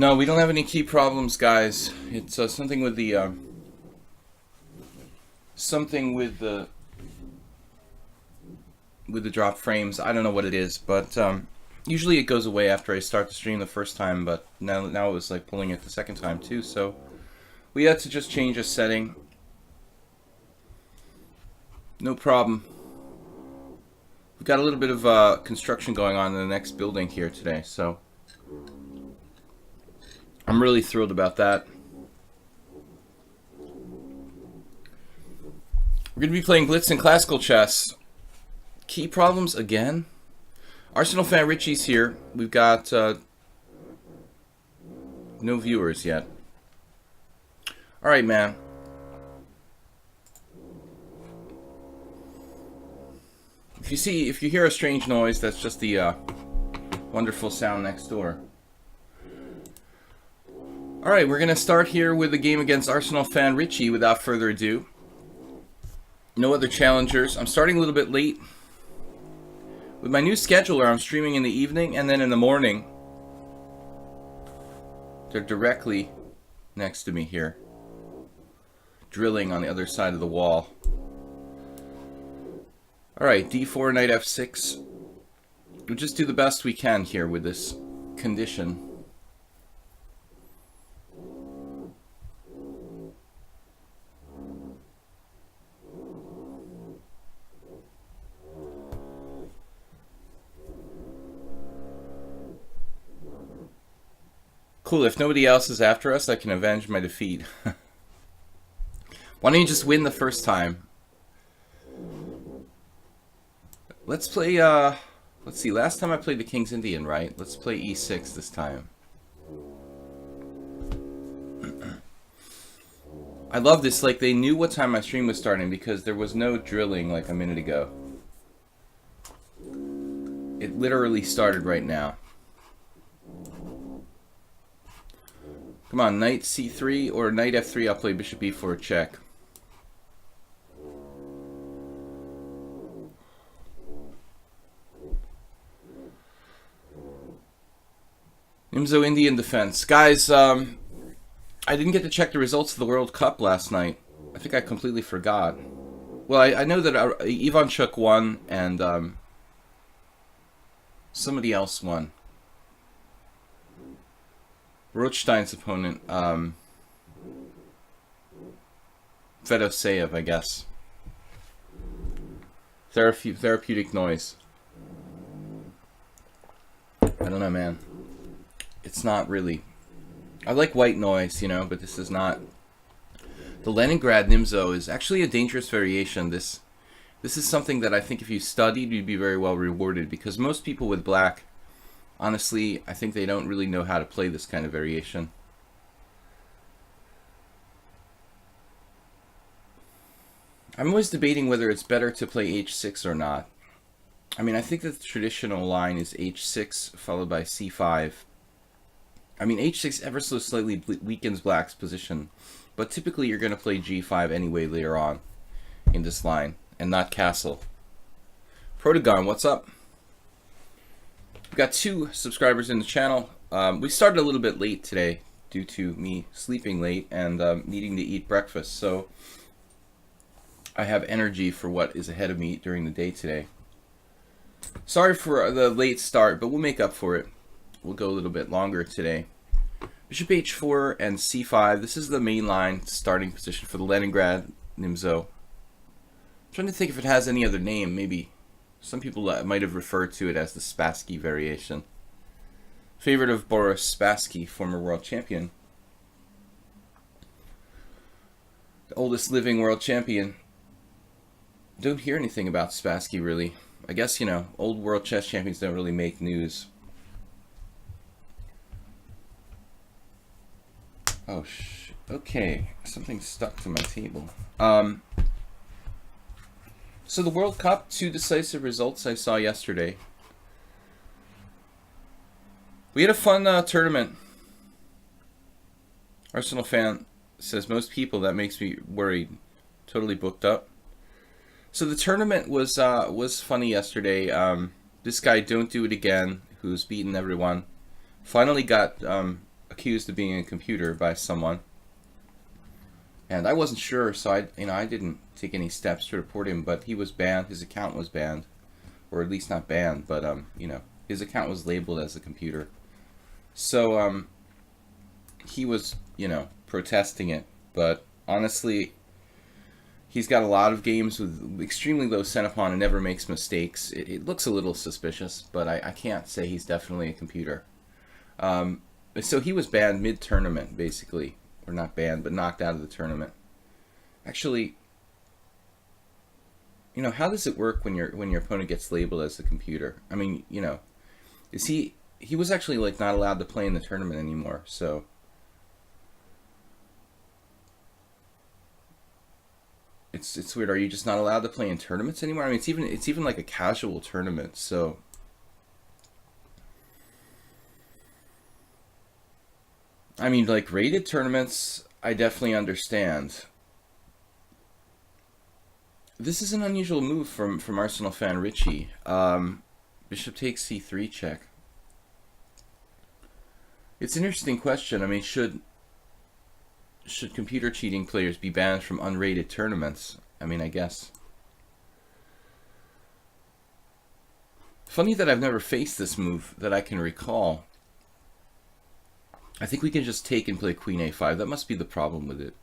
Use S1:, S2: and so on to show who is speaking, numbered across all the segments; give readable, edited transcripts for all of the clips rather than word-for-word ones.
S1: No, we don't have any key problems, guys. It's something with the drop frames. I don't know what it is, but usually it goes away after I start the stream the first time. But now it was like pulling it the second time too. So we had to just change a setting. No problem. We've got a little bit of construction going on in the next building here today, so I'm really thrilled about that. We're going to be playing Blitz and Classical Chess. Key problems again? Arsenal fan Richie's here. We've got no viewers yet. Alright, man. If you hear a strange noise, that's just the wonderful sound next door. Alright, we're going to start here with a game against Arsenal fan Richie without further ado. No other challengers. I'm starting a little bit late. With my new scheduler, I'm streaming in the evening and then in the morning. They're directly next to me here, drilling on the other side of the wall. Alright, d4, knight f6. We'll just do the best we can here with this condition. Cool, if nobody else is after us, I can avenge my defeat. Why don't you just win the first time? Let's play, let's see, last time I played the King's Indian, right? Let's play e6 this time. I love this, like, they knew what time my stream was starting because there was no drilling like a minute ago. It literally started right now. Come on, knight c3 or knight f3, I'll play bishop e4 check. Nimzo Indian defense. Guys, I didn't get to check the results of the World Cup last night. I think I completely forgot. Well, I know that Ivanchuk won and somebody else won. Rothstein's opponent, Fedoseev, I guess. Therapeutic noise. I don't know, man. It's not really. I like white noise, you know, but this is not. The Leningrad Nimzo is actually a dangerous variation. This is something that I think if you studied, you'd be very well rewarded, because most people with black, honestly, I think they don't really know how to play this kind of variation. I'm always debating whether it's better to play h6 or not. I mean, I think that the traditional line is h6 followed by c5. I mean, h6 ever so slightly weakens black's position, but typically you're going to play g5 anyway later on in this line, and not castle. Protagon, what's up? We've got 2 subscribers in the channel. We started a little bit late today due to me sleeping late and needing to eat breakfast, so I have energy for what is ahead of me during the day today. Sorry for the late start, but we'll make up for it. We'll go a little bit longer today. Bishop h4 and c5. This is the main line starting position for the Leningrad Nimzo. I'm trying to think if it has any other name. Maybe some people might have referred to it as the Spassky variation. Favorite of Boris Spassky, former world champion. The oldest living world champion. Don't hear anything about Spassky really. I guess, you know, old world chess champions don't really make news. Oh, okay. Something stuck to my table. So the World Cup, 2 decisive results I saw yesterday. We had a fun tournament. Arsenal fan says, most people, that makes me worried. Totally booked up. So the tournament was funny yesterday. This guy, Don't Do It Again, who's beaten everyone, finally got accused of being a computer by someone, and I wasn't sure, so I didn't take any steps to report him. But he was banned. His account was banned, or at least not banned, but his account was labeled as a computer. So he was protesting it, but honestly, he's got a lot of games with extremely low Centipon and never makes mistakes. It looks a little suspicious, but I can't say he's definitely a computer. So he was banned mid-tournament, basically. Or not banned, but knocked out of the tournament. Actually, how does it work when your opponent gets labeled as a computer? I mean, is he was actually not allowed to play in the tournament anymore, so it's weird. Are you just not allowed to play in tournaments anymore? I mean, it's even like a casual tournament, so I mean, rated tournaments, I definitely understand. This is an unusual move from Arsenal fan Richie. Bishop takes c3 check. It's an interesting question. I mean, should computer cheating players be banned from unrated tournaments? I mean, I guess. Funny that I've never faced this move that I can recall. I think we can just take and play queen a5. That must be the problem with it.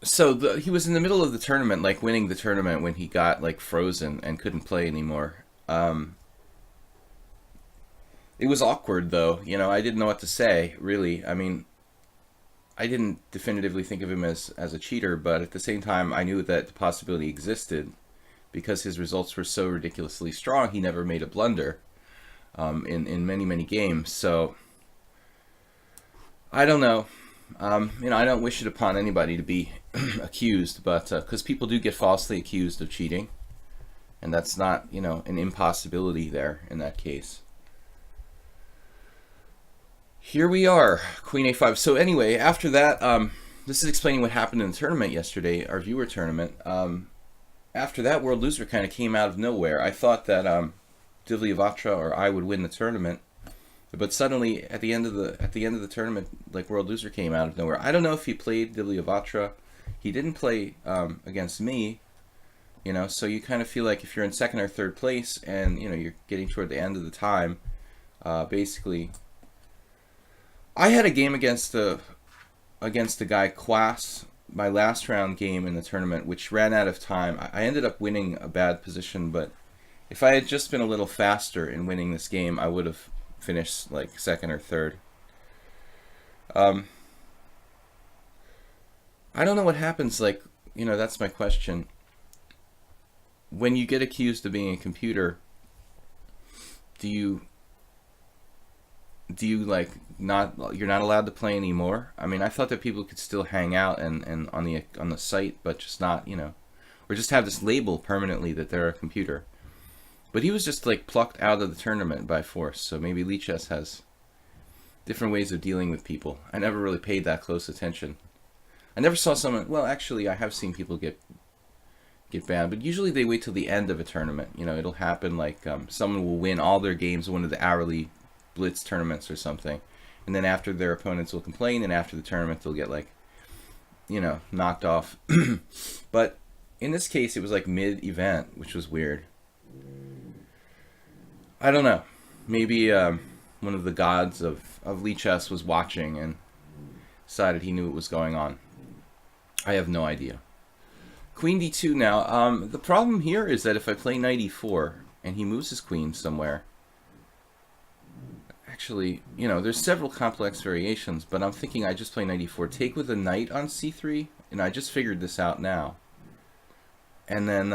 S1: So he was in the middle of the tournament, winning the tournament, when he got frozen and couldn't play anymore. It was awkward, though. I didn't know what to say, really. I mean, I didn't definitively think of him as a cheater, but at the same time, I knew that the possibility existed. Because his results were so ridiculously strong, he never made a blunder in many, many games. So, I don't know. I don't wish it upon anybody to be accused, but because people do get falsely accused of cheating. And that's not, an impossibility there in that case. Here we are, queen a5. So anyway, after that, this is explaining what happened in the tournament yesterday, our viewer tournament. After that, World Loser kind of came out of nowhere. I thought that Divlyavatra or I would win the tournament, but suddenly at the end of the tournament, World Loser came out of nowhere. I don't know if he played Divlyavatra. He didn't play against me, So you kind of feel like if you're in second or third place and you're getting toward the end of the time, basically. I had a game against the guy Quas. My last round game in the tournament, which ran out of time. I ended up winning a bad position, but if I had just been a little faster in winning this game, I would have finished second or third. I don't know what happens, that's my question. When you get accused of being a computer, do you you're not allowed to play anymore? I mean, I thought that people could still hang out and on the site, but just not, or just have this label permanently that they're a computer. But he was just plucked out of the tournament by force. So maybe lichess has different ways of dealing with people. I never really paid that close attention. I never saw someone. Well, actually, I have seen people get banned, but usually they wait till the end of a tournament. It'll happen someone will win all their games in one of the hourly blitz tournaments or something, and then after their opponents will complain, and after the tournament they'll get knocked off. But in this case it was mid-event, which was weird. I don't know, maybe one of the gods of lichess was watching and decided he knew what was going on. I have no idea. Queen d2 now. The problem here is that if I play knight e4 and he moves his queen somewhere, actually, there's several complex variations, but I'm thinking I just play knight e4, take with a knight on c3, and I just figured this out now. And then,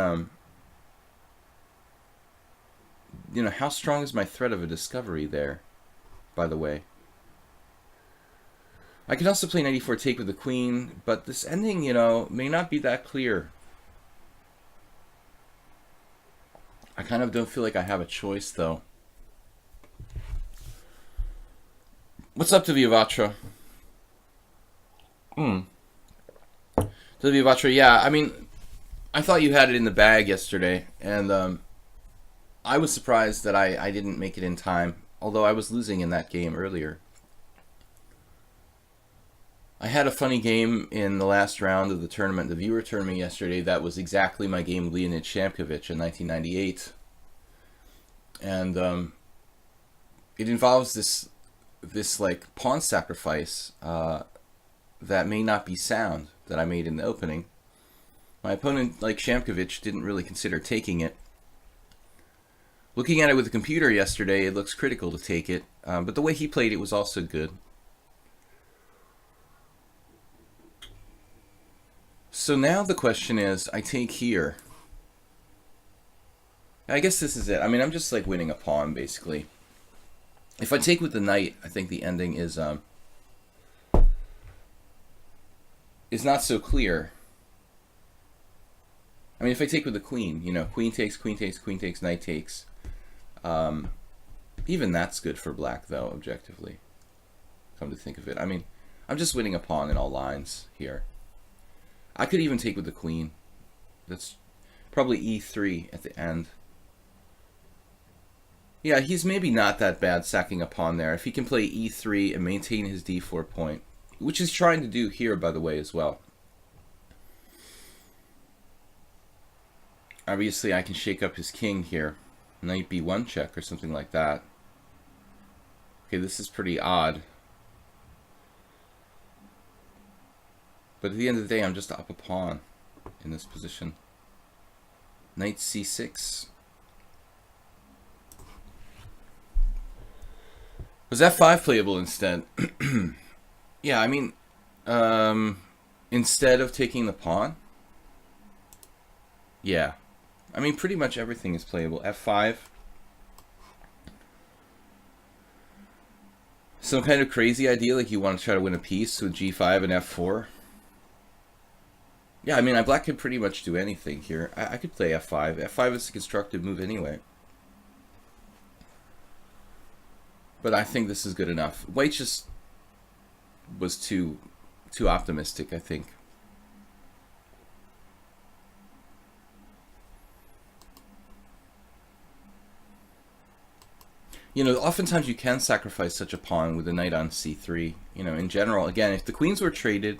S1: how strong is my threat of a discovery there, by the way? I can also play knight e4, take with the queen, but this ending, may not be that clear. I kind of don't feel like I have a choice, though. What's up, Divlyavatra? Divlyavatra, yeah, I mean, I thought you had it in the bag yesterday, and I was surprised that I didn't make it in time, although I was losing in that game earlier. I had a funny game in the last round of the tournament, the viewer tournament yesterday. That was exactly my game with Leonid Shamkovich in 1998. And it involves this like pawn sacrifice that may not be sound that I made in the opening. My opponent, like Shamkovich, didn't really consider taking it. Looking at it with the computer yesterday, it looks critical to take it, but the way he played it was also good. So now the question is, I take here. I guess this is it. I mean, I'm just like winning a pawn, basically. If I take with the knight, I think the ending is not so clear. I mean, if I take with the queen, you know, queen takes, knight takes. Even that's good for black, though, objectively. Come to think of it. I mean, I'm just winning a pawn in all lines here. I could even take with the queen. That's probably e3 at the end. Yeah, he's maybe not that bad sacking a pawn there. If he can play e3 and maintain his d4 point, which he's trying to do here, by the way, as well. Obviously, I can shake up his king here. Knight b1 check or something like that. Okay, this is pretty odd. But at the end of the day, I'm just up a pawn in this position. Knight c6. Was f5 playable instead? Yeah, I mean, instead of taking the pawn? Yeah. I mean, pretty much everything is playable. f5. Some kind of crazy idea, like you want to try to win a piece with g5 and f4. Yeah, I mean, black could pretty much do anything here. I could play f5. f5 is a constructive move anyway. But I think this is good enough. White just was too optimistic, I think. You know, oftentimes you can sacrifice such a pawn with a knight on c3. You know, in general, again, if the queens were traded,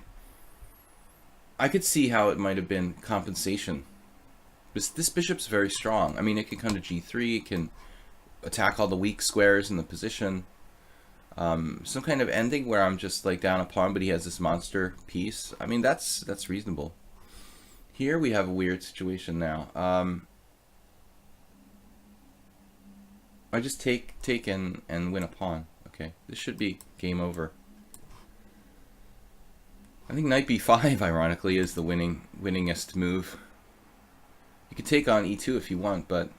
S1: I could see how it might have been compensation. This bishop's very strong. I mean, it can come to g3, it can attack all the weak squares in the position. Some kind of ending where I'm just like down a pawn, but he has this monster piece. I mean, that's reasonable. Here we have a weird situation now. I just take and win a pawn. Okay, this should be game over. I think knight b5, ironically, is the winningest move. You could take on e2 if you want, but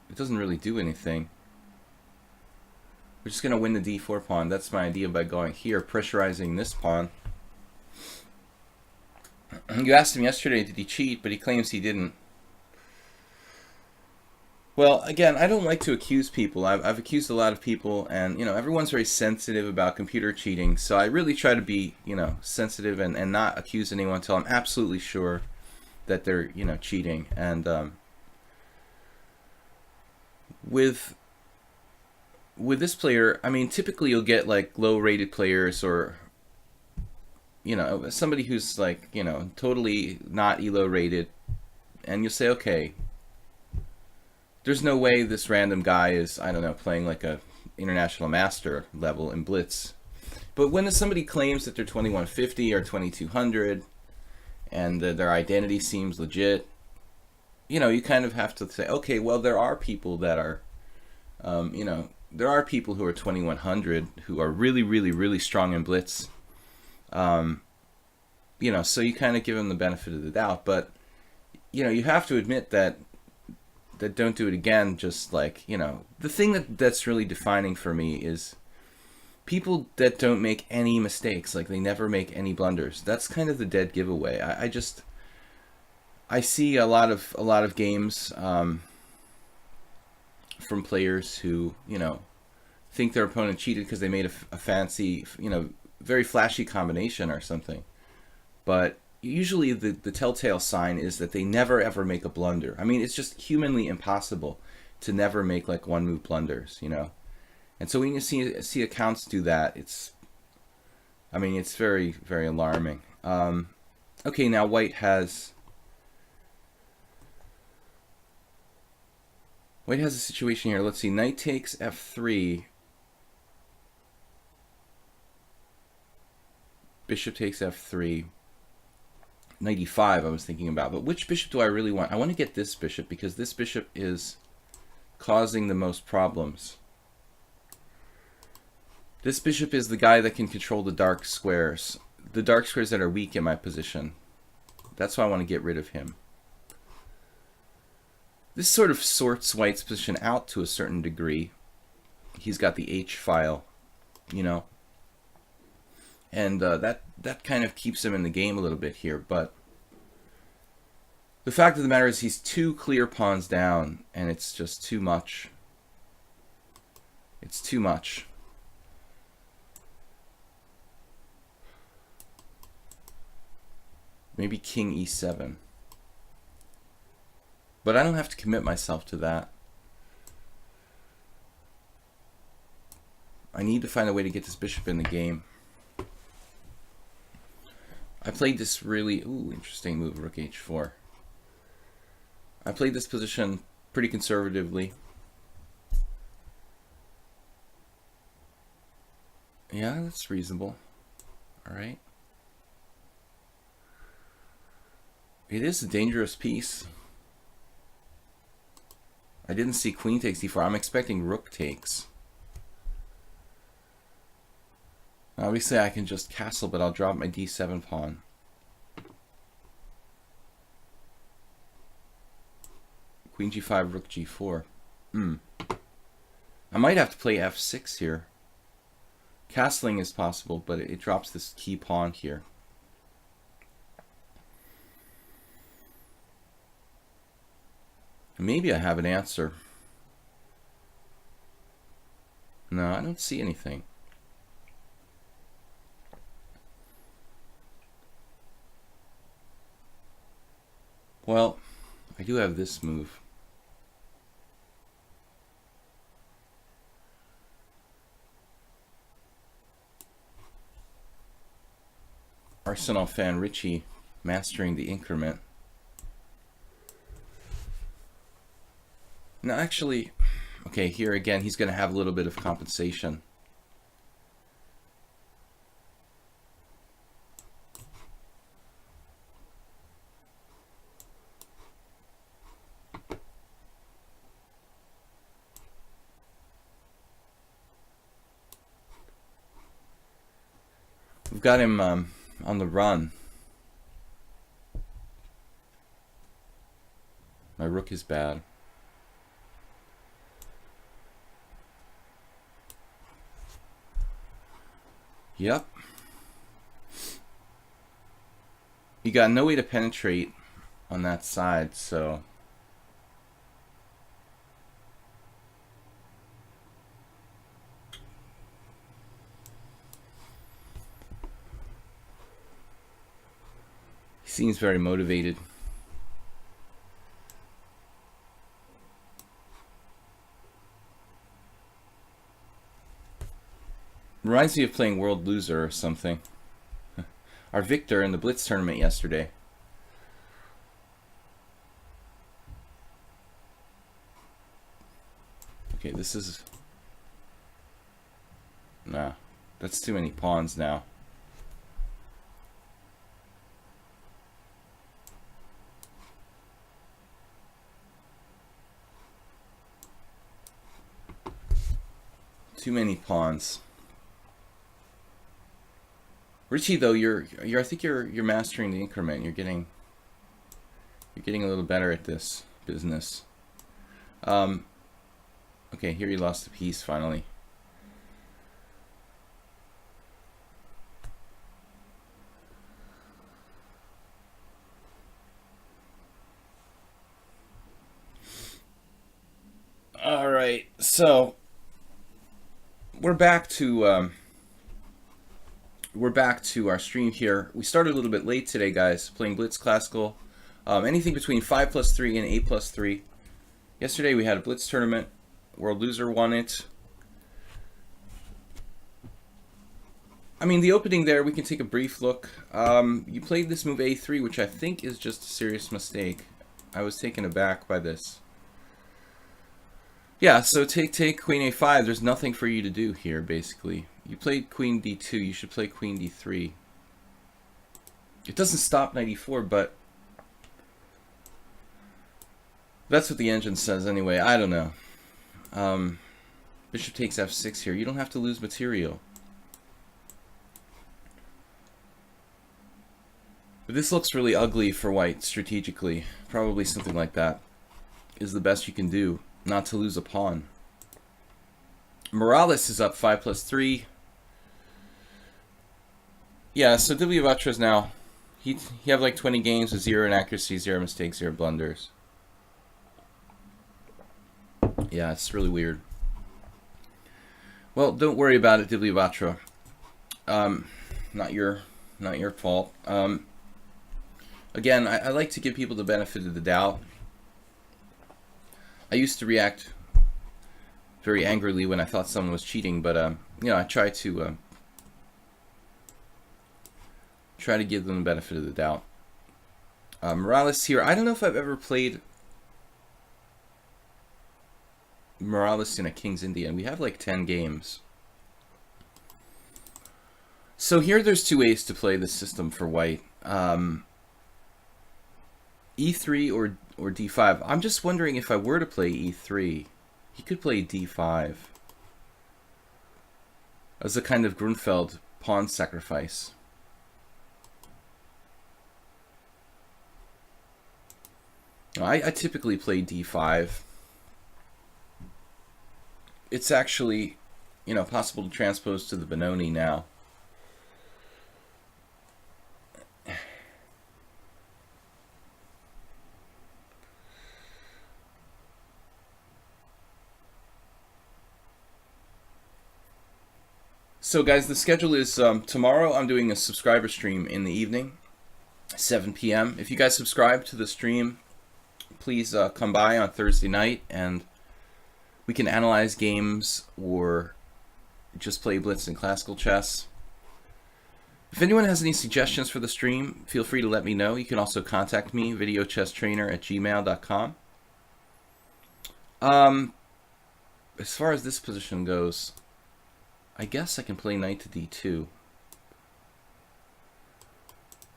S1: it doesn't really do anything. We're just going to win the d4 pawn. That's my idea by going here, pressurizing this pawn. You asked him yesterday, did he cheat? But he claims he didn't. Well, again, I don't like to accuse people. I've accused a lot of people, and, you know, everyone's very sensitive about computer cheating. So I really try to be, you know, sensitive and not accuse anyone until I'm absolutely sure that they're, you know, cheating. And with this player, I mean, typically you'll get like low-rated players, or, you know, somebody who's like, you know, totally not elo rated, and you'll say, okay, there's no way this random guy is, I don't know, playing like a international master level in blitz. But when somebody claims that they're 2150 or 2200 and their identity seems legit, you know, you kind of have to say, okay, well, there are people that are, you know, there are people who are 2100 who are really, really, really strong in blitz. You know, so you kind of give them the benefit of the doubt. But, you know, you have to admit that don't do it again. Just like, you know, the thing that's really defining for me is people that don't make any mistakes, like they never make any blunders. That's kind of the dead giveaway. I see a lot of games from players who, you know, think their opponent cheated because they made a fancy, you know, very flashy combination or something. But usually the telltale sign is that they never ever make a blunder. I mean, it's just humanly impossible to never make like one move blunders, you know. And so when you see accounts do that, it's very, very alarming. Okay, now white has a situation here. Let's see, knight takes f3. Bishop takes f3. Knight e5 I was thinking about. But which bishop do I really want? I want to get this bishop because this bishop is causing the most problems. This bishop is the guy that can control the dark squares. The dark squares that are weak in my position. That's why I want to get rid of him. This sort of sorts white's position out to a certain degree. He's got the H file, you know. And that kind of keeps him in the game a little bit here. But the fact of the matter is he's 2 clear pawns down, and it's just too much. It's too much. Maybe king e7. But I don't have to commit myself to that. I need to find a way to get this bishop in the game. I played this really interesting move, rook h4. I played this position pretty conservatively. Yeah, that's reasonable. All right. It is a dangerous piece. I didn't see queen takes d4. I'm expecting rook takes. Obviously I can just castle, but I'll drop my d7 pawn. Queen g5, rook g4. I might have to play f6 here. Castling is possible, but it drops this key pawn here. Maybe I have an answer. No, I don't see anything. Well, I do have this move. Arsenal fan Richie mastering the increment. Now actually, okay, here again, he's going to have a little bit of compensation. We've got him on the run. My rook is bad. Yep. You got no way to penetrate on that side, so he seems very motivated. Reminds me of playing World Loser or something. Our victor in the Blitz tournament yesterday. Okay, this is... Nah, that's too many pawns now. Too many pawns. Richie, though, I think you're mastering the increment. You're getting a little better at this business. Okay, here he lost a piece finally. All right, so we're back to our stream here. We started a little bit late today, guys, playing Blitz Classical. Anything between 5+3 and 8+3. Yesterday we had a blitz tournament. World loser won it. I mean, the opening there, we can take a brief look. You played this move a3, which I think is just a serious mistake. I was taken aback by this. Yeah, so take queen a5. There's nothing for you to do here, basically. You played queen d2. You should play queen d3. It doesn't stop knight e4, but that's what the engine says anyway. I don't know. Bishop takes f6 here. You don't have to lose material. But this looks really ugly for white strategically. Probably something like that is the best you can do, not to lose a pawn. Morales is up 5+3. Yeah, so Dilyavatra's now, he have like 20 games with 0 inaccuracy, 0 mistakes, 0 blunders. Yeah, it's really weird. Well, don't worry about it, Dilyavatra. Not your fault. Again, I like to give people the benefit of the doubt. I used to react very angrily when I thought someone was cheating, but you know, I try to give them the benefit of the doubt. Morales here. I don't know if I've ever played Morales in a King's Indian. We have like 10 games. So here there's two ways to play this system for white. E3 or D5. I'm just wondering if I were to play E3, he could play D5 as a kind of Grunfeld pawn sacrifice. I typically play D5. It's actually, you know, possible to transpose to the Benoni now. So guys, the schedule is tomorrow I'm doing a subscriber stream in the evening, 7 p.m. If you guys subscribe to the stream, please come by on Thursday night and we can analyze games or just play blitz and classical chess. If anyone has any suggestions for the stream, feel free to let me know. You can also contact me, videochesstrainer@gmail.com. As far as this position goes, I guess I can play knight to d2.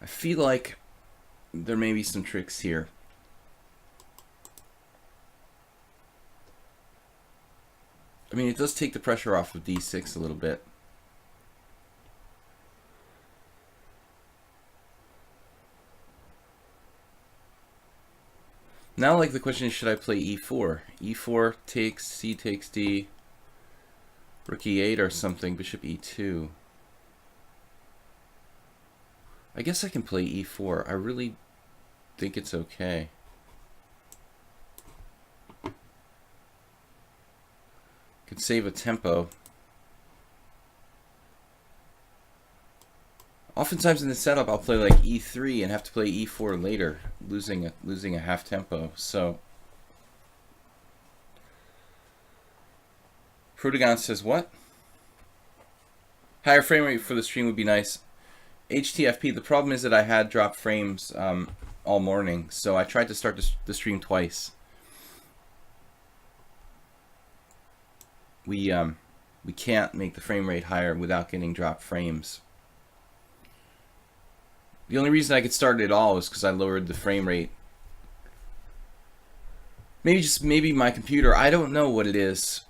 S1: I feel like there may be some tricks here. I mean, it does take the pressure off of d6 a little bit. Now, like, the question is, should I play e4? E4 takes, c takes d, rook e8 or something, bishop e2. I guess I can play e4. I really think it's okay. Could save a tempo. Oftentimes in the setup, I'll play like e3 and have to play e4 later, losing a half tempo. So Prudigan says what? Higher frame rate for the stream would be nice. HTFP. The problem is that I had dropped frames all morning, so I tried to start the stream twice. We can't make the frame rate higher without getting dropped frames. The only reason I could start it at all is because I lowered the frame rate. Maybe my computer. I don't know what it is.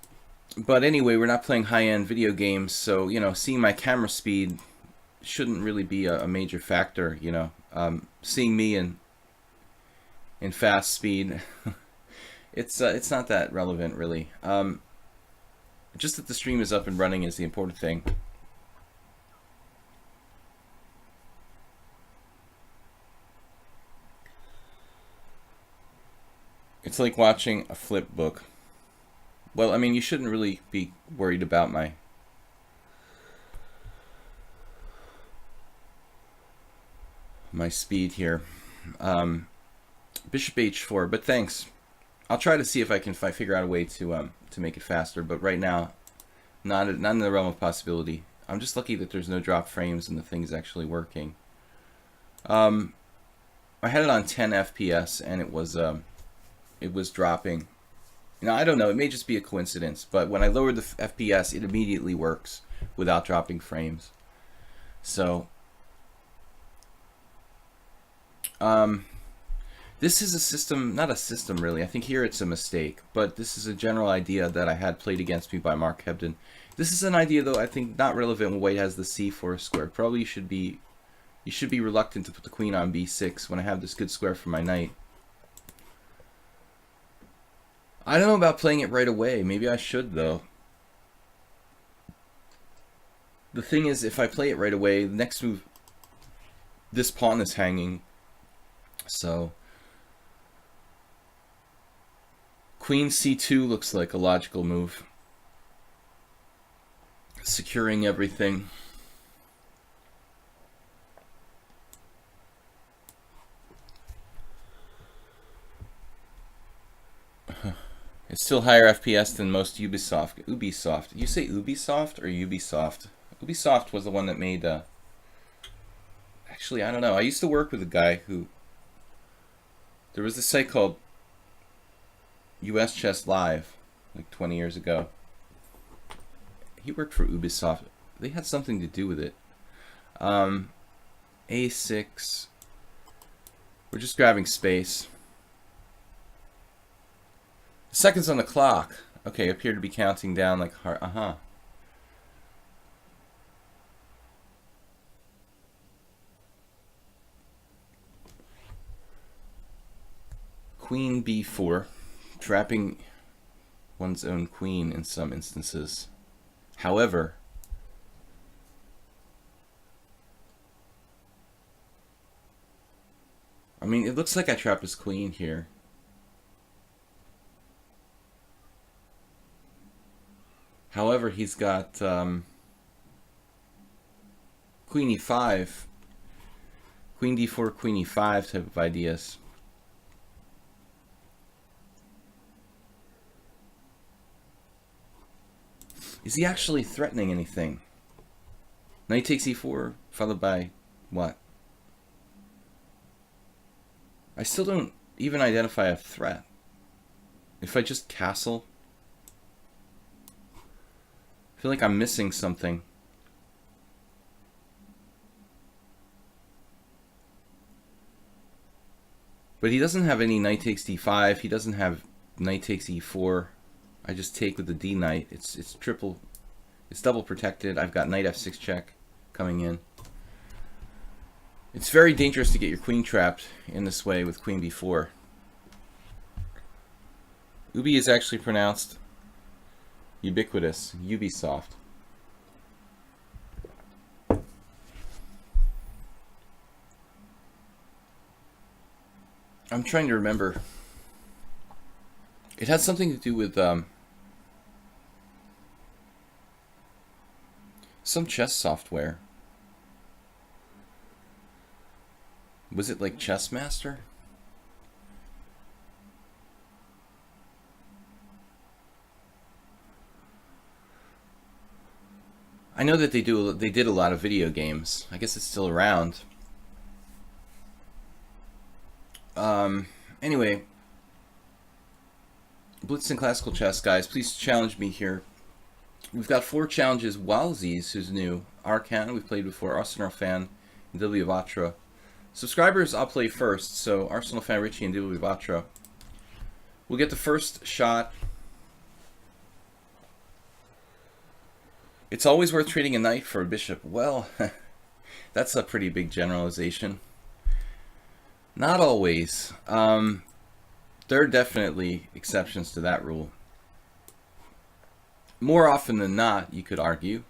S1: But anyway, we're not playing high-end video games, so, you know, seeing my camera speed shouldn't really be a major factor, you know. Seeing me in fast speed, it's not that relevant, really. Just that the stream is up and running is the important thing. It's like watching a flip book. Well, I mean, you shouldn't really be worried about my speed here. Bishop h4, but thanks. I'll try to see if I can figure out a way to make it faster, but right now, not in the realm of possibility. I'm just lucky that there's no drop frames and the thing's actually working. I had it on 10 FPS and it was dropping. Now I don't know, it may just be a coincidence, but when I lowered the FPS, it immediately works without dropping frames. So, this is a system, not a system really. I think here it's a mistake, but this is a general idea that I had played against me by Mark Hebden. This is an idea, though, I think not relevant when white has the c4 square. Probably you should be reluctant to put the queen on b6 when I have this good square for my knight. I don't know about playing it right away. Maybe I should, though. The thing is, if I play it right away, the next move, this pawn is hanging. So, queen c2 looks like a logical move. Securing everything. It's still higher FPS than most Ubisoft. Ubisoft. You say Ubisoft or Ubisoft? Ubisoft was the one that made, actually, I don't know. I used to work with a guy who, there was this site called US Chess Live, like 20 years ago. He worked for Ubisoft. They had something to do with it. A6. We're just grabbing space. Seconds on the clock. Okay, appear to be counting down like heart. Queen b4, trapping one's own queen in some instances. However, I mean, it looks like I trapped his queen here. However, he's got queen e5, queen d4, queen e5 type of ideas. Is he actually threatening anything? Knight takes e4, followed by what? I still don't even identify a threat. If I just castle, I feel like I'm missing something. But he doesn't have any knight takes d5. He doesn't have knight takes e4. I just take with the d knight. It's double protected. I've got knight f6 check coming in. It's very dangerous to get your queen trapped in this way with queen b4. Ubi is actually pronounced ubiquitous, Ubisoft. I'm trying to remember. It has something to do with some chess software. Was it like Chess Master? I know that they did a lot of video games. I guess it's still around. Anyway, Blitz and Classical Chess, guys, please challenge me here. We've got 4 challenges. Walzies, who's new. Arcan, we've played before. Arsenal Fan, and W Vatra. Subscribers, I'll play first. So Arsenal Fan, Richie, and W Vatra. We'll get the first shot. It's always worth trading a knight for a bishop. Well, that's a pretty big generalization. Not always. There are definitely exceptions to that rule. More often than not, you could argue.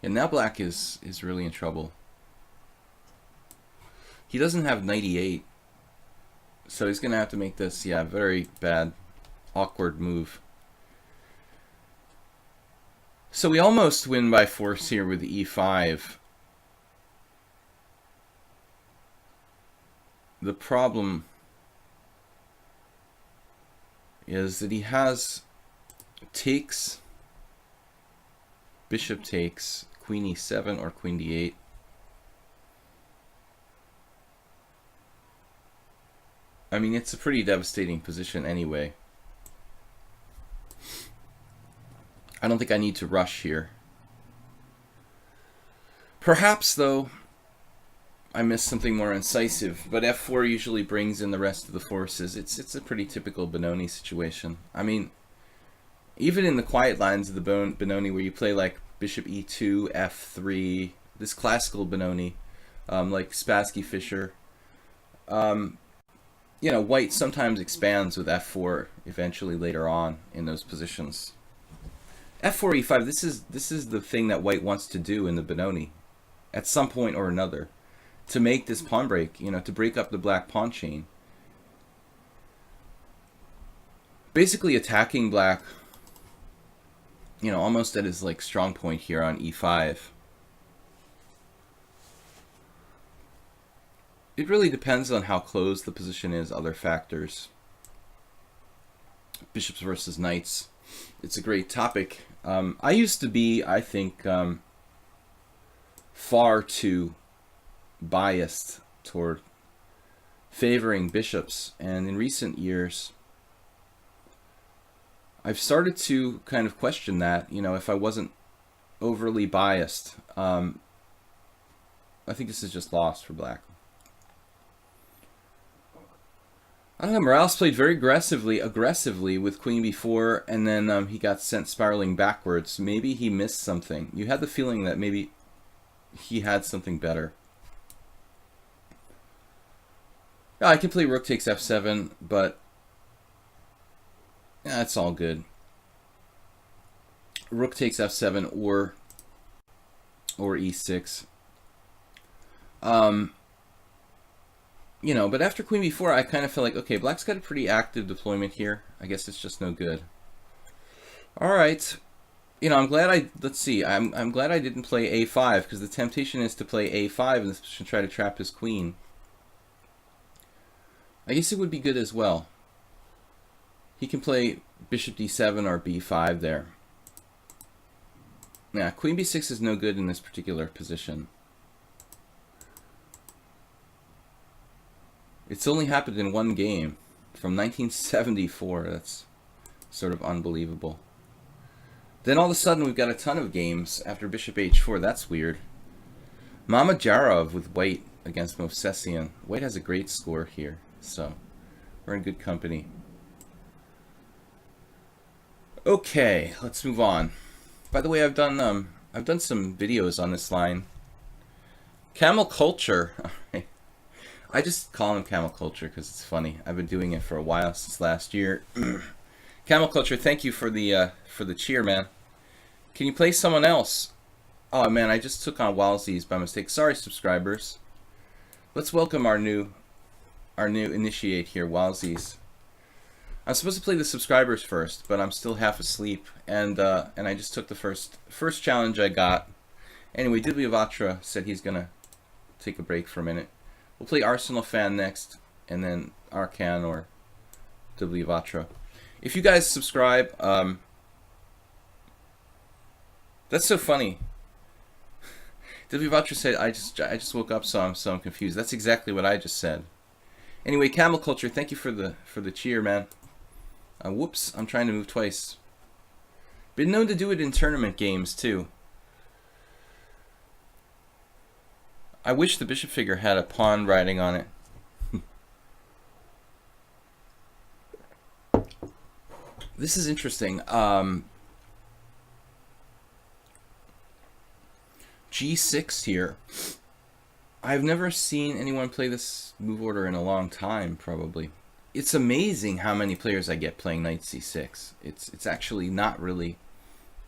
S1: And now black is really in trouble. He doesn't have knight e8. So he's going to have to make this, yeah, very bad, awkward move. So we almost win by force here with the e5. The problem is that he has takes, bishop takes, queen e7 or queen d8. I mean, it's a pretty devastating position anyway. I don't think I need to rush here. Perhaps, though, I missed something more incisive, but f4 usually brings in the rest of the forces. It's a pretty typical Benoni situation. I mean, even in the quiet lines of the Benoni where you play like bishop e2, f3, this classical Benoni, like Spassky Fischer, you know, white sometimes expands with f4 eventually later on in those positions. f4 e5, this is the thing that white wants to do in the Benoni at some point or another, to make this pawn break, you know, to break up the black pawn chain. Basically attacking black, you know, almost at his like strong point here on e5. It really depends on how close the position is, other factors. Bishops versus knights. It's a great topic. I used to be, I think, far too biased toward favoring bishops, and in recent years I've started to kind of question that, you know, if I wasn't overly biased. I think this is just lost for black. I don't know, Morales played very aggressively with queen b4, and then he got sent spiraling backwards. Maybe he missed something. You had the feeling that maybe he had something better. Yeah, I can play rook takes f7, but yeah, it's all good. Rook takes f7 or e6. You know, but after queen b4, I kind of feel like, okay, black's got a pretty active deployment here. I guess it's just no good. All right. You know, I'm glad let's see, I'm glad I didn't play a5, because the temptation is to play a5 and to try to trap his queen. I guess it would be good as well. He can play bishop d7 or b5 there. Yeah, queen b6 is no good in this particular position. It's only happened in one game from 1974. That's sort of unbelievable. Then all of a sudden we've got a ton of games after bishop h4. That's weird. Mamajarov with white against Movsesian. White has a great score here, so we're in good company. Okay, let's move on. By the way, I've done some videos on this line. Camel Culture. I just call him Camel Culture because it's funny. I've been doing it for a while, since last year. Camel Culture, thank you for the cheer, man. Can you play someone else? Oh man, I just took on Walsies by mistake. Sorry, subscribers. Let's welcome our new initiate here, Walsies. I'm supposed to play the subscribers first, but I'm still half asleep, and I just took the first challenge I got. Anyway, Dibliavatra said he's gonna take a break for a minute. We'll play Arsenal Fan next, and then Arkan or Dibliavatra. If you guys subscribe, that's so funny. Dibliavatra said, I just woke up, so I'm confused. That's exactly what I just said. Anyway, Camel Culture, thank you for the cheer, man. Whoops, I'm trying to move twice. Been known to do it in tournament games too. I wish the bishop figure had a pawn riding on it. This is interesting. G6 here. I've never seen anyone play this move order in a long time, probably. It's amazing how many players I get playing knight c6. It's actually not really,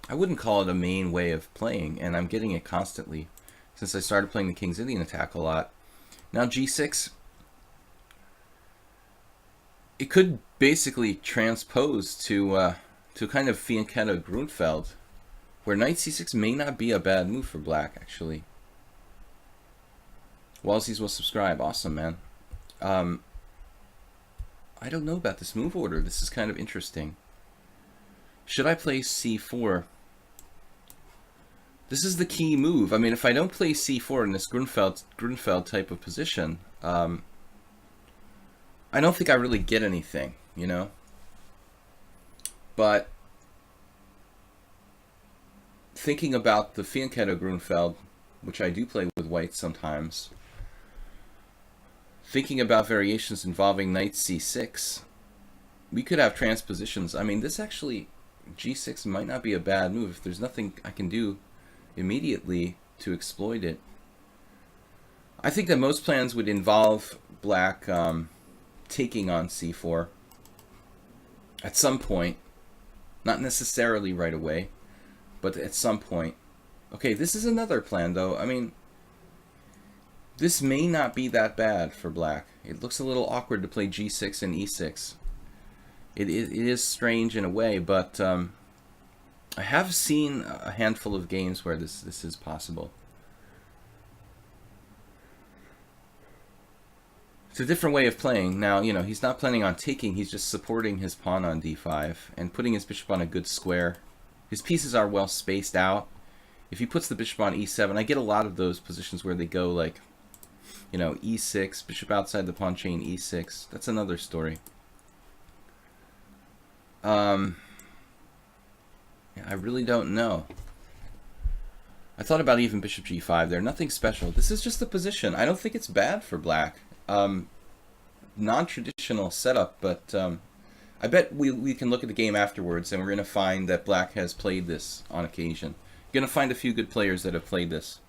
S1: I wouldn't call it a main way of playing, and I'm getting it constantly since I started playing the King's Indian attack a lot. Now g6, it could basically transpose to kind of Fianchetto Grunfeld, where knight c6 may not be a bad move for black, actually. Walsies will subscribe. Awesome, man. I don't know about this move order. This is kind of interesting. Should I play c4? This is the key move. I mean, if I don't play c4 in this Grunfeld type of position, I don't think I really get anything, you know? But thinking about the Fianchetto Grunfeld, which I do play with white sometimes, thinking about variations involving knight c6, we could have transpositions. I mean, this actually, g6 might not be a bad move if there's nothing I can do immediately to exploit it. I think that most plans would involve black taking on c4 at some point, not necessarily right away, but at some point. Okay, this is another plan though. I mean, this may not be that bad for black. It looks a little awkward to play g6 and e6. It is strange in a way, but I have seen a handful of games where this is possible. It's a different way of playing. Now, you know, he's not planning on taking, he's just supporting his pawn on d5 and putting his bishop on a good square. His pieces are well spaced out. If he puts the bishop on e7, I get a lot of those positions where they go like, you know, e6, bishop outside the pawn chain, e6. That's another story. I really don't know. I thought about even bishop g5 there. Nothing special. This is just the position. I don't think it's bad for black. Non-traditional setup, but I bet we can look at the game afterwards and we're going to find that black has played this on occasion. You're going to find a few good players that have played this.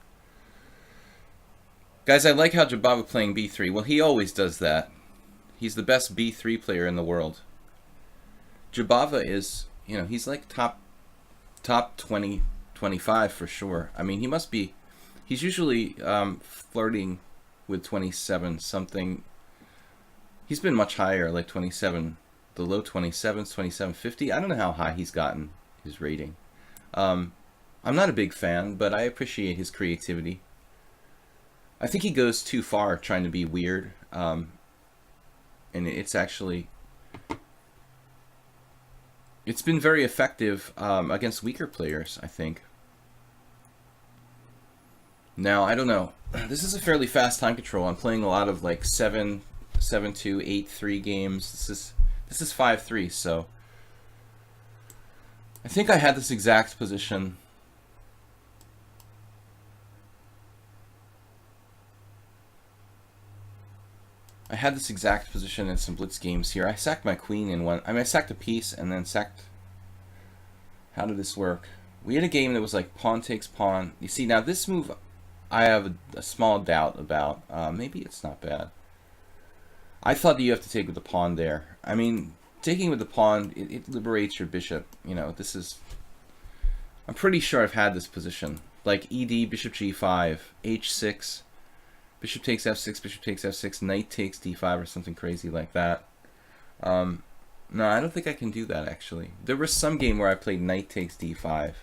S1: Guys, I like how Jabava playing b3. Well, he always does that. He's the best b3 player in the world. Jabava is, you know, he's like top 20, 25 for sure. I mean, he must be, he's usually flirting with 27 something. He's been much higher, like 27, the low 27s, 2750. I don't know how high he's gotten his rating. I'm not a big fan, but I appreciate his creativity. I think he goes too far trying to be weird, and it's actually, it's been very effective against weaker players, I think. Now, I don't know. This is a fairly fast time control. I'm playing a lot of like 7-2, 8-3 games. This is 5-3, so I think I had this exact position. I had this exact position in some blitz games here. I sacked my queen in one. I mean, I sacked a piece and then sacked. How did this work? We had a game that was like pawn takes pawn. You see, now this move I have a small doubt about. Maybe it's not bad. I thought that you have to take with the pawn there. I mean, taking with the pawn, it liberates your bishop. You know, this is... I'm pretty sure I've had this position. Like ED, bishop g5, h6, bishop takes f6, bishop takes f6, knight takes d5 or something crazy like that. No, I don't think I can do that, actually. There was some game where I played knight takes d5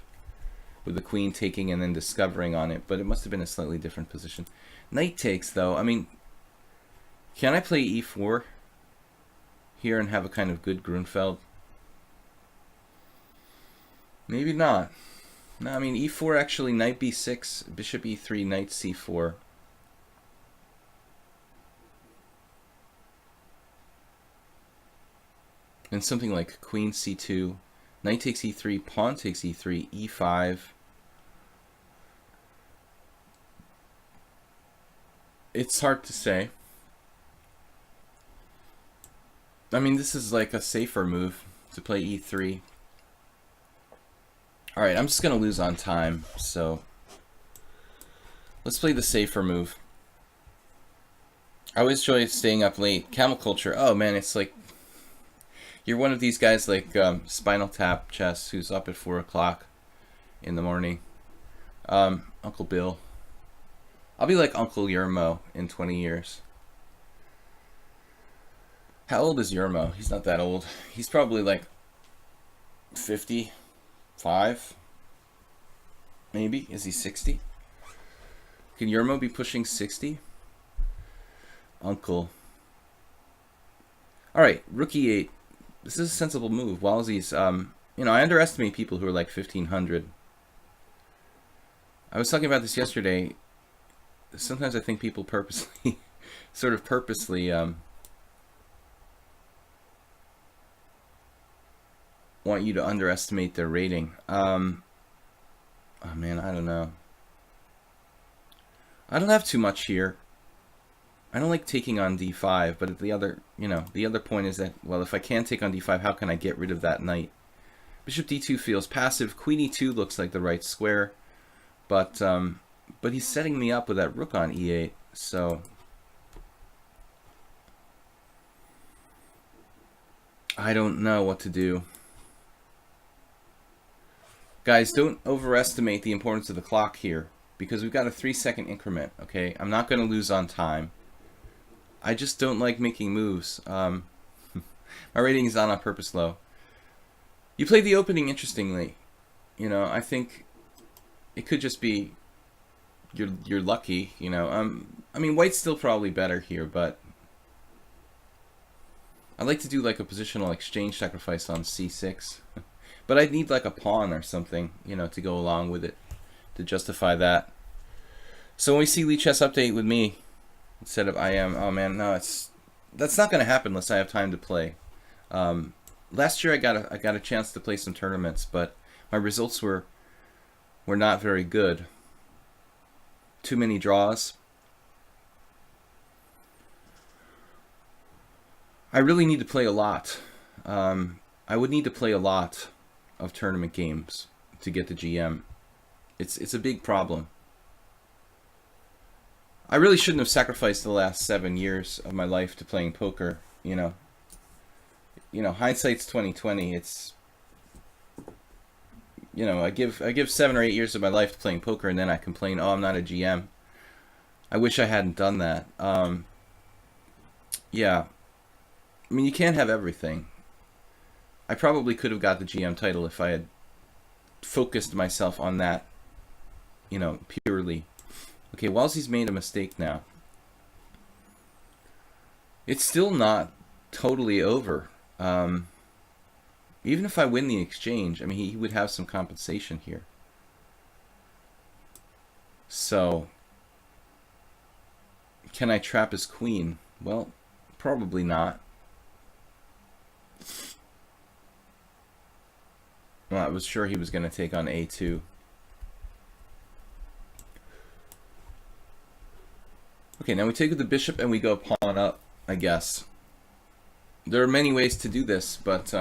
S1: with the queen taking and then discovering on it, but it must have been a slightly different position. Knight takes, though, I mean, can I play e4 here and have a kind of good Grunfeld? Maybe not. No, I mean, e4 actually, knight b6, bishop e3, knight c4. And something like queen c2, knight takes e3, pawn takes e3, e5. It's hard to say. I mean, this is like a safer move to play e3. Alright, I'm just going to lose on time, so let's play the safer move. I always enjoy staying up late. Camel Culture, oh man, it's like you're one of these guys like Spinal Tap Chess who's up at 4 o'clock in the morning. Uncle Bill. I'll be like Uncle Yermo in 20 years. How old is Yermo? He's not that old. He's probably like 55, maybe. Is he 60? Can Yermo be pushing 60? Uncle. All right, rook e8. This is a sensible move. Wowsies. You know, I underestimate people who are like 1500. I was talking about this yesterday. Sometimes I think people purposely, sort of purposely, want you to underestimate their rating. Oh man, I don't know. I don't have too much here. I don't like taking on d5, but the other, you know, the other point is that, well, if I can take on d5, how can I get rid of that knight? Bishop d2 feels passive. Queen e2 looks like the right square, but he's setting me up with that rook on e8, so I don't know what to do. Guys, don't overestimate the importance of the clock here, because we've got a 3-second increment, okay? I'm not going to lose on time. I just don't like making moves. My rating is on purpose low. You played the opening interestingly. You know, I think it could just be you're lucky, you know. I mean, white's still probably better here, but I'd like to do like a positional exchange sacrifice on c6. But I'd need like a pawn or something, you know, to go along with it to justify that. So when we see lichess update with me instead of oh man, no, that's not going to happen unless I have time to play. Last year I got a chance to play some tournaments, but my results were not very good. Too many draws. I really need to play a lot. I would need to play a lot of tournament games to get the GM. It's a big problem. I really shouldn't have sacrificed the last 7 years of my life to playing poker, you know. You know, hindsight's 20/20. It's, you know, I give 7 or 8 years of my life to playing poker, and then I complain, oh, I'm not a GM. I wish I hadn't done that. Yeah. I mean, you can't have everything. I probably could have got the GM title if I had focused myself on that, you know, purely. Okay, Wellesley's made a mistake now. It's still not totally over. Even if I win the exchange, I mean, he would have some compensation here. So, can I trap his queen? Well, probably not. Well, I was sure he was going to take on a2. Okay, now we take the bishop and we go pawn up, I guess. There are many ways to do this, but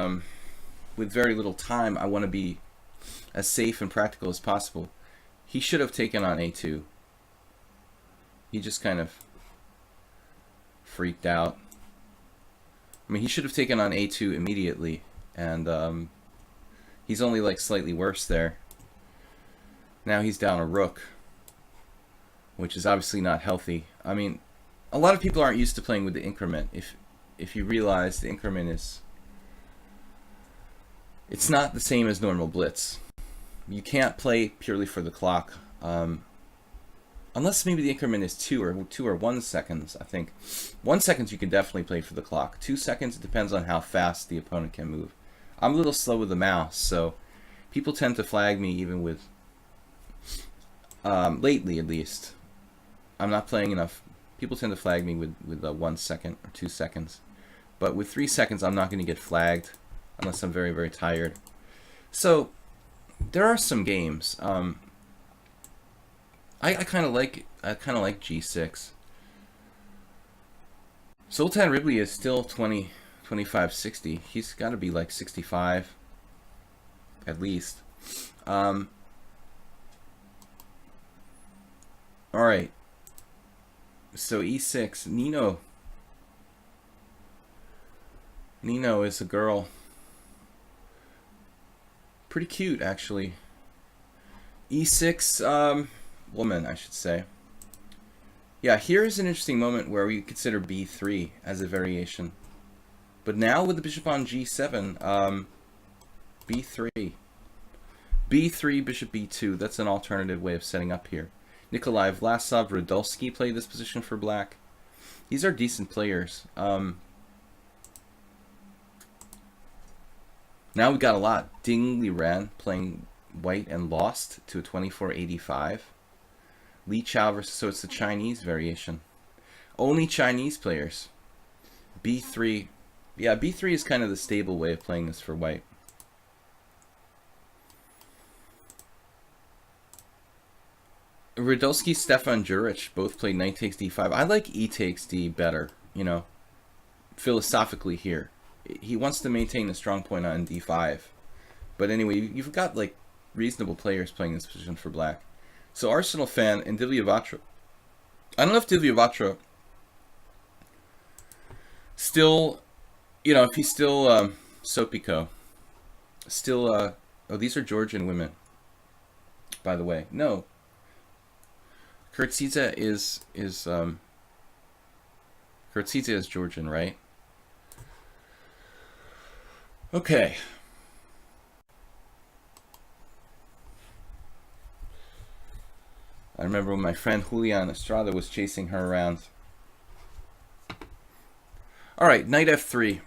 S1: with very little time, I want to be as safe and practical as possible. He should have taken on a2. He just kind of freaked out. I mean, he should have taken on a2 immediately, and he's only like slightly worse there. Now he's down a rook, which is obviously not healthy. I mean, a lot of people aren't used to playing with the increment. If you realize the increment it's not the same as normal blitz. You can't play purely for the clock, unless maybe the increment is 2 or 1 seconds. I think 1 second you can definitely play for the clock. 2 seconds, it depends on how fast the opponent can move. I'm a little slow with the mouse, so people tend to flag me even with lately at least. I'm not playing enough. People tend to flag me with 1 second or 2 seconds. But with 3 seconds, I'm not going to get flagged unless I'm very, very tired. So there are some games. I kind of like G6. Sultan Ribley is still 25, 60. He's got to be like 65 at least. All right. So e6, Nino is a girl. Pretty cute, actually. e6, woman, I should say. Yeah, here's an interesting moment where we consider b3 as a variation. But now with the bishop on g7, b3. b3, bishop b2, that's an alternative way of setting up here. Nikolai Vlasov, Radulski play this position for black. These are decent players. Now we got a lot. Ding Liren playing white and lost to a 24-85. Li Chao versus, so it's the Chinese variation. Only Chinese players. B3. Yeah, B3 is kind of the stable way of playing this for white. Radulski, Stefan Juric both played knight takes d5. I like e takes d better, you know, philosophically here. He wants to maintain a strong point on d5. But anyway, you've got like reasonable players playing this position for black. So Arsenal fan and Divyavatra. I don't know if Divyavatra still, you know, if he's still Sopiko. Still, oh, these are Georgian women, by the way. No. Kurtziza is Georgian, right? Okay. I remember when my friend Julian Estrada was chasing her around. All right, knight f3.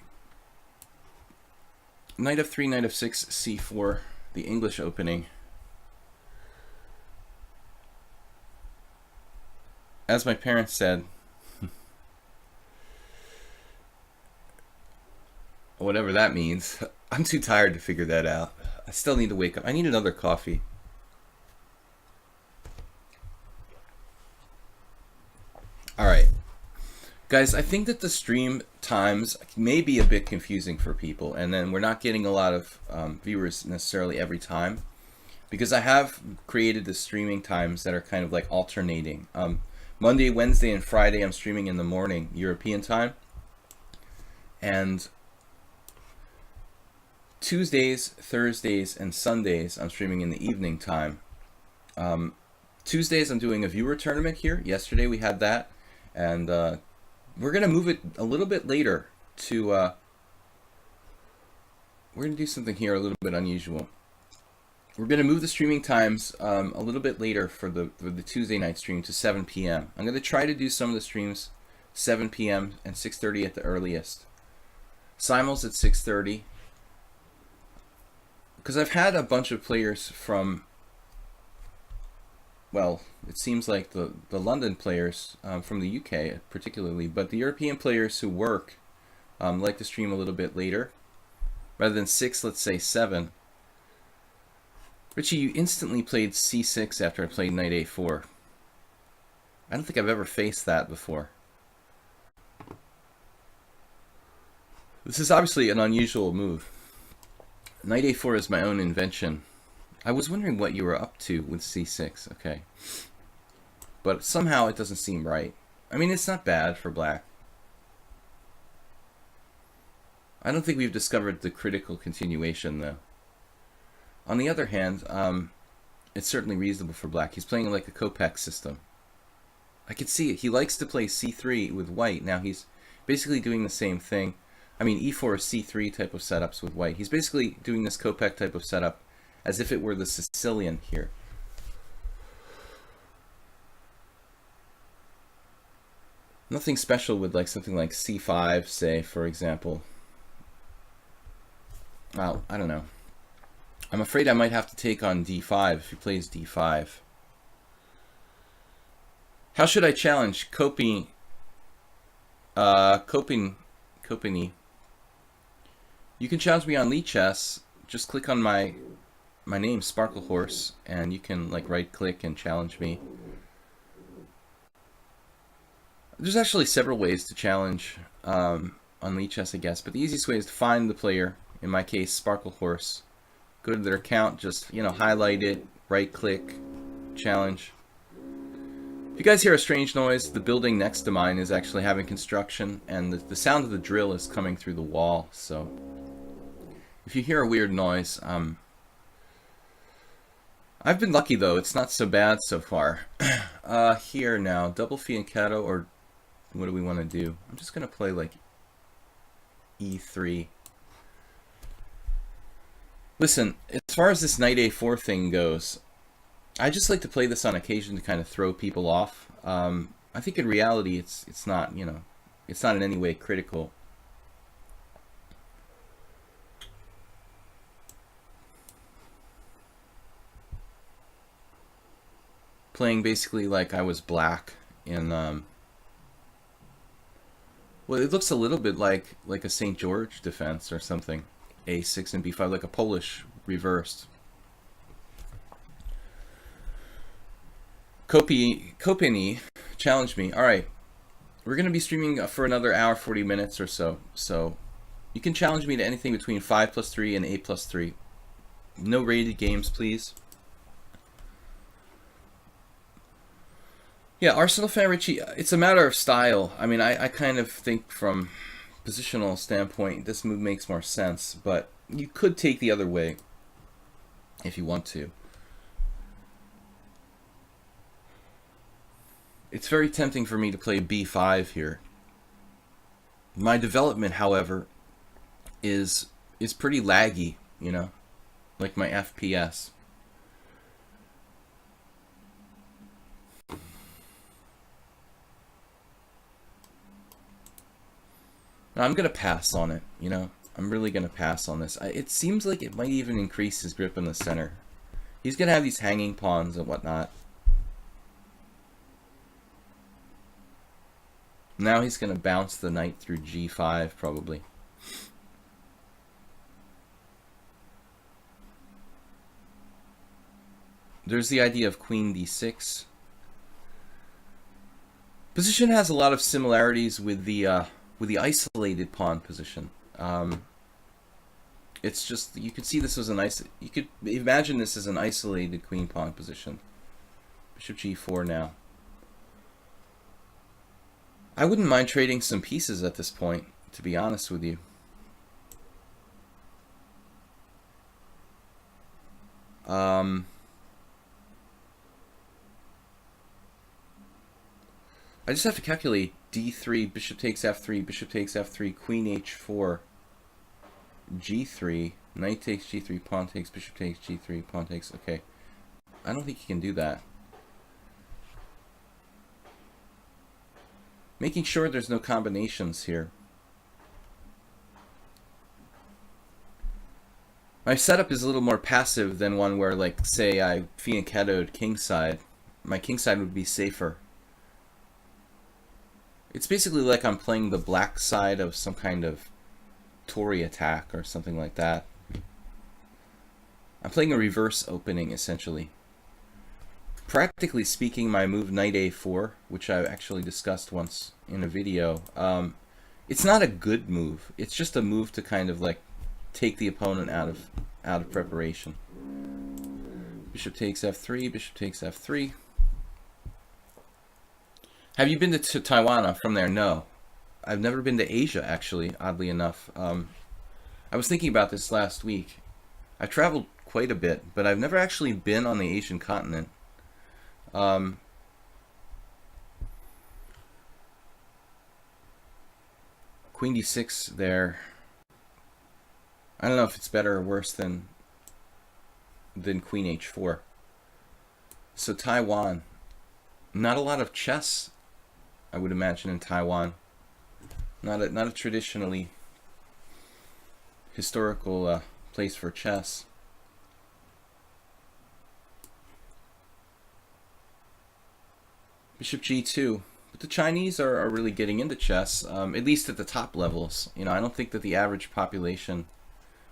S1: Knight f3, knight f6, c4, the English opening. As my parents said, whatever that means, I'm too tired to figure that out. I still need to wake up. I need another coffee. All right. Guys, I think that the stream times may be a bit confusing for people, and then we're not getting a lot of viewers necessarily every time, because I have created the streaming times that are kind of like alternating. Monday, Wednesday, and Friday I'm streaming in the morning European time, and Tuesdays, Thursdays, and Sundays I'm streaming in the evening time. Tuesdays I'm doing a viewer tournament here. Yesterday we had that, and we're going to move it a little bit later to, we're going to do something here a little bit unusual. We're going to move the streaming times a little bit later for the Tuesday night stream to 7 p.m. I'm going to try to do some of the streams 7 p.m. and 6:30 at the earliest. Simul's at 6:30. Because I've had a bunch of players from, well, it seems like the London players from the UK particularly, but the European players who work like to stream a little bit later. Rather than 6, let's say 7. Richie, you instantly played c6 after I played knight a4. I don't think I've ever faced that before. This is obviously an unusual move. Knight a4 is my own invention. I was wondering what you were up to with c6, okay. But somehow it doesn't seem right. I mean, it's not bad for black. I don't think we've discovered the critical continuation, though. On the other hand, it's certainly reasonable for black. He's playing like a Kopech system. I can see it. He likes to play c3 with white. Now he's basically doing the same thing. I mean, e4 is c3 type of setups with white. He's basically doing this Kopech type of setup as if it were the Sicilian here. Nothing special with like something like c5, say, for example. Well, I don't know. I'm afraid I might have to take on d5 if he plays d5. How should I challenge Kopini? You can challenge me on lichess. Just click on my name, Sparkle Horse, and you can like right click and challenge me. There's actually several ways to challenge on lichess, I guess, but the easiest way is to find the player. In my case, Sparkle Horse. Go to their account, just, you know, highlight it, right click, challenge. If you guys hear a strange noise, the building next to mine is actually having construction, and the sound of the drill is coming through the wall, so if you hear a weird noise, I've been lucky though, it's not so bad so far. Here now, double fianchetto, or what do we want to do? I'm just going to play like e3. Listen, as far as this knight a4 thing goes, I just like to play this on occasion to kind of throw people off. I think in reality it's not, you know, it's not in any way critical. playing basically like I was black in well, it looks a little bit like a St. George defense or something. A6 and B5, like a Polish reversed. Kopini challenged me. All right, we're gonna be streaming for another hour, 40 minutes or so. So you can challenge me to anything between 5+3 and 8+3. No rated games, please. Yeah, Arsenal fan Richie, it's a matter of style. I mean, I kind of think from positional standpoint, this move makes more sense, but you could take the other way if you want to. It's very tempting for me to play b5 here. My development, however, is pretty laggy, you know, like my FPS. I'm going to pass on it, you know. I'm really going to pass on this. It seems like it might even increase his grip in the center. He's going to have these hanging pawns and whatnot. Now he's going to bounce the knight through g5, probably. There's the idea of queen d6. Position has a lot of similarities with the isolated pawn position. It's just, you could see this as you could imagine this as an isolated queen pawn position. Bishop g4 now. I wouldn't mind trading some pieces at this point, to be honest with you. I just have to calculate d3, bishop takes f3, bishop takes f3, queen h4, g3, knight takes g3, pawn takes, bishop takes g3, pawn takes. Okay, I don't think you can do that. Making sure there's no combinations here. My setup is a little more passive than one where, like, say I fianchettoed kingside. My kingside would be safer. It's basically like I'm playing the black side of some kind of Tory attack or something like that. I'm playing a reverse opening, essentially. Practically speaking, my move knight a4, which I actually discussed once in a video, it's not a good move. It's just a move to kind of like take the opponent out of preparation. Bishop takes f3, bishop takes f3. Have you been to Taiwan? I'm from there. No. I've never been to Asia, actually, oddly enough. I was thinking about this last week. I've traveled quite a bit, but I've never actually been on the Asian continent. Queen d6 there. I don't know if it's better or worse than queen h4. So Taiwan. Not a lot of chess, I would imagine, in Taiwan. Not a traditionally historical place for chess. Bishop g2. But the Chinese are really getting into chess, at least at the top levels. You know, I don't think that the average population,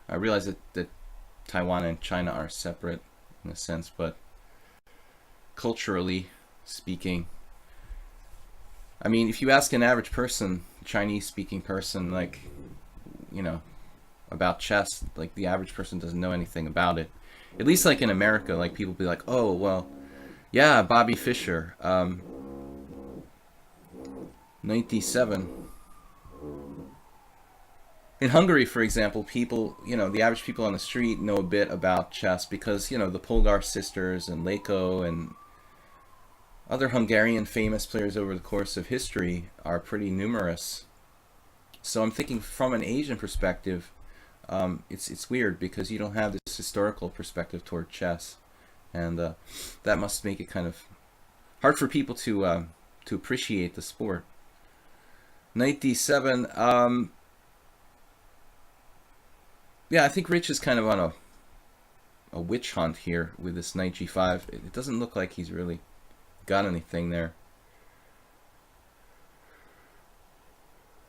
S1: I realize that Taiwan and China are separate in a sense, but culturally speaking, I mean, if you ask an average person, Chinese-speaking person, like, you know, about chess, like, the average person doesn't know anything about it. At least, like, in America, like, people be like, oh, well, yeah, Bobby Fischer, knight d7. In Hungary, for example, people, you know, the average people on the street know a bit about chess because, you know, the Polgar sisters and Leko and other Hungarian famous players over the course of history are pretty numerous. So I'm thinking from an Asian perspective, it's weird because you don't have this historical perspective toward chess, and that must make it kind of hard for people to appreciate the sport. Knight d7. Yeah, I think Rich is kind of on a witch hunt here with this knight g5. It doesn't look like he's really got anything there.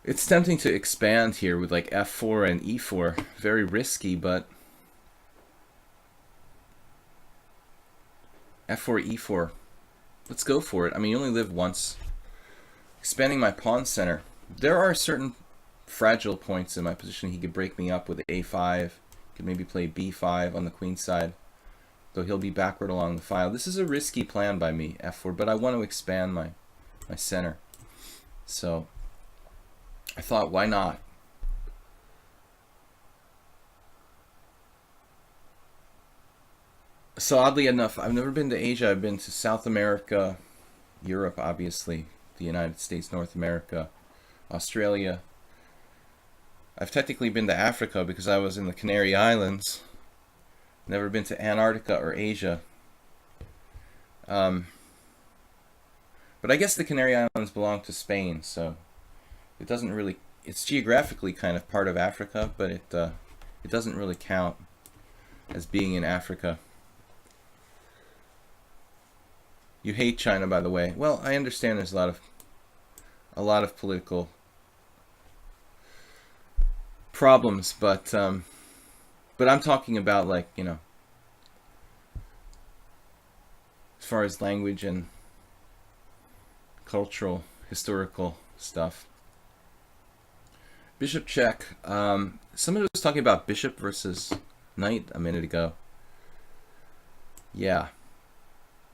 S1: It's tempting to expand here with like f4 and e4. Very risky, but f4, e4. Let's go for it. I mean, you only live once. Expanding my pawn center. There are certain fragile points in my position. He could break me up with a5. Could maybe play b5 on the queen side, though he'll be backward along the file. This is a risky plan by me, f4, but I want to expand my center. So I thought, why not? So oddly enough, I've never been to Asia. I've been to South America, Europe, obviously, the United States, North America, Australia. I've technically been to Africa because I was in the Canary Islands. Never been to Antarctica or Asia. But I guess the Canary Islands belong to Spain, so it doesn't really, it's geographically kind of part of Africa, but it doesn't really count as being in Africa. You hate China, by the way. Well, I understand there's a lot of political problems, but I'm talking about, like, you know, as far as language and cultural, historical stuff. Bishop check. Somebody was talking about bishop versus knight a minute ago. Yeah.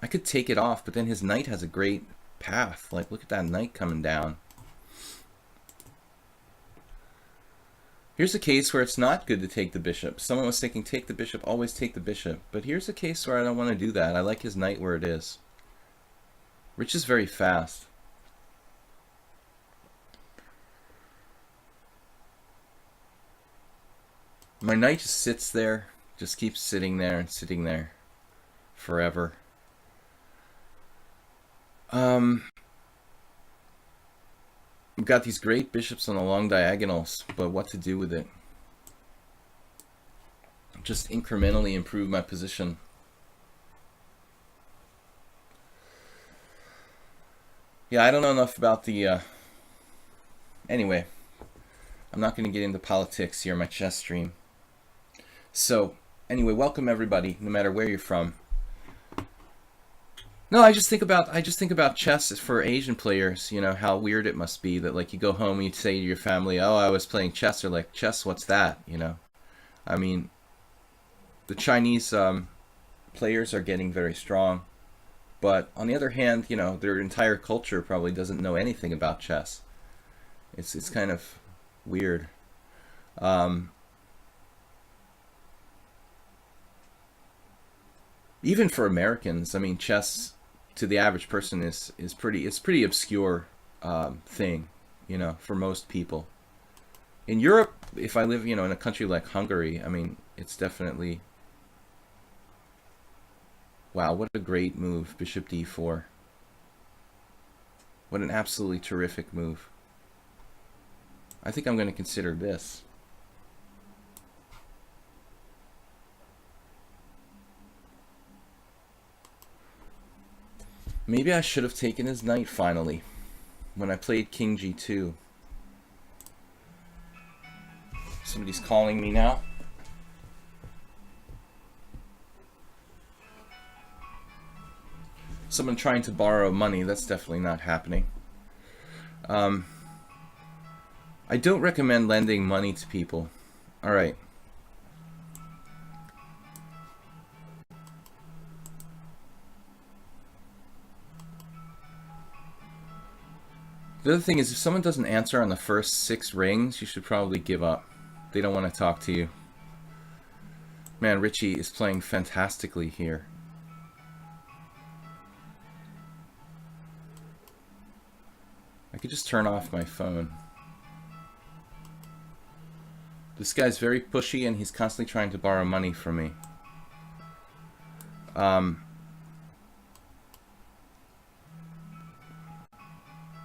S1: I could take it off, but then his knight has a great path. Like, look at that knight coming down. Here's a case where it's not good to take the bishop. Someone was thinking, take the bishop, always take the bishop. But here's a case where I don't want to do that. I like his knight where it is. Rich is very fast. My knight just sits there, just keeps sitting there and sitting there forever. We've got these great bishops on the long diagonals, but what to do with it? Just incrementally improve my position. Yeah, I don't know enough about the... Anyway, I'm not going to get into politics here on my chess stream. So, anyway, welcome everybody, no matter where you're from. No, I just think about chess for Asian players. You know how weird it must be that, like, you go home and you say to your family, "Oh, I was playing chess." They're like, "Chess? What's that?" You know, I mean, the Chinese players are getting very strong, but on the other hand, you know, their entire culture probably doesn't know anything about chess. It's kind of weird. Even for Americans, I mean, chess to the average person is pretty obscure thing, you know, for most people. In Europe, if I live, you know, in a country like Hungary, I mean, it's definitely... Wow, what a great move, bishop d4. What an absolutely terrific move. I think I'm going to consider this. Maybe I should have taken his knight finally when I played king g2. Somebody's calling me now. Someone trying to borrow money. That's definitely not happening. I don't recommend lending money to people. All right. The other thing is, if someone doesn't answer on the first 6 rings, you should probably give up. They don't want to talk to you. Man, Richie is playing fantastically here. I could just turn off my phone. This guy's very pushy and he's constantly trying to borrow money from me.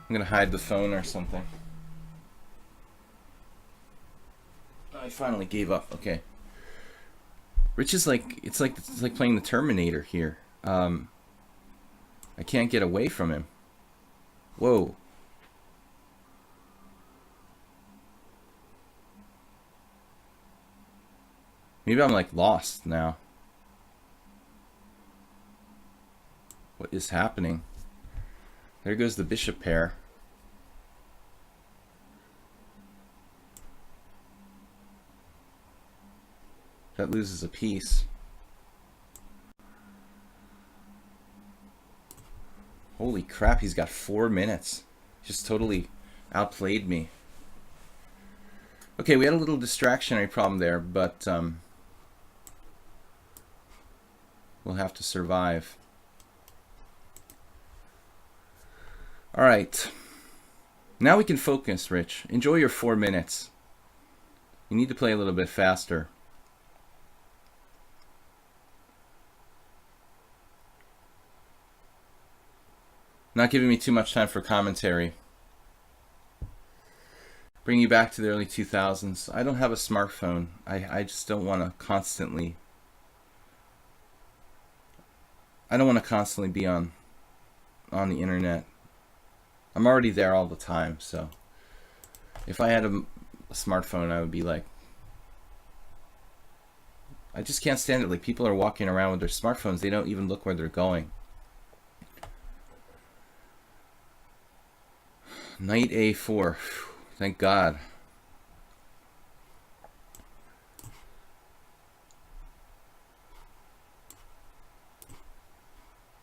S1: I'm gonna hide the phone or something. I finally gave up. Okay. Rich is like, it's like playing the Terminator here. I can't get away from him. Whoa. Maybe I'm like lost now. What is happening? There goes the bishop pair. That loses a piece. Holy crap, he's got 4 minutes. Just totally outplayed me. Okay, we had a little distractionary problem there, but we'll have to survive. Alright. Now we can focus, Rich. Enjoy your 4 minutes. You need to play a little bit faster. Not giving me too much time for commentary. Bring you back to the early 2000s. I don't have a smartphone. I just don't want to constantly... I don't want to constantly be on the internet. I'm already there all the time, so... If I had a smartphone, I would be like... I just can't stand it. Like, people are walking around with their smartphones. They don't even look where they're going. Knight A4. Thank God.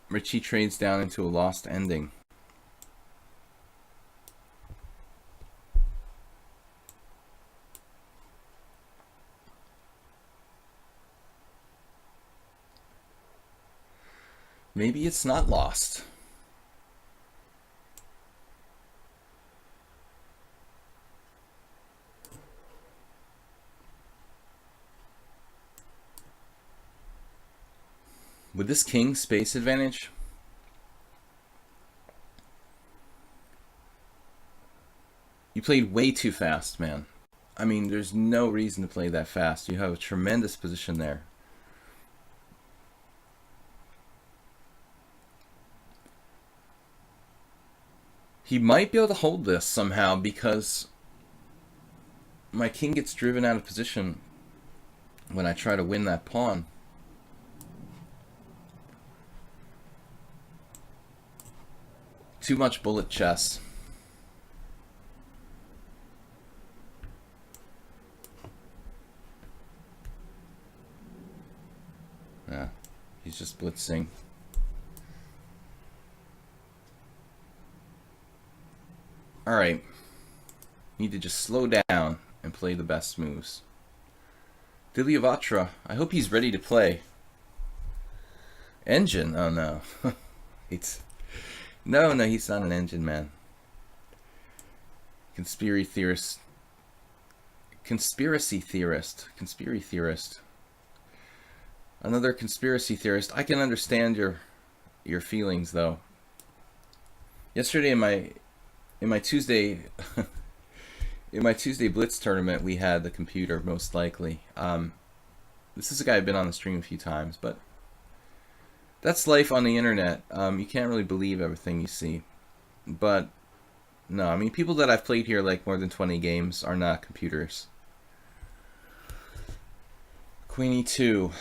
S1: Richie trades down into a lost ending. Maybe it's not lost. With this king space advantage, you played way too fast, man. I mean, there's no reason to play that fast. You have a tremendous position there. He might be able to hold this somehow because my king gets driven out of position when I try to win that pawn. Too much bullet chess. Yeah, he's just blitzing. Alright. Need to just slow down and play the best moves. Dilyavatra, I hope he's ready to play. Engine? Oh no. No, he's not an engine man. Conspiracy theorist. Another conspiracy theorist. I can understand your feelings though. Yesterday in my Tuesday Blitz tournament, we had the computer most likely. This is a guy I've been on the stream a few times, but that's life on the internet. You can't really believe everything you see. But, no, I mean, people that I've played here like more than 20 games are not computers. Queen E2.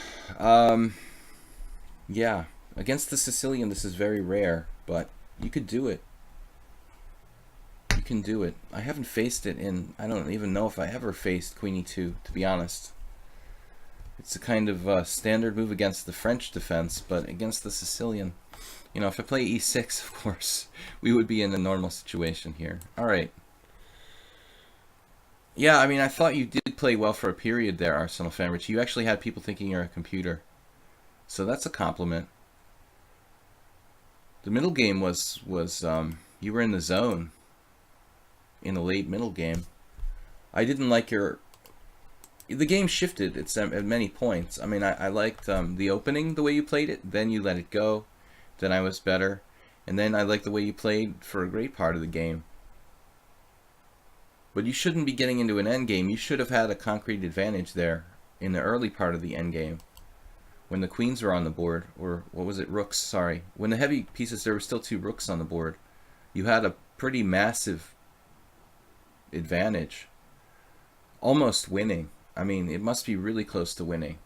S1: Yeah, against the Sicilian this is very rare, but you could do it. You can do it. I haven't faced it in... I don't even know if I ever faced Queen E2, to be honest. It's a kind of standard move against the French defense, but against the Sicilian, you know, if I play E6, of course, we would be in a normal situation here. Alright. Yeah, I mean, I thought you did play well for a period there, Arsenal fan, Rich. You actually had people thinking you're a computer. So that's a compliment. The middle game was you were in the zone in the late middle game. I didn't like your... The game shifted at many points. I mean, I liked the opening, the way you played it. Then you let it go. Then I was better. And then I liked the way you played for a great part of the game. But you shouldn't be getting into an endgame. You should have had a concrete advantage there in the early part of the endgame. when the queens were on the board, or what was it, rooks, sorry. When the heavy pieces, there were still 2 rooks on the board. You had a pretty massive advantage. Almost winning. I mean, it must be really close to winning.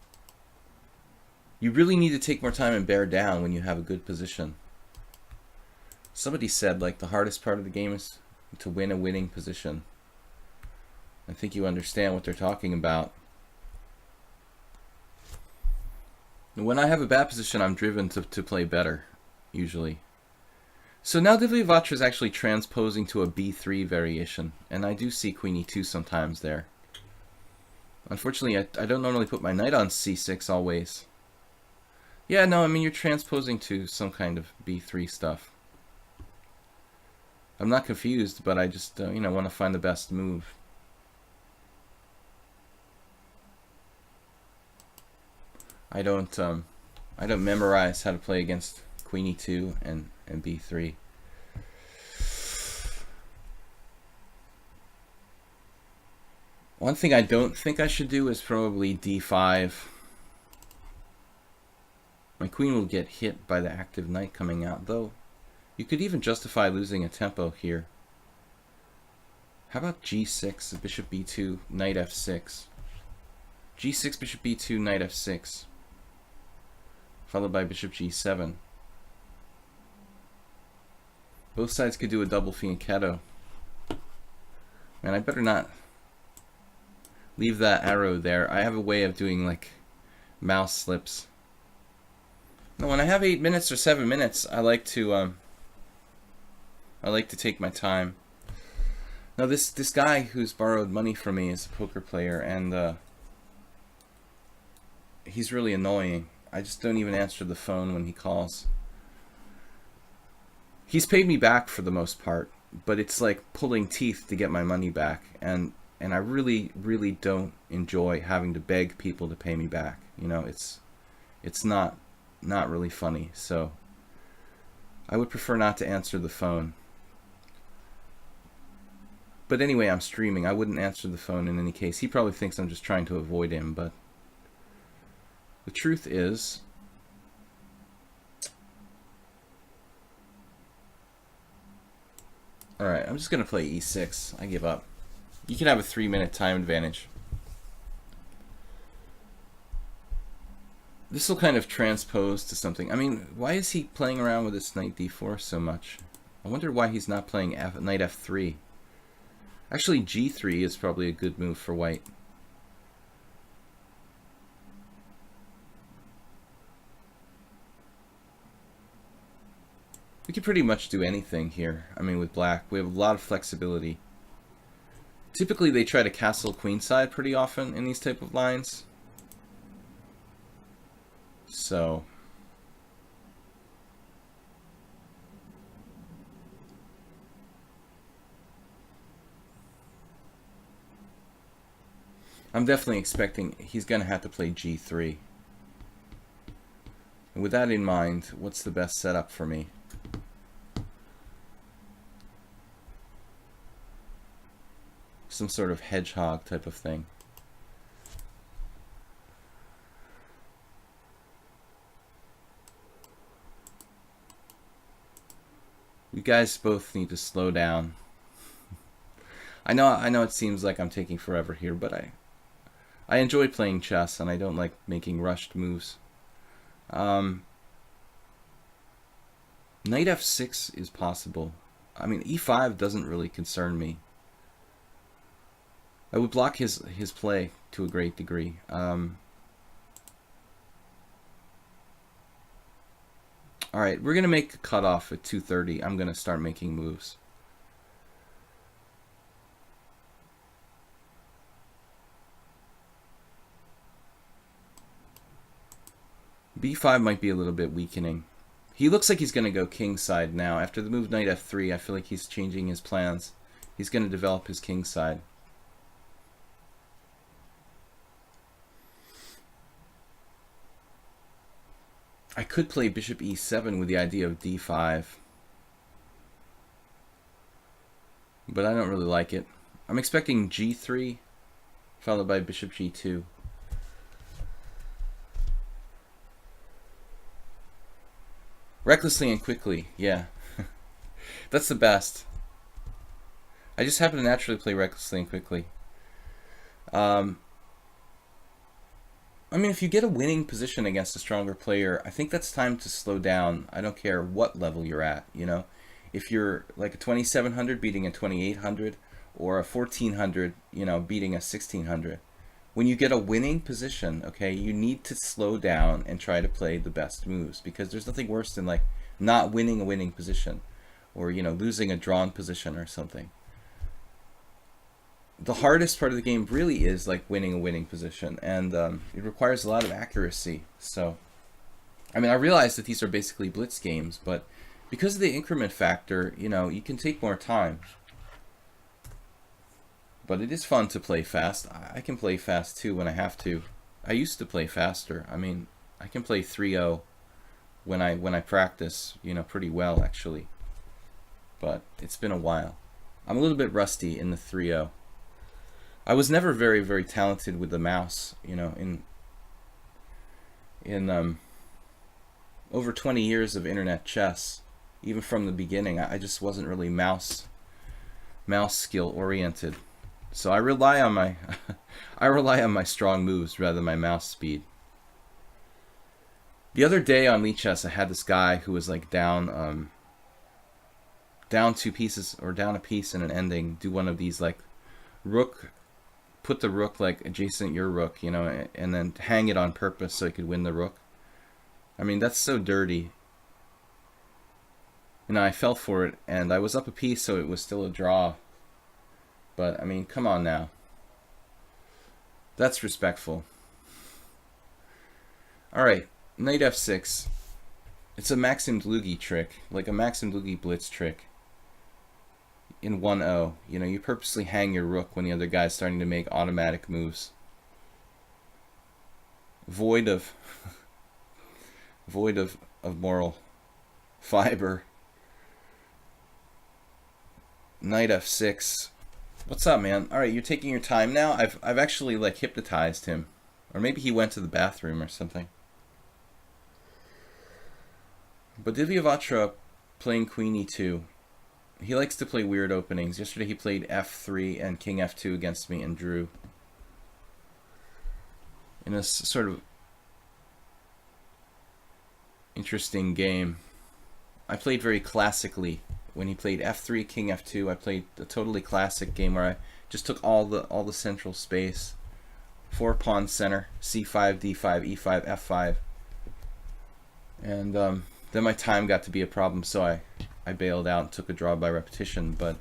S1: You really need to take more time and bear down when you have a good position. Somebody said, like, the hardest part of the game is to win a winning position. I think you understand what they're talking about. When I have a bad position, I'm driven to play better, usually. So now Divyavatra is actually transposing to a b3 variation, and I do see queen e2 sometimes there. Unfortunately, I don't normally put my knight on c6 always. Yeah, no, I mean, you're transposing to some kind of b3 stuff. I'm not confused, but I just, you know, want to find the best move. I don't memorize how to play against queen e2 and b3. One thing I don't think I should do is probably d5. My queen will get hit by the active knight coming out, though you could even justify losing a tempo here. How about g6, bishop b2, knight f6. g6, bishop b2, knight f6. Followed by bishop g7. Both sides could do a double fianchetto. Man, I better not leave that arrow there. I have a way of doing like mouse slips. No, when I have 8 minutes or 7 minutes, I like to take my time. Now this guy who's borrowed money from me is a poker player, and he's really annoying. I just don't even answer the phone when he calls. He's paid me back for the most part, but it's like pulling teeth to get my money back, and I really don't enjoy having to beg people to pay me back. You know, it's not really funny. So I would prefer not to answer the phone. But anyway, I'm streaming. I wouldn't answer the phone in any case. He probably thinks I'm just trying to avoid him, but the truth is, alright, I'm just going to play e6. I give up. You can have a 3-minute time advantage. This will kind of transpose to something. I mean, why is he playing around with this knight d4 so much? I wonder why he's not playing knight f3. Actually, g3 is probably a good move for white. We can pretty much do anything here. I mean, with black, we have a lot of flexibility. Typically, they try to castle queenside pretty often in these type of lines. So I'm definitely expecting he's going to have to play g3. And with that in mind, what's the best setup for me? Some sort of hedgehog type of thing. You guys both need to slow down. I know it seems like I'm taking forever here, but I enjoy playing chess, and I don't like making rushed moves. Knight f6 is possible. I mean, e5 doesn't really concern me. I would block his play to a great degree. Alright, we're going to make a cutoff at 2:30. I'm going to start making moves. b5 might be a little bit weakening. He looks like he's going to go kingside now. After the move knight f3, I feel like he's changing his plans. He's going to develop his kingside. I could play bishop e7 with the idea of d5, but I don't really like it. I'm expecting g3 followed by bishop g2. Recklessly and quickly, yeah. That's the best. I just happen to naturally play recklessly and quickly. I mean, if you get a winning position against a stronger player, I think that's time to slow down. I don't care what level you're at, you know? If you're like a 2700 beating a 2800, or a 1400, you know, beating a 1600. When you get a winning position, okay, you need to slow down and try to play the best moves, because there's nothing worse than like not winning a winning position, or, you know, losing a drawn position or something. The hardest part of the game really is like winning a winning position, and it requires a lot of accuracy. So, I mean, I realize that these are basically blitz games, but because of the increment factor, you know, you can take more time. But it is fun to play fast. I can play fast too when I have to. I used to play faster. I mean, I can play 3-0 when I practice, you know, pretty well actually. But it's been a while. I'm a little bit rusty in the 3-0. I was never very, very talented with the mouse, you know, in over 20 years of internet chess. Even from the beginning, I just wasn't really mouse skill oriented. So I rely on my I rely on my strong moves rather than my mouse speed. The other day on lichess, I had this guy who was like down 2 pieces, or down a piece in an ending, do one of these like rook, put the rook like adjacent your rook, you know, and then hang it on purpose so he could win the rook. I mean, that's so dirty. You know, I fell for it, and I was up a piece, so it was still a draw. But, I mean, come on now. That's respectful. Alright, knight f6. It's a Maxim Dlugy trick, like a Maxim Dlugy blitz trick. In 1-0, you know, you purposely hang your rook when the other guy's starting to make automatic moves. Void of moral fiber. Knight f6. What's up, man? All right, you're taking your time now. I've actually like hypnotized him, or maybe he went to the bathroom or something. But Divyavatra playing Queen e2. He likes to play weird openings. Yesterday he played f3 and King f2 against me and drew. In a sort of interesting game. I played very classically. When he played f3, King f2, I played a totally classic game where I just took all the central space. 4 pawn center, c5, d5, e5, f5. And then my time got to be a problem, so I bailed out and took a draw by repetition. But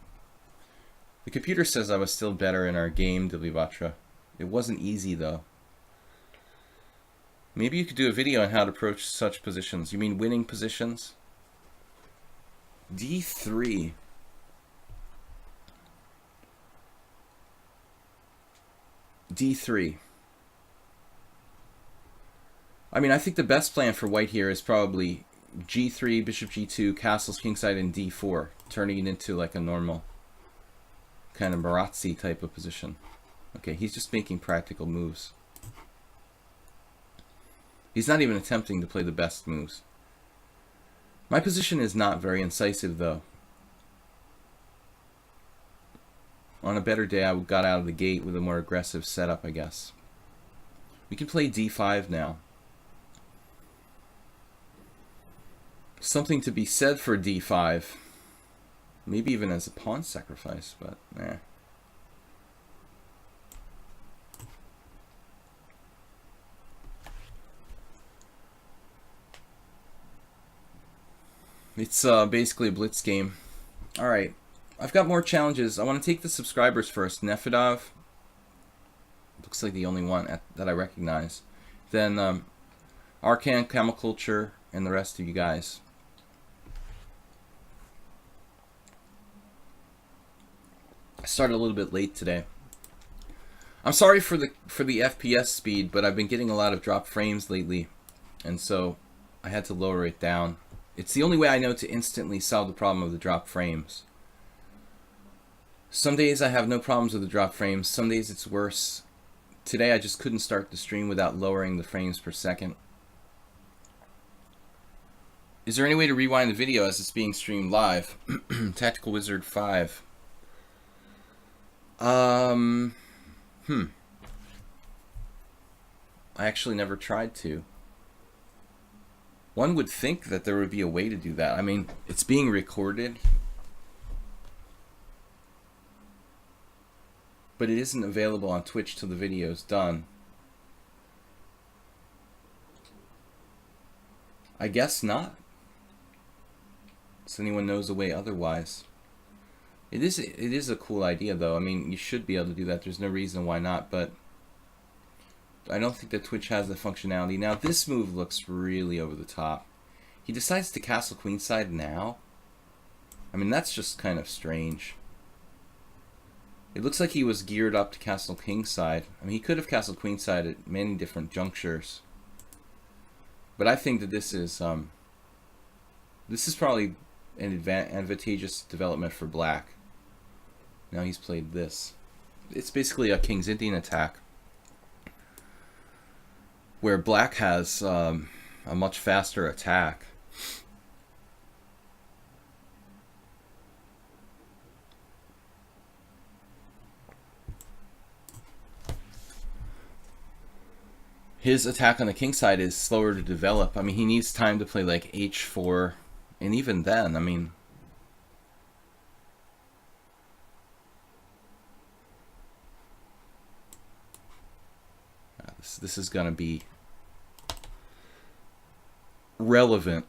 S1: the computer says I was still better in our game, Divyavatra. It wasn't easy, though. Maybe you could do a video on how to approach such positions. You mean winning positions? d3. d3. I mean, I think the best plan for white here is probably g3, bishop g2, castles kingside, and d4, turning it into like a normal kind of Marazzi type of position. Okay, he's just making practical moves. He's not even attempting to play the best moves. My position is not very incisive, though. On a better day, I got out of the gate with a more aggressive setup, I guess. We can play d5 now. Something to be said for d5. Maybe even as a pawn sacrifice, but eh. It's basically a blitz game. Alright, I've got more challenges. I want to take the subscribers first. Nefedov, looks like the only one that I recognize. Then Arcan, Camel Culture, and the rest of you guys. I started a little bit late today. I'm sorry for the FPS speed, but I've been getting a lot of drop frames lately, and so I had to lower it down. It's the only way I know to instantly solve the problem of the drop frames. Some days I have no problems with the drop frames, some days it's worse. Today I just couldn't start the stream without lowering the frames per second. Is there any way to rewind the video as it's being streamed live? Tactical Wizard 5. I actually never tried to. One would think that there would be a way to do that. I mean, it's being recorded, but it isn't available on Twitch till the video's done. I guess not. So anyone knows a way otherwise. It is a cool idea, though. I mean, you should be able to do that. There's no reason why not, but I don't think that Twitch has the functionality. Now, this move looks really over the top. He decides to castle queenside now. I mean, that's just kind of strange. It looks like he was geared up to castle kingside. I mean, he could have castled queenside at many different junctures. But I think that this is probably an advantageous development for black. Now he's played this. It's basically a King's Indian attack, where black has a much faster attack. His attack on the king side is slower to develop. I mean, he needs time to play like h4, and even then, I mean, this is gonna be relevant.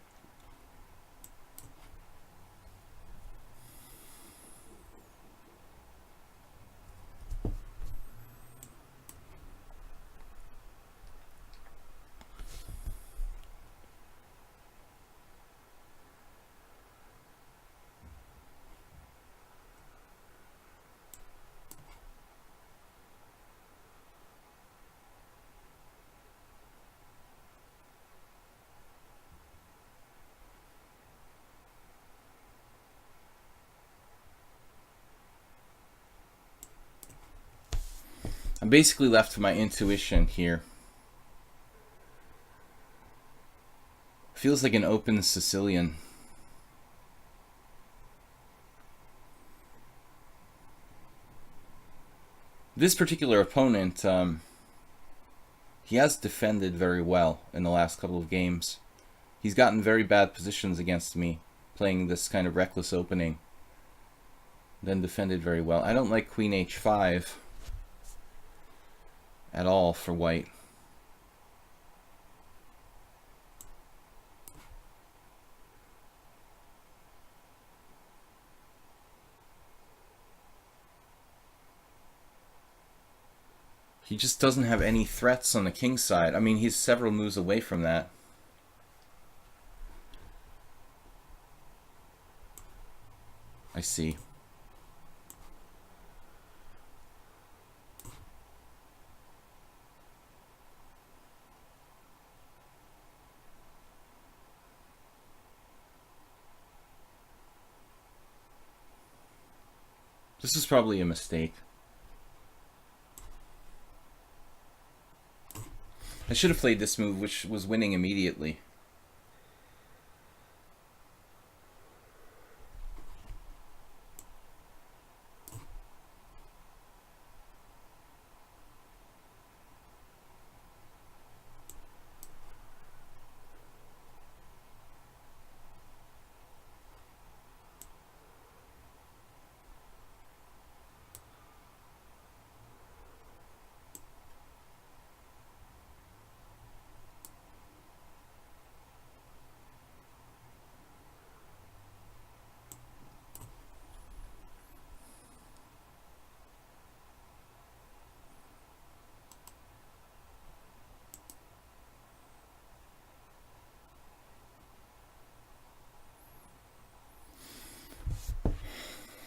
S1: I'm basically left to my intuition here. Feels like an open Sicilian. This particular opponent, he has defended very well in the last couple of games. He's gotten very bad positions against me, playing this kind of reckless opening, then defended very well. I don't like Queen h5 at all for white. He just doesn't have any threats on the king side. I mean, he's several moves away from that. I see. This is probably a mistake. I should have played this move, which was winning immediately.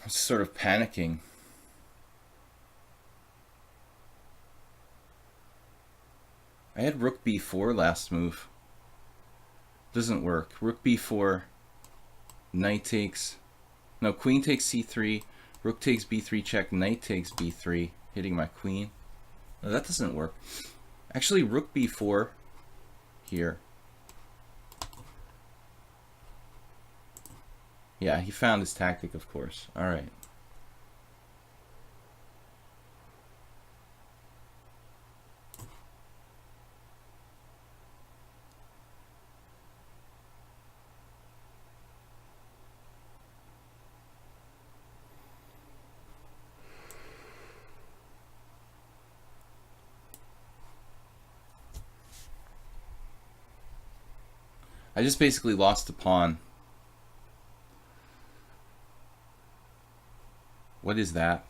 S1: Sort of panicking. I had rook b4 last move. Doesn't work. Rook b4, knight takes, no, queen takes c3, rook takes b3 check, knight takes b3, hitting my queen. No, that doesn't work. Actually, rook b4 here. Yeah, he found his tactic, of course. All right. I just basically lost a pawn. What is that?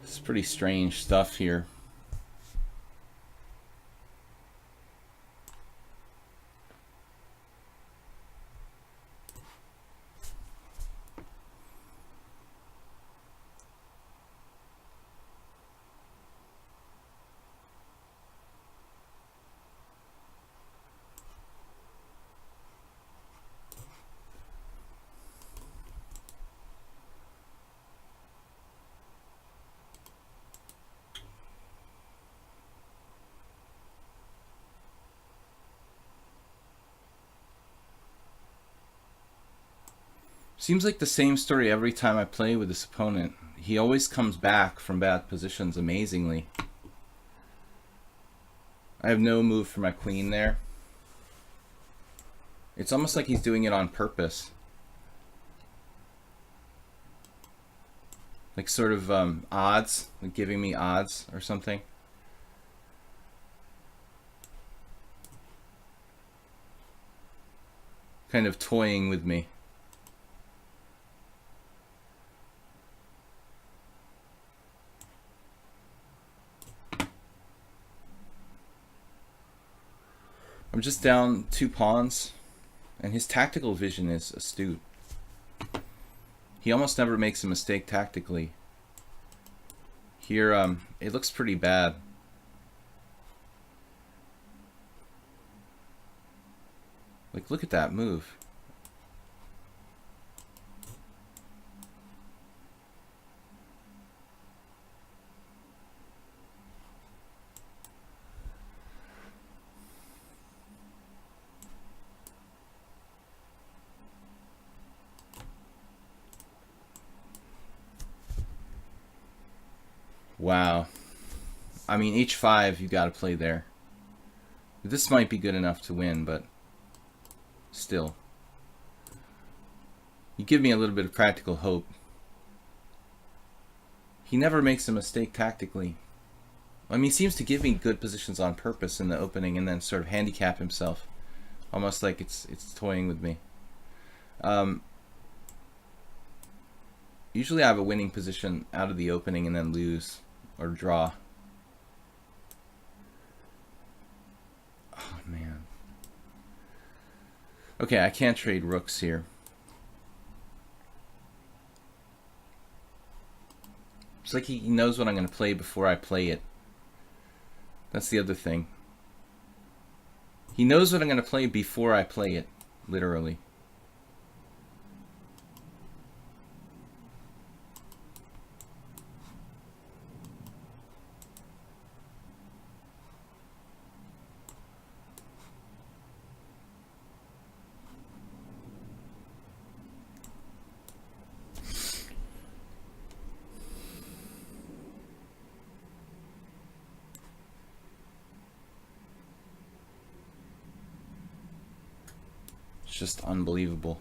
S1: This is pretty strange stuff here. Seems like the same story every time I play with this opponent. He always comes back from bad positions amazingly. I have no move for my queen there. It's almost like he's doing it on purpose. Like sort of odds, like giving me odds or something. Kind of toying with me. I'm just down 2 pawns, and his tactical vision is astute. He almost never makes a mistake tactically. Here, it looks pretty bad. Like, look at that move. Wow. I mean, h5, you gotta play there. This might be good enough to win, but still. You give me a little bit of practical hope. He never makes a mistake tactically. I mean, he seems to give me good positions on purpose in the opening and then sort of handicap himself. Almost like it's toying with me. Usually I have a winning position out of the opening and then lose or draw. Oh, man. Okay, I can't trade rooks here. It's like he knows what I'm going to play before I play it. That's the other thing. He knows what I'm going to play before I play it, literally. It's just unbelievable.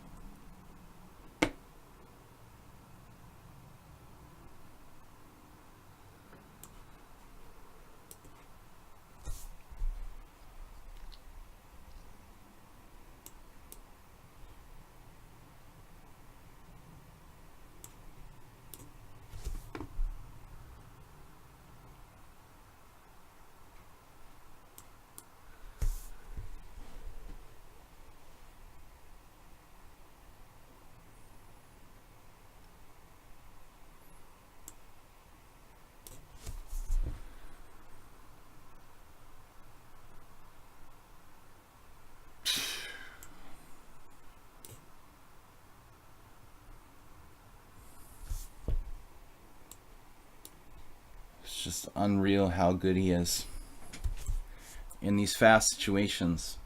S1: just unreal how good he is in these fast situations.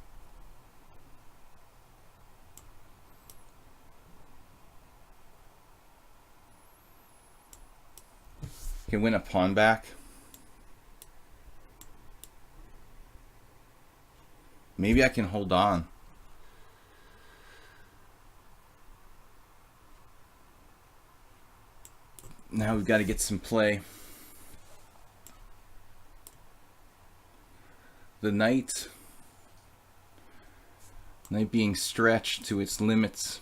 S1: Can win a pawn back. Maybe I can hold on. Now we've got to get some play. The knight being stretched to its limits.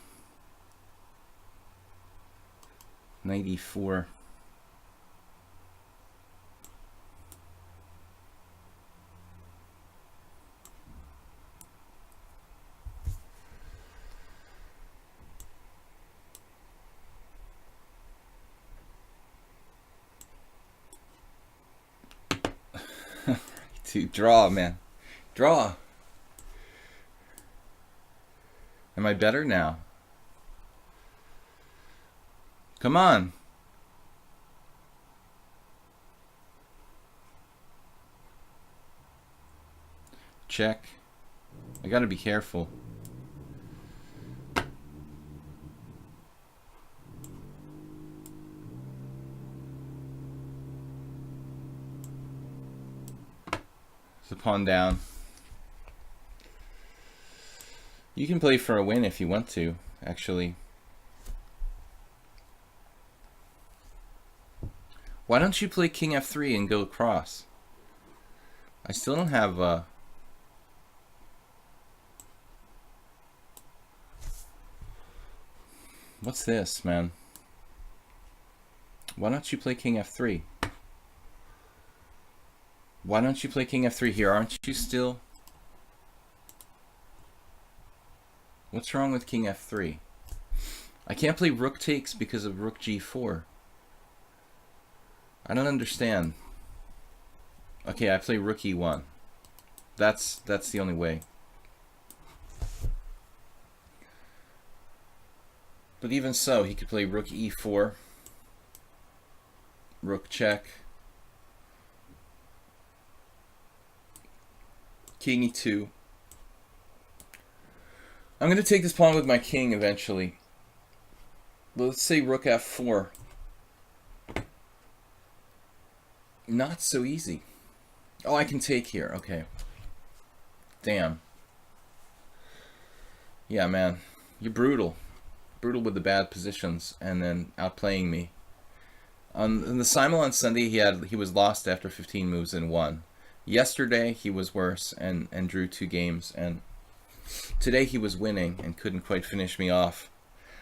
S1: Knight e4. To draw, man. Draw. Am I better now? Come on. Check. I gotta be careful. The pawn down. You can play for a win if you want to, actually. Why don't you play king f3 and go across? I still don't have what's this, man? Why don't you play king f3? Why don't you play king f3 here? Aren't you still? What's wrong with king f3? I can't play rook takes because of rook g4. I don't understand. Okay, I play rook e1. That's the only way. But even so, he could play rook e4. Rook check. King e2. I'm going to take this pawn with my king eventually. Let's say rook f4. Not so easy. Oh, I can take here. Okay. Damn. Yeah, man. You're brutal. Brutal with the bad positions and then outplaying me. In the Simul on Sunday, he was lost after 15 moves and won. Yesterday he was worse and drew 2 games, and today he was winning and couldn't quite finish me off.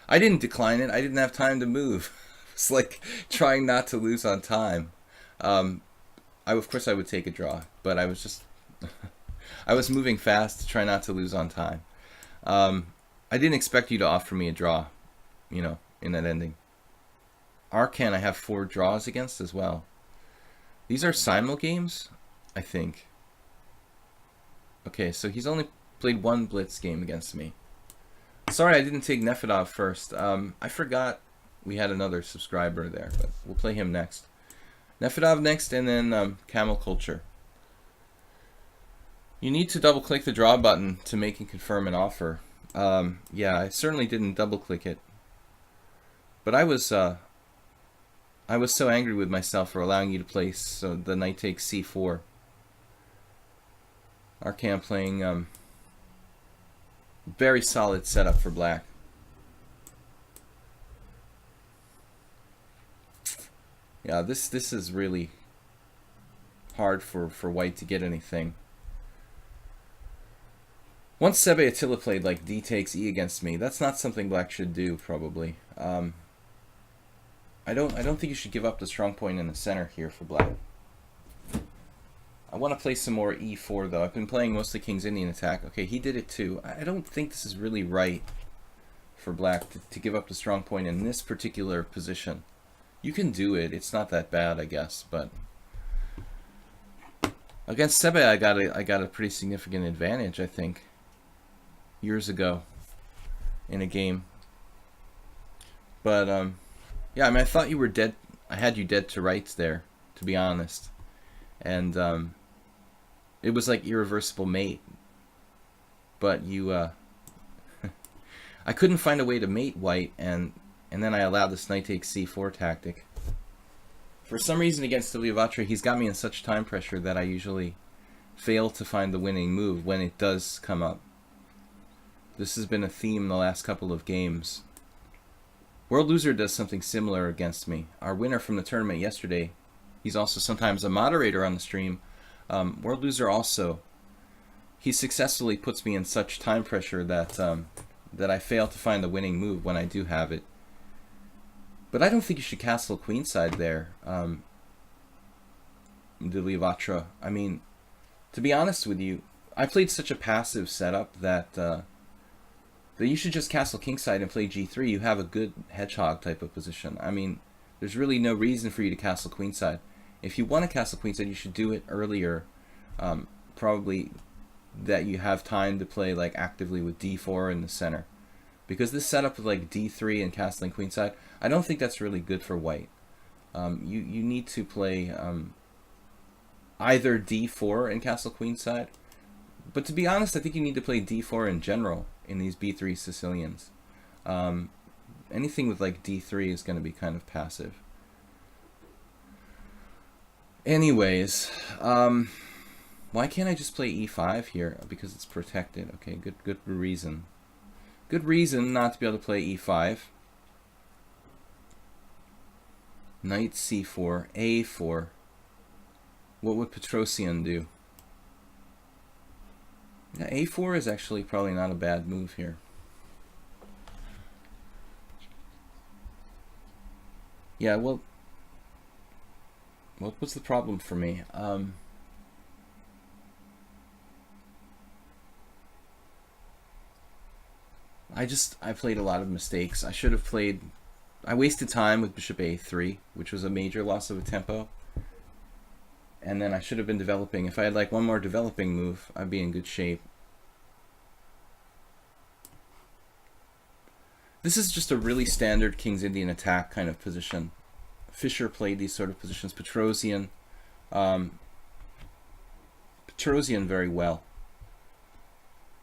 S1: I didn't decline it. I didn't have time to move. It's like trying not to lose on time. Of course I would take a draw, but I was just I was moving fast to try not to lose on time. I didn't expect you to offer me a draw, you know, in that ending. Arcan I have 4 draws against as well. These are Simul games, I think. Okay, so he's only played 1 blitz game against me. Sorry I didn't take Nefedov first. I forgot we had another subscriber there, but we'll play him next. Nefedov next, and then Camel Culture. You need to double click the draw button to make and confirm an offer. Yeah, I certainly didn't double click it. But I was so angry with myself for allowing you to play so the knight takes c4. Arcan playing very solid setup for black. Yeah, this is really hard for white to get anything. Once Sebe Attila played like d takes e against me, that's not something black should do probably. I don't think you should give up the strong point in the center here for black. I want to play some more e4 though. I've been playing mostly King's Indian attack. Okay, he did it too. I don't think this is really right for black to give up the strong point in this particular position. You can do it. It's not that bad, I guess, but against Sebe I got a pretty significant advantage, I think, years ago in a game. But yeah, I mean, I thought you were dead. I had you dead to rights there, to be honest. and it was like irreversible mate. But you, I couldn't find a way to mate white, and then I allowed this knight takes c4 tactic. For some reason against Vatra, he's got me in such time pressure that I usually fail to find the winning move when it does come up. This has been a theme the last couple of games. World Loser does something similar against me. Our winner from the tournament yesterday, he's also sometimes a moderator on the stream. World Loser also, he successfully puts me in such time pressure that that I fail to find the winning move when I do have it. But I don't think you should castle queenside there, Vatra. I mean, to be honest with you, I played such a passive setup that that you should just castle kingside and play g3. You have a good hedgehog type of position. I mean, there's really no reason for you to castle queenside. If you want to castle queenside, you should do it earlier. Probably that you have time to play like actively with d4 in the center. Because this setup with like d3 and castling queenside, I don't think that's really good for white. You need to play either d4 and castle queenside. But to be honest, I think you need to play d4 in general in these b3 Sicilians. Anything with like d3 is going to be kind of passive. Anyways, why can't I just play e5 here? Because it's protected. Okay, good reason. Good reason not to be able to play e5. Knight c4, a4. What would Petrosian do? Yeah, a4 is actually probably not a bad move here. Yeah, well, what's the problem for me? I played a lot of mistakes. I should have played... I wasted time with bishop a3, which was a major loss of a tempo. And then I should have been developing. If I had like one more developing move, I'd be in good shape. This is just a really standard King's Indian attack kind of position. Fischer played these sort of positions. Petrosian very well.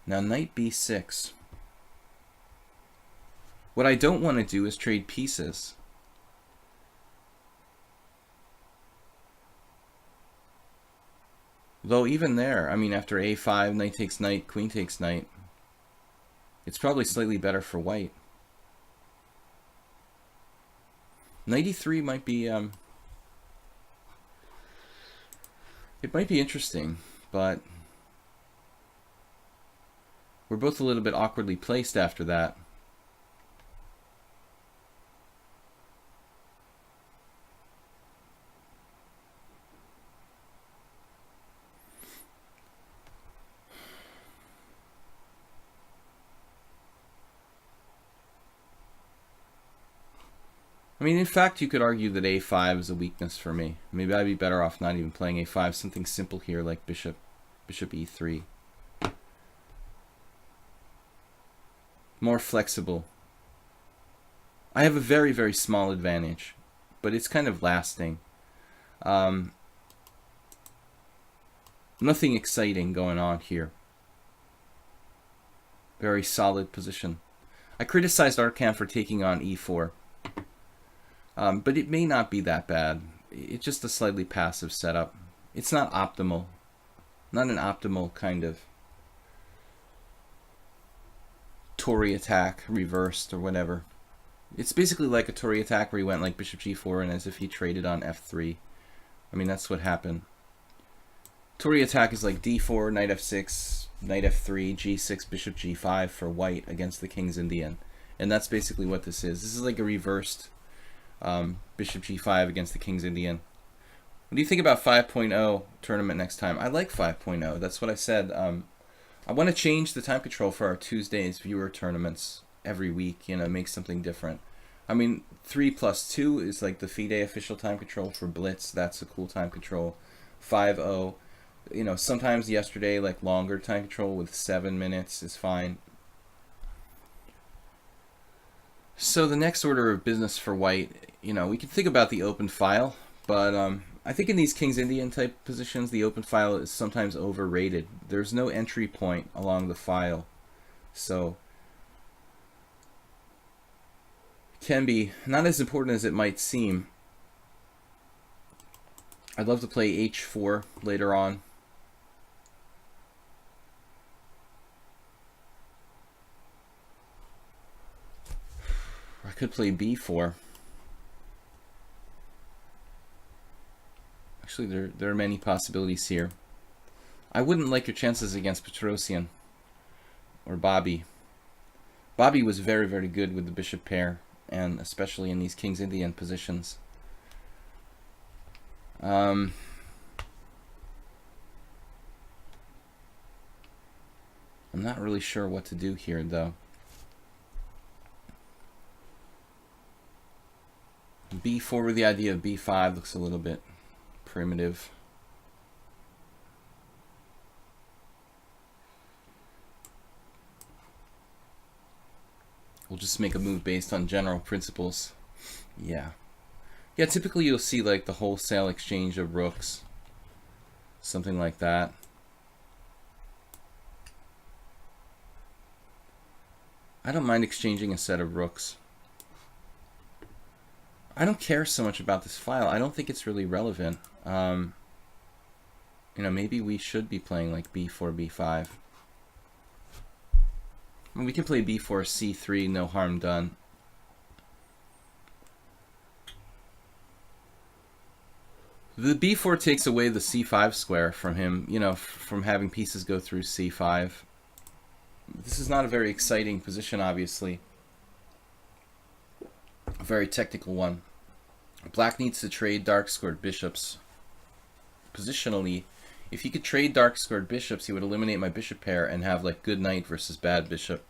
S1: Now knight b6. What I don't want to do is trade pieces. Though even there, I mean, after a5, knight takes knight, queen takes knight, it's probably slightly better for white. Knight e3 might be, it might be interesting, but we're both a little bit awkwardly placed after that. I mean, in fact, you could argue that a5 is a weakness for me. Maybe I'd be better off not even playing a5. Something simple here like bishop e3. More flexible. I have a very, very small advantage, but it's kind of lasting. Nothing exciting going on here. Very solid position. I criticized Arkan for taking on e4. But it may not be that bad. It's just a slightly passive setup. It's not optimal. Not an optimal kind of Tory attack reversed or whatever. It's basically like a Tory attack where he went like bishop g4 and as if he traded on f3. I mean, that's what happened. Tory attack is like d4, knight f6, knight f3, g6, bishop g5 for white against the King's Indian. And that's basically what this is. This is like a reversed bishop g5 against the King's Indian. What do you think about 5.0 tournament next time? I like 5.0. That's what I said. I want to change the time control for our Tuesdays viewer tournaments every week, you know, make something different. I mean, 3+2 is like the FIDE official time control for Blitz. That's a cool time control. 5.0, you know, sometimes yesterday, like longer time control with 7 minutes is fine. So the next order of business for white, you know, we can think about the open file, but I think in these King's Indian type positions, the open file is sometimes overrated. There's no entry point along the file, so it can be not as important as it might seem. I'd love to play h4 later on. I could play b4. Actually, there are many possibilities here. I wouldn't like your chances against Petrosian or Bobby. Bobby was very, very good with the bishop pair, and especially in these King's Indian positions. I'm not really sure what to do here, though. b4 with the idea of b5 looks a little bit primitive. We'll just make a move based on general principles. Yeah, typically you'll see like the wholesale exchange of rooks, something like that. I don't mind exchanging a set of rooks. I don't care so much about this file. I don't think it's really relevant. You know, maybe we should be playing like b4, b5. I mean, we can play b4, c3, no harm done. The b4 takes away the c5 square from him, you know, from having pieces go through c5. This is not a very exciting position, obviously. A very technical one. Black needs to trade dark-scored bishops. Positionally, if he could trade dark-scored bishops, he would eliminate my bishop pair and have like good knight versus bad bishop.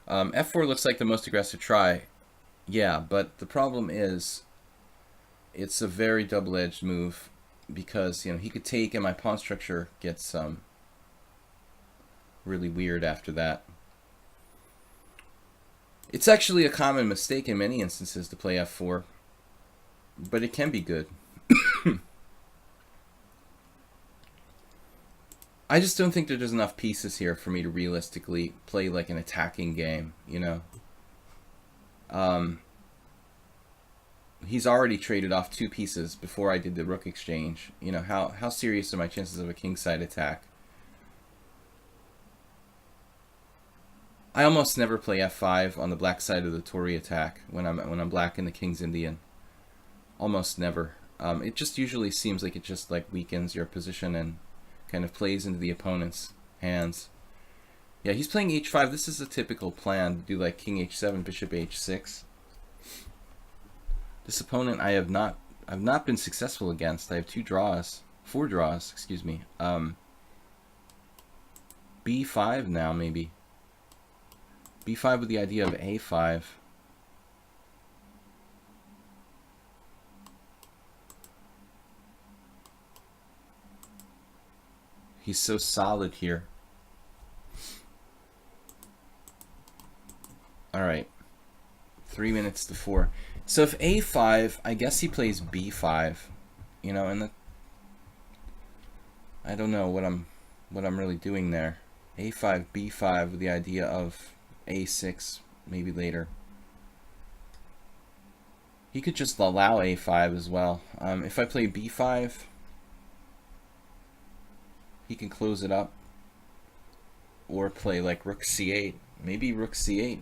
S1: f4 looks like the most aggressive try. Yeah, but the problem is it's a very double-edged move because, you know, he could take and my pawn structure gets really weird after that. It's actually a common mistake in many instances to play f4, but it can be good. I just don't think that there's enough pieces here for me to realistically play like an attacking game, you know. He's already traded off 2 pieces before I did the rook exchange. You know, how serious are my chances of a kingside attack? I almost never play f5 on the black side of the Tory attack when I'm black in the King's Indian. Almost never. It just usually seems like it just like weakens your position and kind of plays into the opponent's hands. Yeah, he's playing h5. This is a typical plan to do like king h7, bishop h6. This opponent I've not been successful against. I have 4 draws, excuse me. b5 now maybe. b5 with the idea of a5. He's so solid here. Alright. 3 minutes to 4. So if a5, I guess he plays b5. You know, and I don't know what I'm really doing there. a5, b5 with the idea of a6 maybe later. He could just allow a5 as well. If I play b5, he can close it up, or play like rook c8. Maybe rook c8.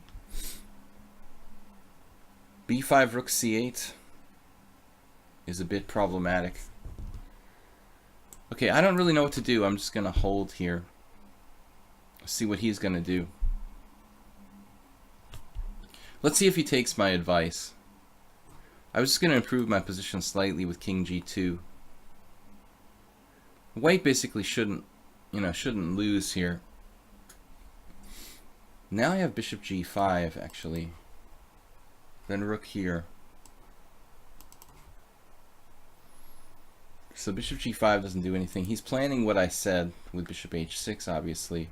S1: b5 rook c8 is a bit problematic. Okay, I don't really know what to do. I'm just gonna hold here. See what he's gonna do. Let's see if he takes my advice. I was just gonna improve my position slightly with king g2. White basically shouldn't lose here. Now I have bishop g5 actually. Then rook here. So bishop g5 doesn't do anything. He's planning what I said with bishop h6 obviously.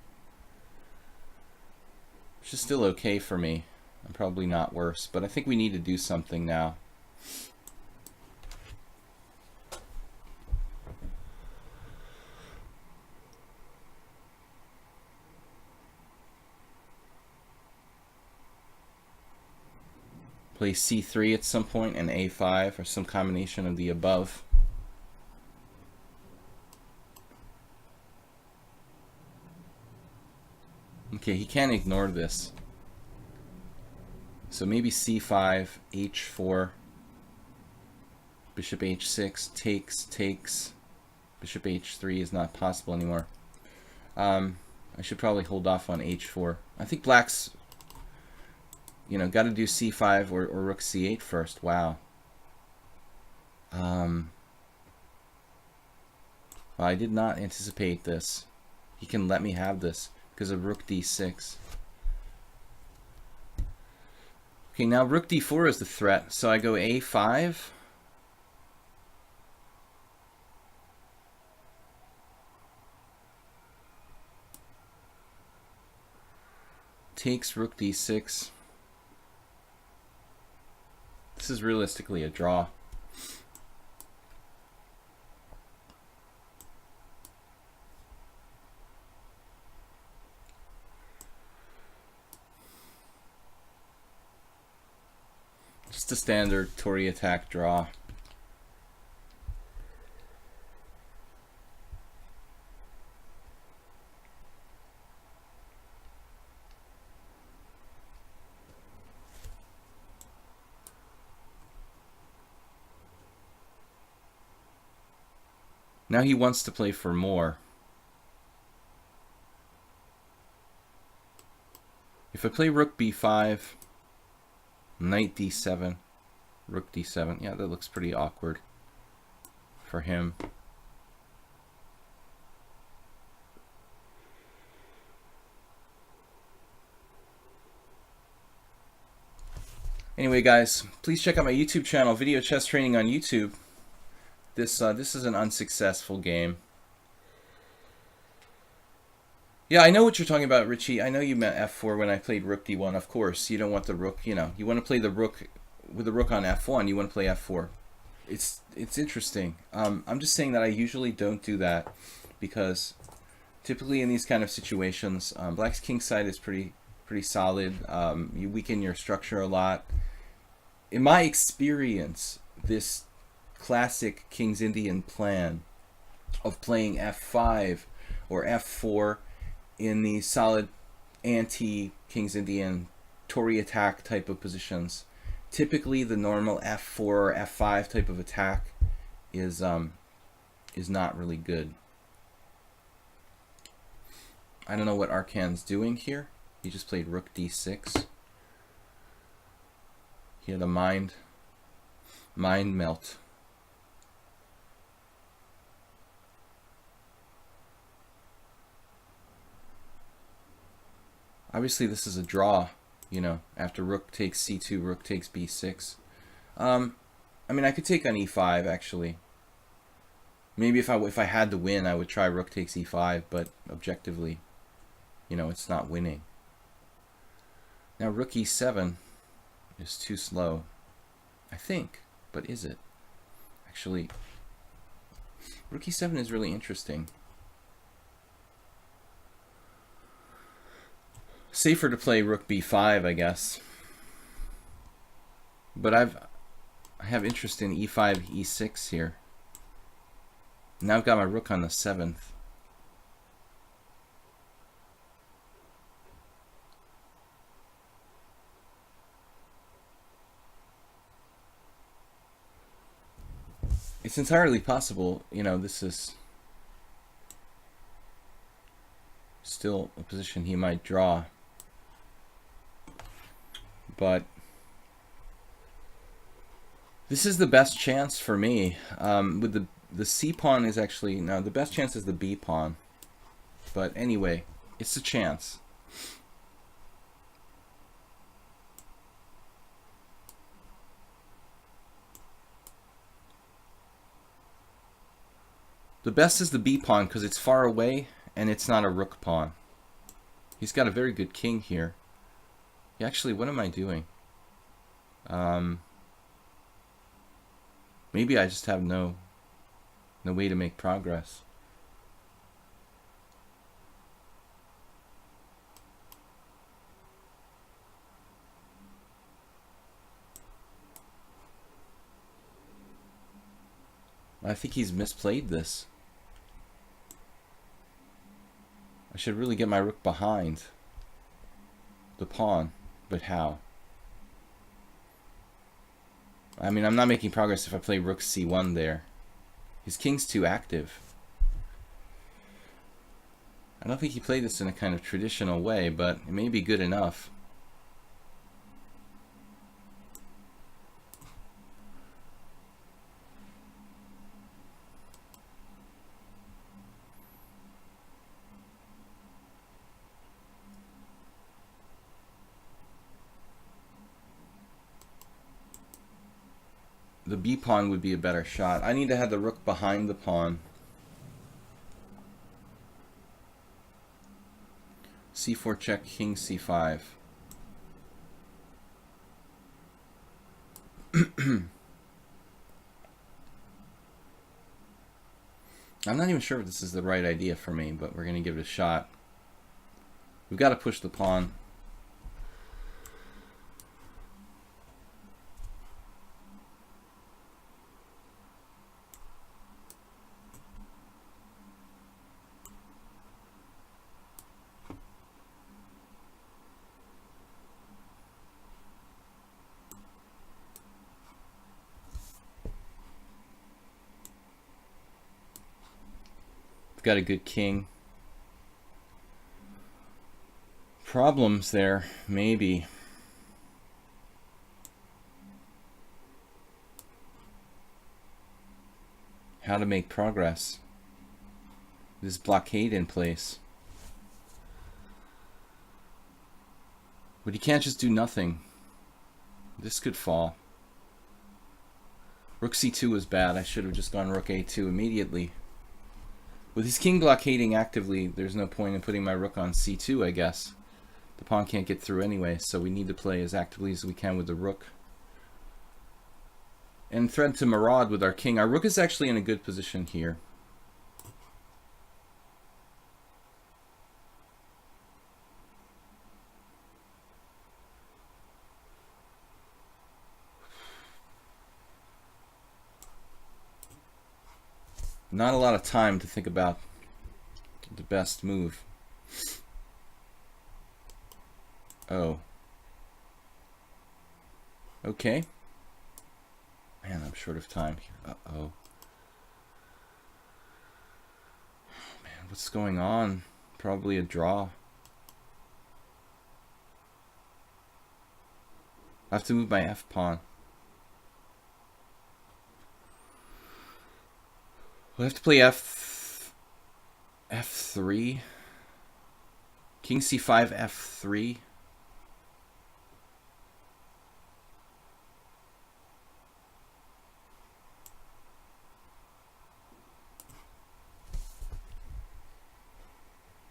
S1: Which is still okay for me. I'm probably not worse, but I think we need to do something now. play c3 at some point and a5 or some combination of the above. Okay, he can't ignore this. So maybe c5, h4, bishop h6, takes. Bishop h3 is not possible anymore. I should probably hold off on h4. I think black's, got to do c5 or rook c8 first. Wow. Well, I did not anticipate this. He can let me have this because of rook d6. Okay, now rook d4 is the threat, so I go a5. Takes rook d6. This is realistically a draw. Just a standard Tory attack draw. Now he wants to play for more. If I play rook b5, knight d7, rook d7, yeah, that looks pretty awkward for him. Anyway, guys, please check out my YouTube channel, Video Chess Training on YouTube. This is an unsuccessful game. Yeah, I know what you're talking about, Richie. I know you meant f4 when I played rook d1. Of course, you don't want the rook. You want to play the rook with the rook on f1. You want to play f4. It's interesting. I'm just saying that I usually don't do that because typically in these kind of situations, black's king side is pretty solid. You weaken your structure a lot. In my experience, this classic King's Indian plan of playing f5 or f4 in the solid anti-King's Indian Tory attack type of positions, typically the normal f4 or f5 type of attack is not really good. I don't know what Arkan's doing here. He just played rook d6. He had a mind melt. Obviously, this is a draw, after rook takes c2, rook takes b6. I mean, I could take on e5, actually. Maybe if I had to win, I would try rook takes e5, but objectively, it's not winning. Now, rook e7 is too slow, I think, but is it? Actually, rook e7 is really interesting. Safer to play rook b5, I guess. But I have interest in e5, e6 here. Now I've got my rook on the 7th. It's entirely possible, this is still a position he might draw. But this is the best chance for me. With the C pawn is actually, no, the best chance is the B pawn. But anyway, it's a chance. The best is the B pawn because it's far away and it's not a rook pawn. He's got a very good king here. Actually, what am I doing? Maybe I just have no way to make progress. I think he's misplayed this. I should really get my rook behind the pawn, but how? I mean, I'm not making progress if I play rook c1 there. His king's too active. I don't think he played this in a kind of traditional way, but it may be good enough. The b pawn would be a better shot. I need to have the rook behind the pawn. c4 check, king c5. I'm not even sure if this is the right idea for me, but we're going to give it a shot. We've got to push the pawn. Got a good king. Problems there, maybe. How to make progress. This blockade in place. But he can't just do nothing. This could fall. Rook c2 was bad. I should have just gone rook a2 immediately. With his king blockading actively, there's no point in putting my rook on c2, I guess. The pawn can't get through anyway, so we need to play as actively as we can with the rook. And threat to maraud with our king. Our rook is actually in a good position here. Not a lot of time to think about the best move. Oh. Okay. Man, I'm short of time here. Uh-oh. Man, what's going on? Probably a draw. I have to move my f-pawn. We'll have to play f3. King c5, f3.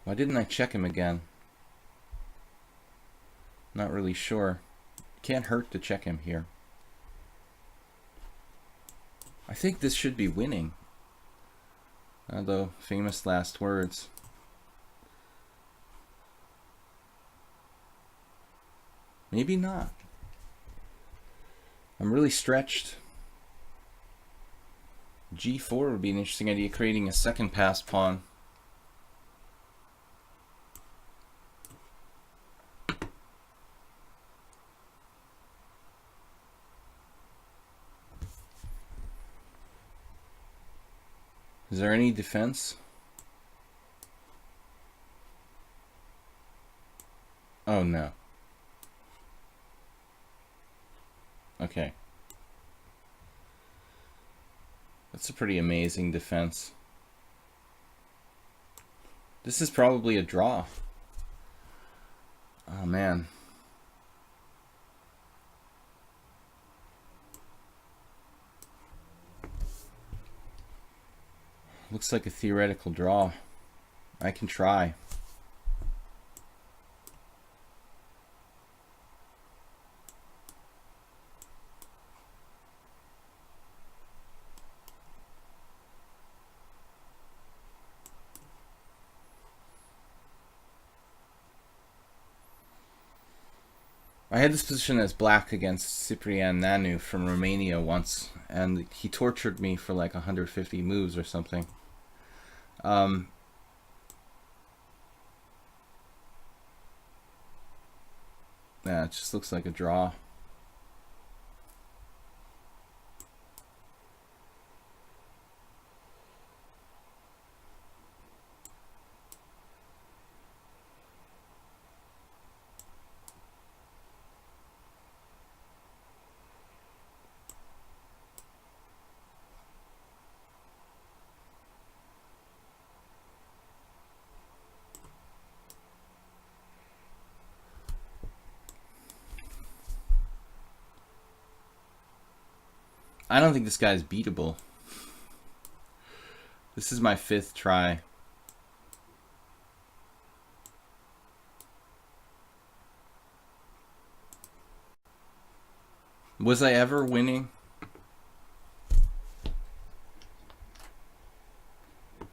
S1: Why didn't I check him again? Not really sure. Can't hurt to check him here. I think this should be winning. Although, famous last words. Maybe not. I'm really stretched. G4 would be an interesting idea, creating a second passed pawn. Is there any defense? Oh no. Okay. That's a pretty amazing defense. This is probably a draw. Oh man. Looks like a theoretical draw. I can try. I had this position as black against Ciprian Nanu from Romania once, and he tortured me for like 150 moves or something. Yeah, it just looks like a draw. I don't think this guy's beatable. This is my 5th try. Was I ever winning?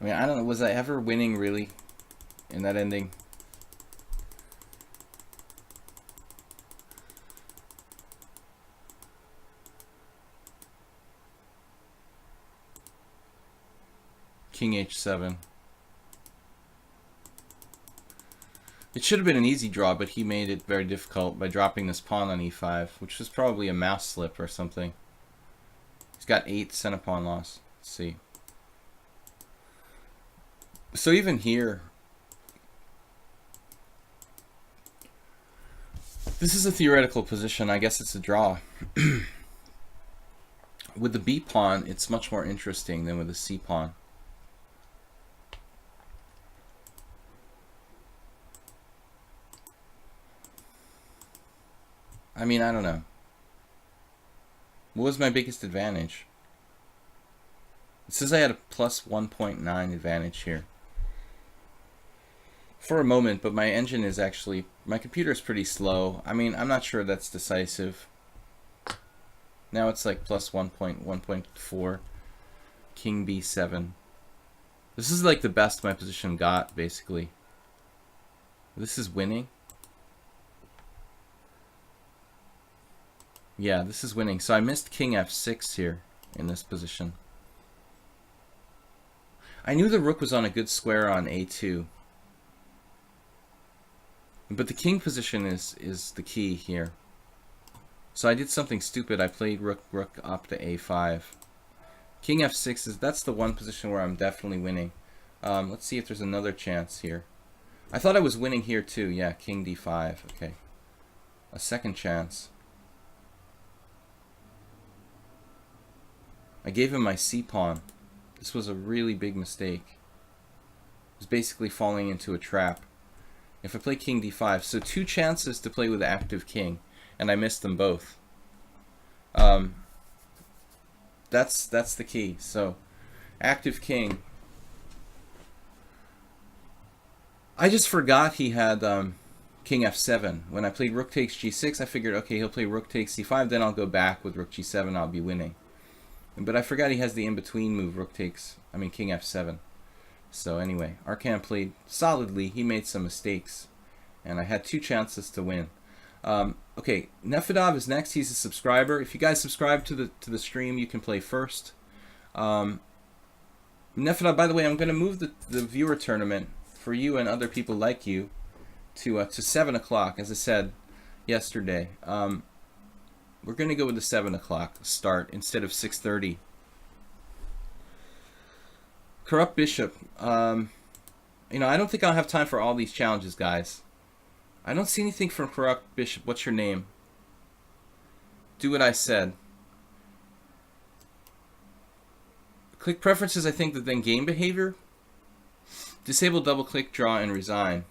S1: I mean, I don't know. Was I ever winning, really, in that ending? King h7. It should have been an easy draw, but he made it very difficult by dropping this pawn on e5, which was probably a mouse slip or something. He's got 8 center pawn loss. Let's see. So even here, this is a theoretical position. I guess it's a draw. With the b pawn, it's much more interesting than with the c pawn. I mean, I don't know. What was my biggest advantage? It says I had a plus 1.9 advantage here. For a moment, but my engine is actually... My computer is pretty slow. I mean, I'm not sure that's decisive. Now it's like plus 1.4. King b7. This is like the best my position got, basically. This is winning. Yeah, this is winning. So I missed king f6 here in this position. I knew the rook was on a good square on a2. But the king position is the key here. So I did something stupid. I played rook up to a5. King f6 that's the one position where I'm definitely winning. Let's see if there's another chance here. I thought I was winning here too. Yeah, king d5. Okay. A second chance. I gave him my c pawn. This was a really big mistake. It was basically falling into a trap. If I play king d5, so 2 chances to play with the active king, and I missed them both. That's the key. So, active king. I just forgot he had king f7. When I played rook takes g6, I figured, okay, he'll play rook takes c5, then I'll go back with rook g7, I'll be winning. But I forgot he has the in-between move, king f7. So anyway, Arkan played solidly. He made some mistakes, and I had 2 chances to win. Okay, Nefedov is next. He's a subscriber. If you guys subscribe to the stream, you can play first. Nefedov, by the way, I'm going to move the viewer tournament for you and other people like you to 7 o'clock, as I said yesterday. We're going to go with the 7 o'clock start instead of 6:30. Corrupt Bishop. You know, I don't think I'll have time for all these challenges, guys. I don't see anything from Corrupt Bishop. What's your name? Do what I said. Click preferences, I think, then game behavior. Disable double click, draw, and resign.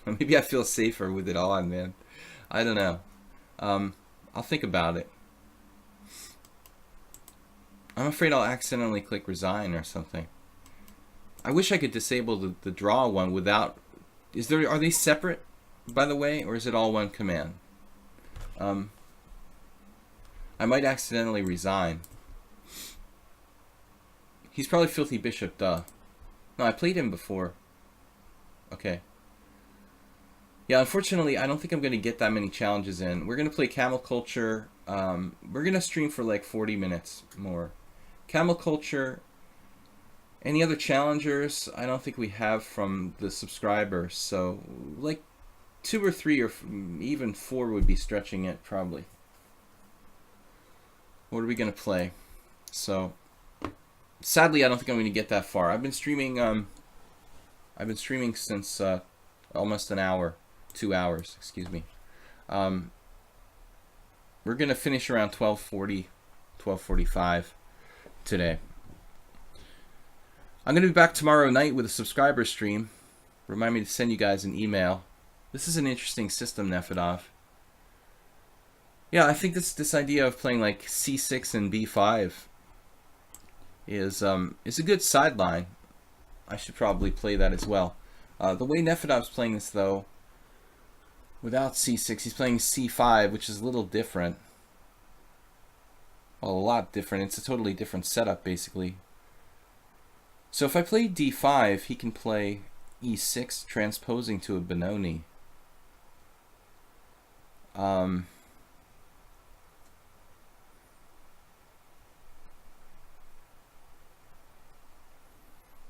S1: Maybe I feel safer with it on, man. I don't know. I'll think about it. I'm afraid I'll accidentally click resign or something. I wish I could disable the draw one without... Are they separate, by the way, or is it all one command? I might accidentally resign. He's probably Filthy Bishop, duh. No, I played him before. Okay. Yeah, unfortunately, I don't think I'm going to get that many challenges in. We're going to play Camel Culture. We're going to stream for like 40 minutes more. Camel Culture. Any other challengers? I don't think we have from the subscribers. So, like 2 or 3 or even 4 would be stretching it, probably. What are we going to play? So, sadly, I don't think I'm going to get that far. I've been streaming since almost an hour. 2 hours, excuse me. We're going to finish around 12:40, 12:45 today. I'm going to be back tomorrow night with a subscriber stream. Remind me to send you guys an email. This is an interesting system, Nefedov. Yeah, I think this idea of playing like c6 and b5 is a good sideline. I should probably play that as well. The way Nefedov's playing this, though, without c6, he's playing c5, which is a little different. Well, a lot different. It's a totally different setup, basically. So if I play d5, he can play e6, transposing to a Benoni.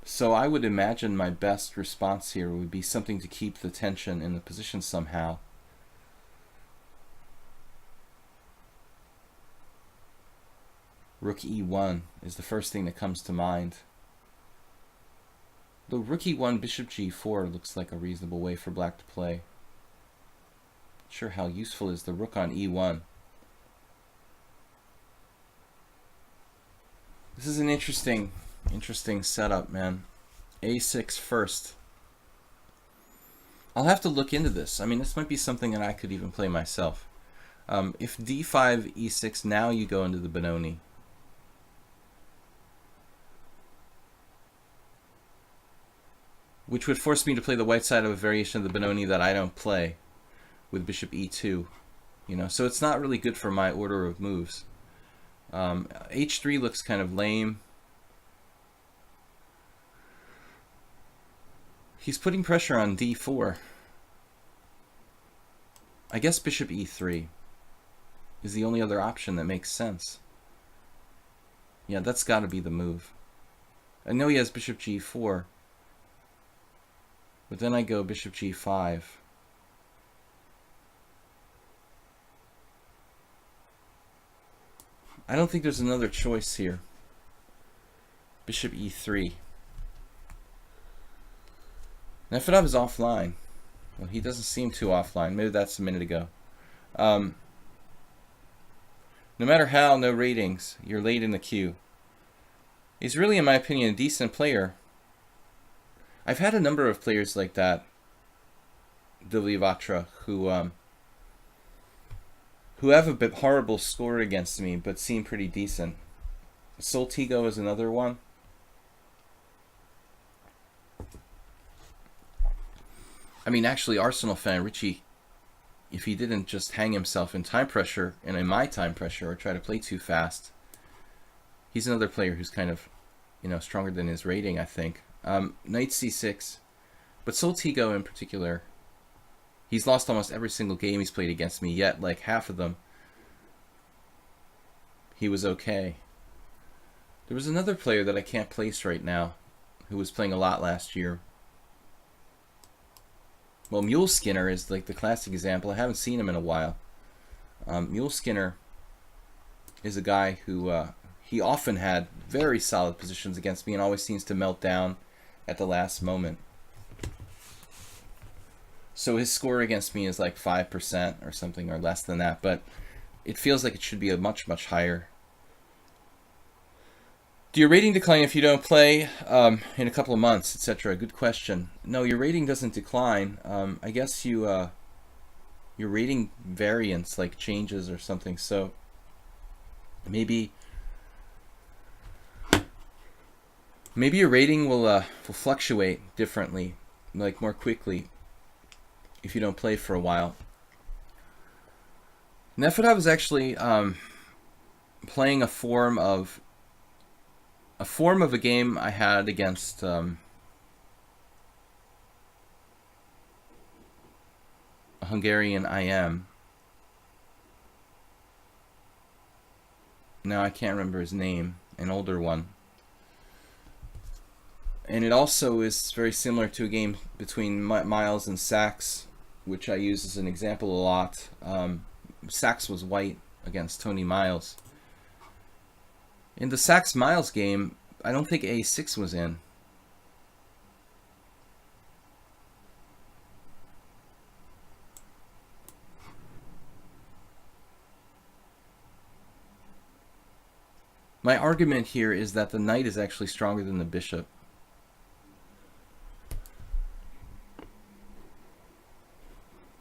S1: So I would imagine my best response here would be something to keep the tension in the position somehow. Rook e1 is the first thing that comes to mind. Though rook e1, bishop g4 looks like a reasonable way for black to play. Not sure how useful is the rook on e1. This is an interesting setup, man. a6 first. I'll have to look into this. I mean, this might be something that I could even play myself. If d5, e6, now you go into the Benoni. Which would force me to play the white side of a variation of the Benoni that I don't play, with bishop e2. You know, so it's not really good for my order of moves. h3 looks kind of lame. He's putting pressure on d4. I guess bishop e3 is the only other option that makes sense. Yeah, that's got to be the move. I know he has bishop g4, but then I go bishop g5. I don't think there's another choice here. Bishop e3. Nefedov is offline. Well, he doesn't seem too offline. Maybe that's a minute ago. No matter how, no ratings. You're late in the queue. He's really, in my opinion, a decent player. I've had a number of players like that, Vatra, who have a bit horrible score against me, but seem pretty decent. Soltigo is another one. I mean, actually, Arsenal fan Richie, if he didn't just hang himself in time pressure and in my time pressure or try to play too fast, he's another player who's kind of, you know, stronger than his rating, I think. Knight c6, but Soltigo in particular, he's lost almost every single game he's played against me, yet like half of them he was okay. There was another player that I can't place right now who was playing a lot last year. Well, Mule Skinner is like the classic example. I haven't seen him in a while. Mule Skinner is a guy who he often had very solid positions against me and always seems to melt down at the last moment. So his score against me is like 5% or something, or less than that, but it feels like it should be a much, much higher. Do your rating decline if you don't play in a couple of months, etc.? Good question. No, your rating doesn't decline. I guess your rating variance like changes or something. So maybe your rating will fluctuate differently, like more quickly, if you don't play for a while. Nefedov is actually playing a form of a game I had against Hungarian IM. Now I can't remember his name, an older one. And it also is very similar to a game between Miles and Sachs, which I use as an example a lot. Sachs was white against Tony Miles. In the Sachs-Miles game, I don't think A6 was in. My argument here is that the knight is actually stronger than the bishop.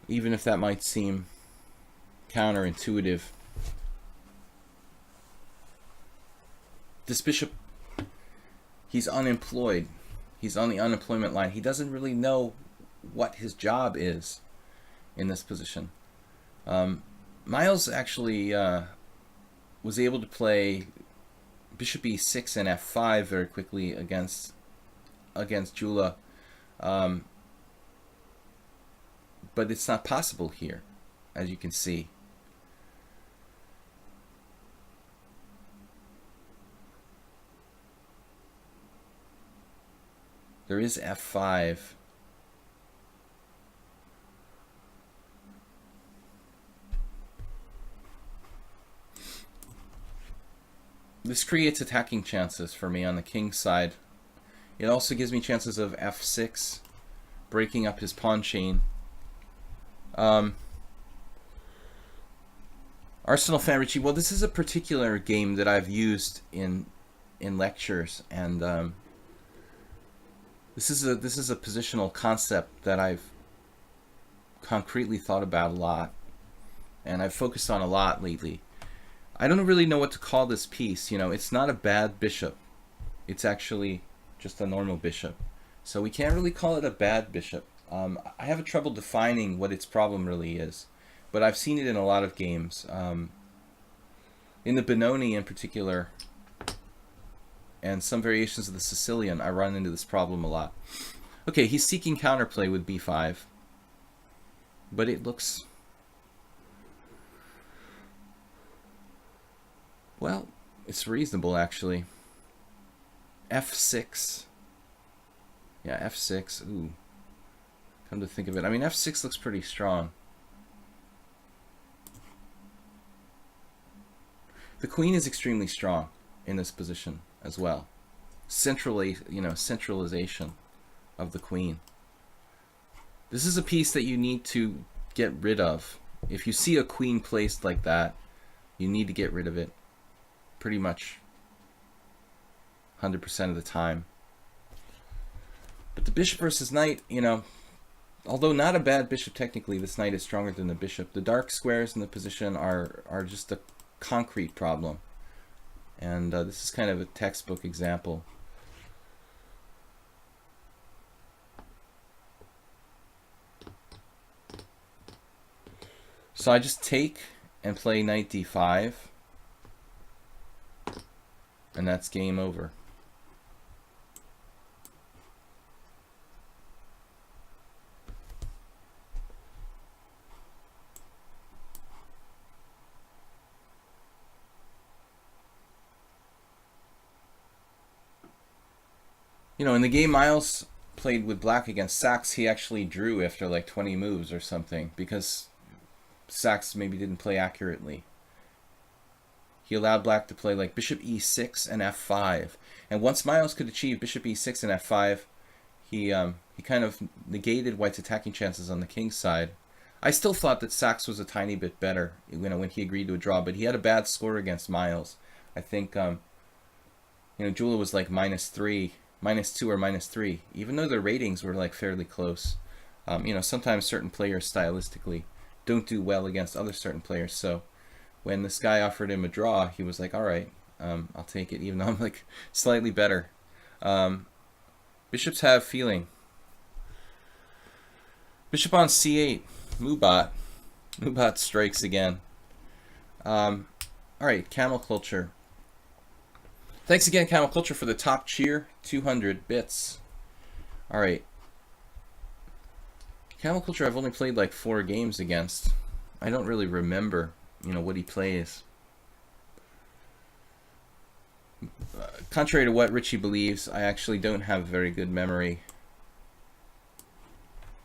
S1: Even if that might seem counterintuitive. This bishop, he's unemployed. He's on the unemployment line. He doesn't really know what his job is in this position. Miles actually was able to play bishop e6 and f5 very quickly against Jula. But it's not possible here, as you can see. There is f5. This creates attacking chances for me on the king's side. It also gives me chances of f6, breaking up his pawn chain. Arsenal fan Richie, well, this is a particular game that I've used in lectures, and this is a positional concept that I've concretely thought about a lot, and I've focused on a lot lately. I don't really know what to call this piece. You know, it's not a bad bishop. It's actually just a normal bishop. So we can't really call it a bad bishop. I have trouble defining what its problem really is, but I've seen it in a lot of games. In the Benoni in particular, and some variations of the Sicilian, I run into this problem a lot. Okay, he's seeking counterplay with b5, but it looks... well, it's reasonable actually. f6. Yeah, f6. Ooh. Come to think of it, I mean, f6 looks pretty strong. The queen is extremely strong in this position as well. Centralization of the queen. This is a piece that you need to get rid of. If you see a queen placed like that, you need to get rid of it. Pretty much 100% of the time. But the bishop versus knight, you know, although not a bad bishop technically, this knight is stronger than the bishop. The dark squares in the position are just a concrete problem. And this is kind of a textbook example. So I just take and play knight d5. And that's game over. You know, in the game Miles played with black against Sachs, he actually drew after like 20 moves or something, because Sachs maybe didn't play accurately. He allowed black to play like bishop e6 and f5. And once Miles could achieve bishop e6 and f5, he kind of negated white's attacking chances on the king's side. I still thought that Sachs was a tiny bit better, you know, when he agreed to a draw, but he had a bad score against Miles. I think, you know, Jula was like -3, -2 or -3, even though their ratings were like fairly close. You know, sometimes certain players stylistically don't do well against other certain players, so when this guy offered him a draw, he was like, all right, I'll take it, even though I'm like slightly better. Bishops have feeling. Bishop on c8. Mubat. Mubat strikes again. All right, Camel Culture. Thanks again, Camel Culture, for the top cheer. 200 bits. All right. Camel Culture I've only played like 4 games against. I don't really remember, what he plays. Contrary to what Richie believes, I actually don't have very good memory.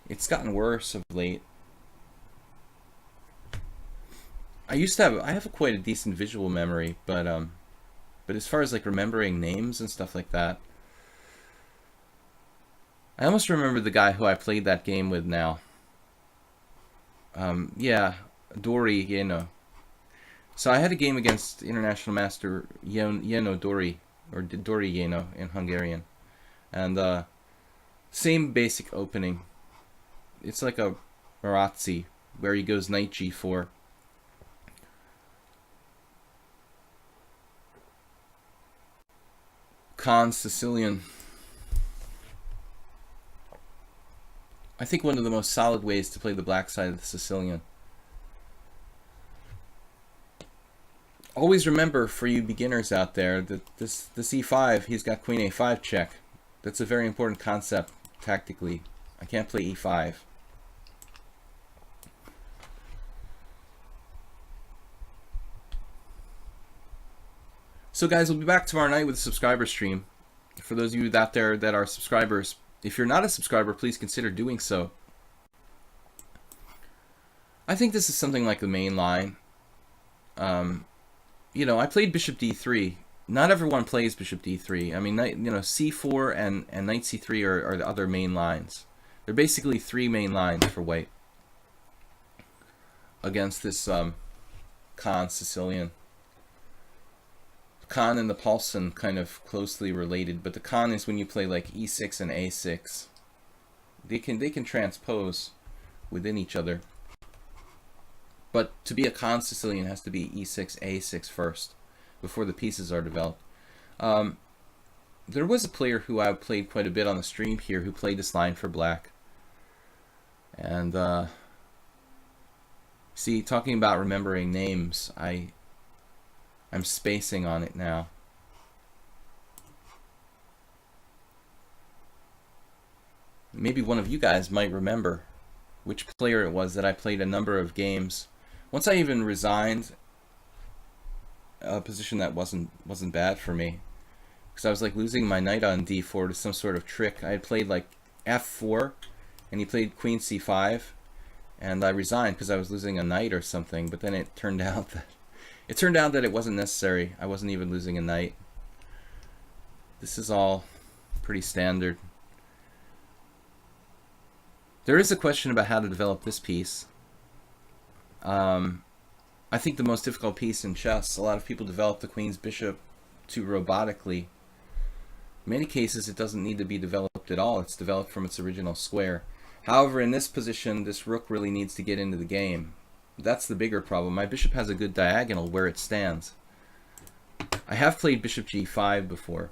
S1: It's gotten worse of late. I have quite a decent visual memory, but as far as like remembering names and stuff like that, I almost remember the guy who I played that game with now. Yeah, Dori, So I had a game against International Master Jeno Dori, or Dori Jeno in Hungarian. And same basic opening. It's like a Marazzi, where he goes knight g4. Khan Sicilian. I think one of the most solid ways to play the black side of the Sicilian. Always remember, for you beginners out there, that the e5, he's got queen a5 check. That's a very important concept tactically. I can't play e5. So guys, we'll be back tomorrow night with a subscriber stream. For those of you out there that are subscribers, if you're not a subscriber, please consider doing so. I think this is something like the main line. I played bishop d3. Not everyone plays bishop d3. I mean, c4 and knight c3 are the other main lines. They're basically 3 main lines for white against this Khan Sicilian. Khan and the Paulson kind of closely related, but the Khan is when you play like e6 and a6. They can transpose within each other. But to be a Khan Sicilian has to be e6, a6 first, before the pieces are developed. There was a player who I played quite a bit on the stream here who played this line for black. And see, talking about remembering names, I'm spacing on it now. Maybe one of you guys might remember which player it was that I played a number of games. Once I even resigned a position that wasn't bad for me, because I was like losing my knight on d4 to some sort of trick. I had played like f4, and he played queen c5, and I resigned because I was losing a knight or something. But then it turned out that it wasn't necessary. I wasn't even losing a knight. This is all pretty standard. There is a question about how to develop this piece. I think the most difficult piece in chess, a lot of people develop the queen's bishop too robotically. In many cases, it doesn't need to be developed at all. It's developed from its original square. However, in this position, this rook really needs to get into the game. That's the bigger problem. My bishop has a good diagonal where it stands. I have played bishop g5 before.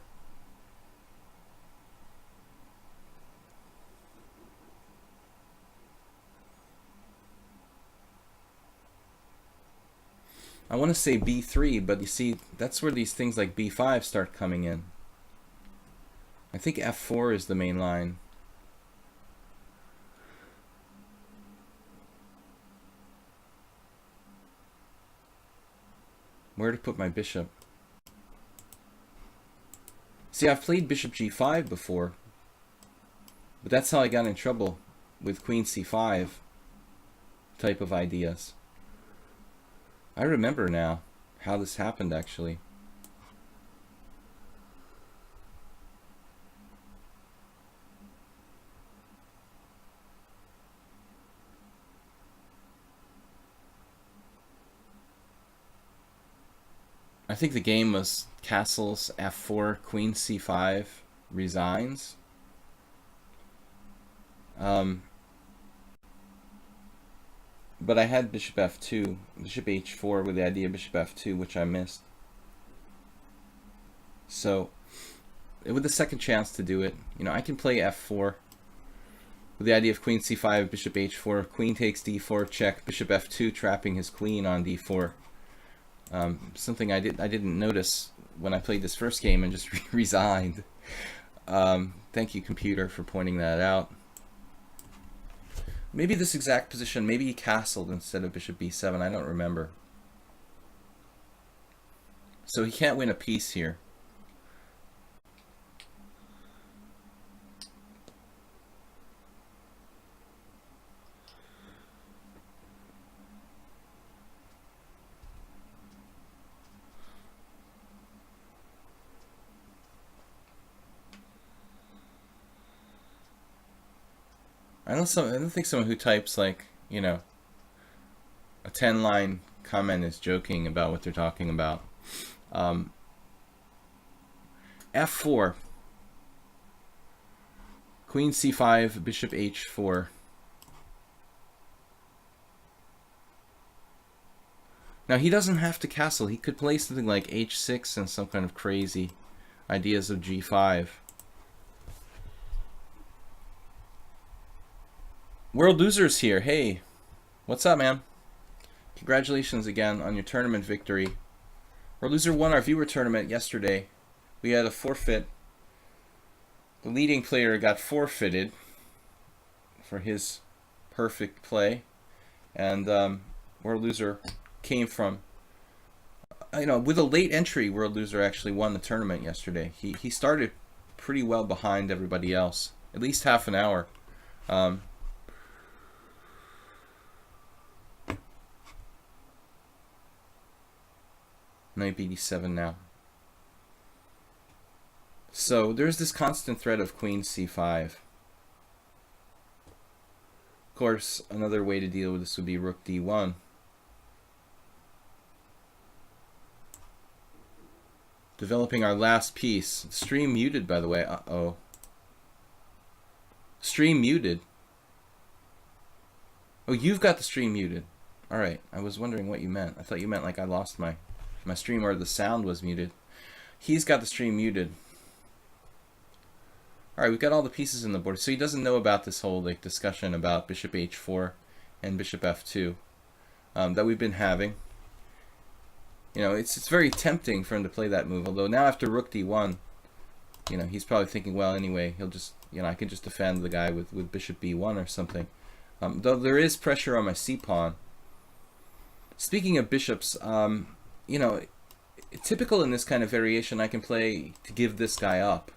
S1: I want to say b3, but you see, that's where these things like b5 start coming in. I think f4 is the main line. Where to put my bishop? See, I've played bishop g5 before, but that's how I got in trouble with queen c5 type of ideas. I remember now how this happened, actually. I think the game was castles f4, queen c5, resigns. But I had bishop f2, bishop h4 with the idea of bishop f2, which I missed. So, with the second chance to do it, I can play f4 with the idea of queen c5, bishop h4, queen takes d4, check, bishop f2, trapping his queen on d4. Something I didn't notice when I played this first game and just resigned. Thank you, computer, for pointing that out. Maybe this exact position, maybe he castled instead of bishop b7, I don't remember. So he can't win a piece here. I don't think someone who types like, you know, a 10-line comment is joking about what they're talking about. F4. Queen c5, bishop h4. Now he doesn't have to castle. He could play something like h6 and some kind of crazy ideas of g5. World Losers here. Hey, what's up, man? Congratulations again on your tournament victory. World Loser won our viewer tournament yesterday. We had a forfeit. The leading player got forfeited for his perfect play, and World Loser came from, you know, with a late entry. World Loser actually won the tournament yesterday. He started pretty well behind everybody else, at least half an hour. Knight b7 now. So there's this constant threat of queen c5. Of course, another way to deal with this would be rook d1. Developing our last piece. Stream muted, by the way. Uh-oh. Stream muted. Oh, you've got the stream muted. Alright, I was wondering what you meant. I thought you meant like I lost my stream or the sound was muted. He's got the stream muted. Alright, we've got all the pieces in the board. So he doesn't know about this whole like discussion about bishop h4 and bishop f2 that we've been having. You know, it's very tempting for him to play that move. Although now after rook d1, you know, he's probably thinking, well, anyway, he'll just, you know, I can just defend the guy with bishop b1 or something. Though there is pressure on my c-pawn. Speaking of bishops, you know, typical in this kind of variation, I can play to give this guy up.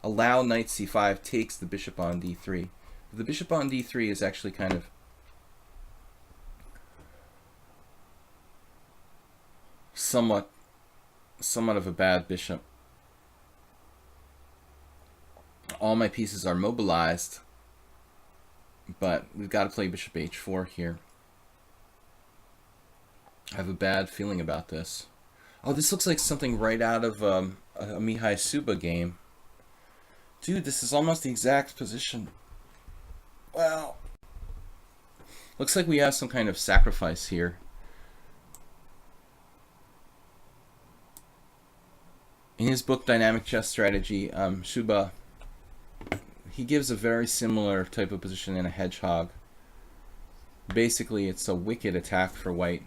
S1: Allow knight c5 takes the bishop on d3. The bishop on d3 is actually kind of somewhat of a bad bishop. All my pieces are mobilized, but we've got to play bishop h4 here. I have a bad feeling about this. Oh, this looks like something right out of a Mihai Suba game. Dude, this is almost the exact position. Well, looks like we have some kind of sacrifice here. In his book Dynamic Chess Strategy, Suba, he gives a very similar type of position in a hedgehog. Basically, it's a wicked attack for white.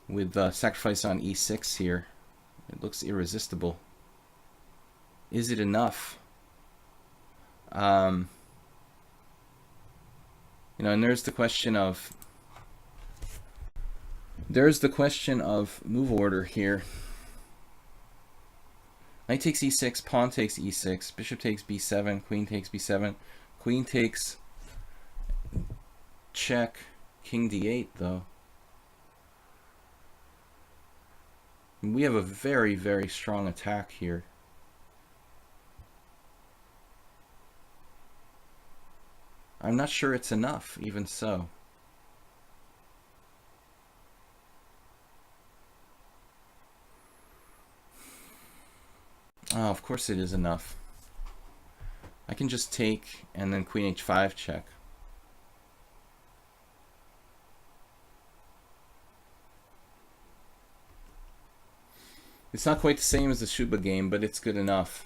S1: With sacrifice on e6 here, it looks irresistible. Is it enough? You know, and there's the question of move order here. Knight takes e6, pawn takes e6, bishop takes b7, queen takes b7, queen takes check, king d8 though. We have a very, very strong attack here. I'm not sure it's enough, even so. Oh, of course it is enough. I can just take and then queen h5 check. It's not quite the same as the Suba game, but it's good enough.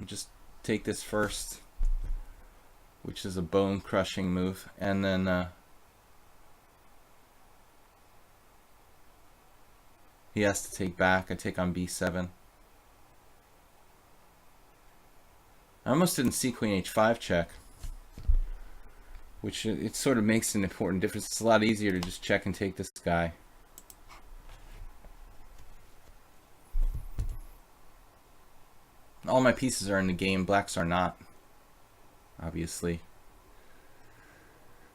S1: Just take this first, which is a bone-crushing move, and then he has to take back. I take on b7. I almost didn't see queen h5 check. which it sort of makes an important difference. It's a lot easier to just check and take this guy. All my pieces are in the game. Blacks are not, obviously.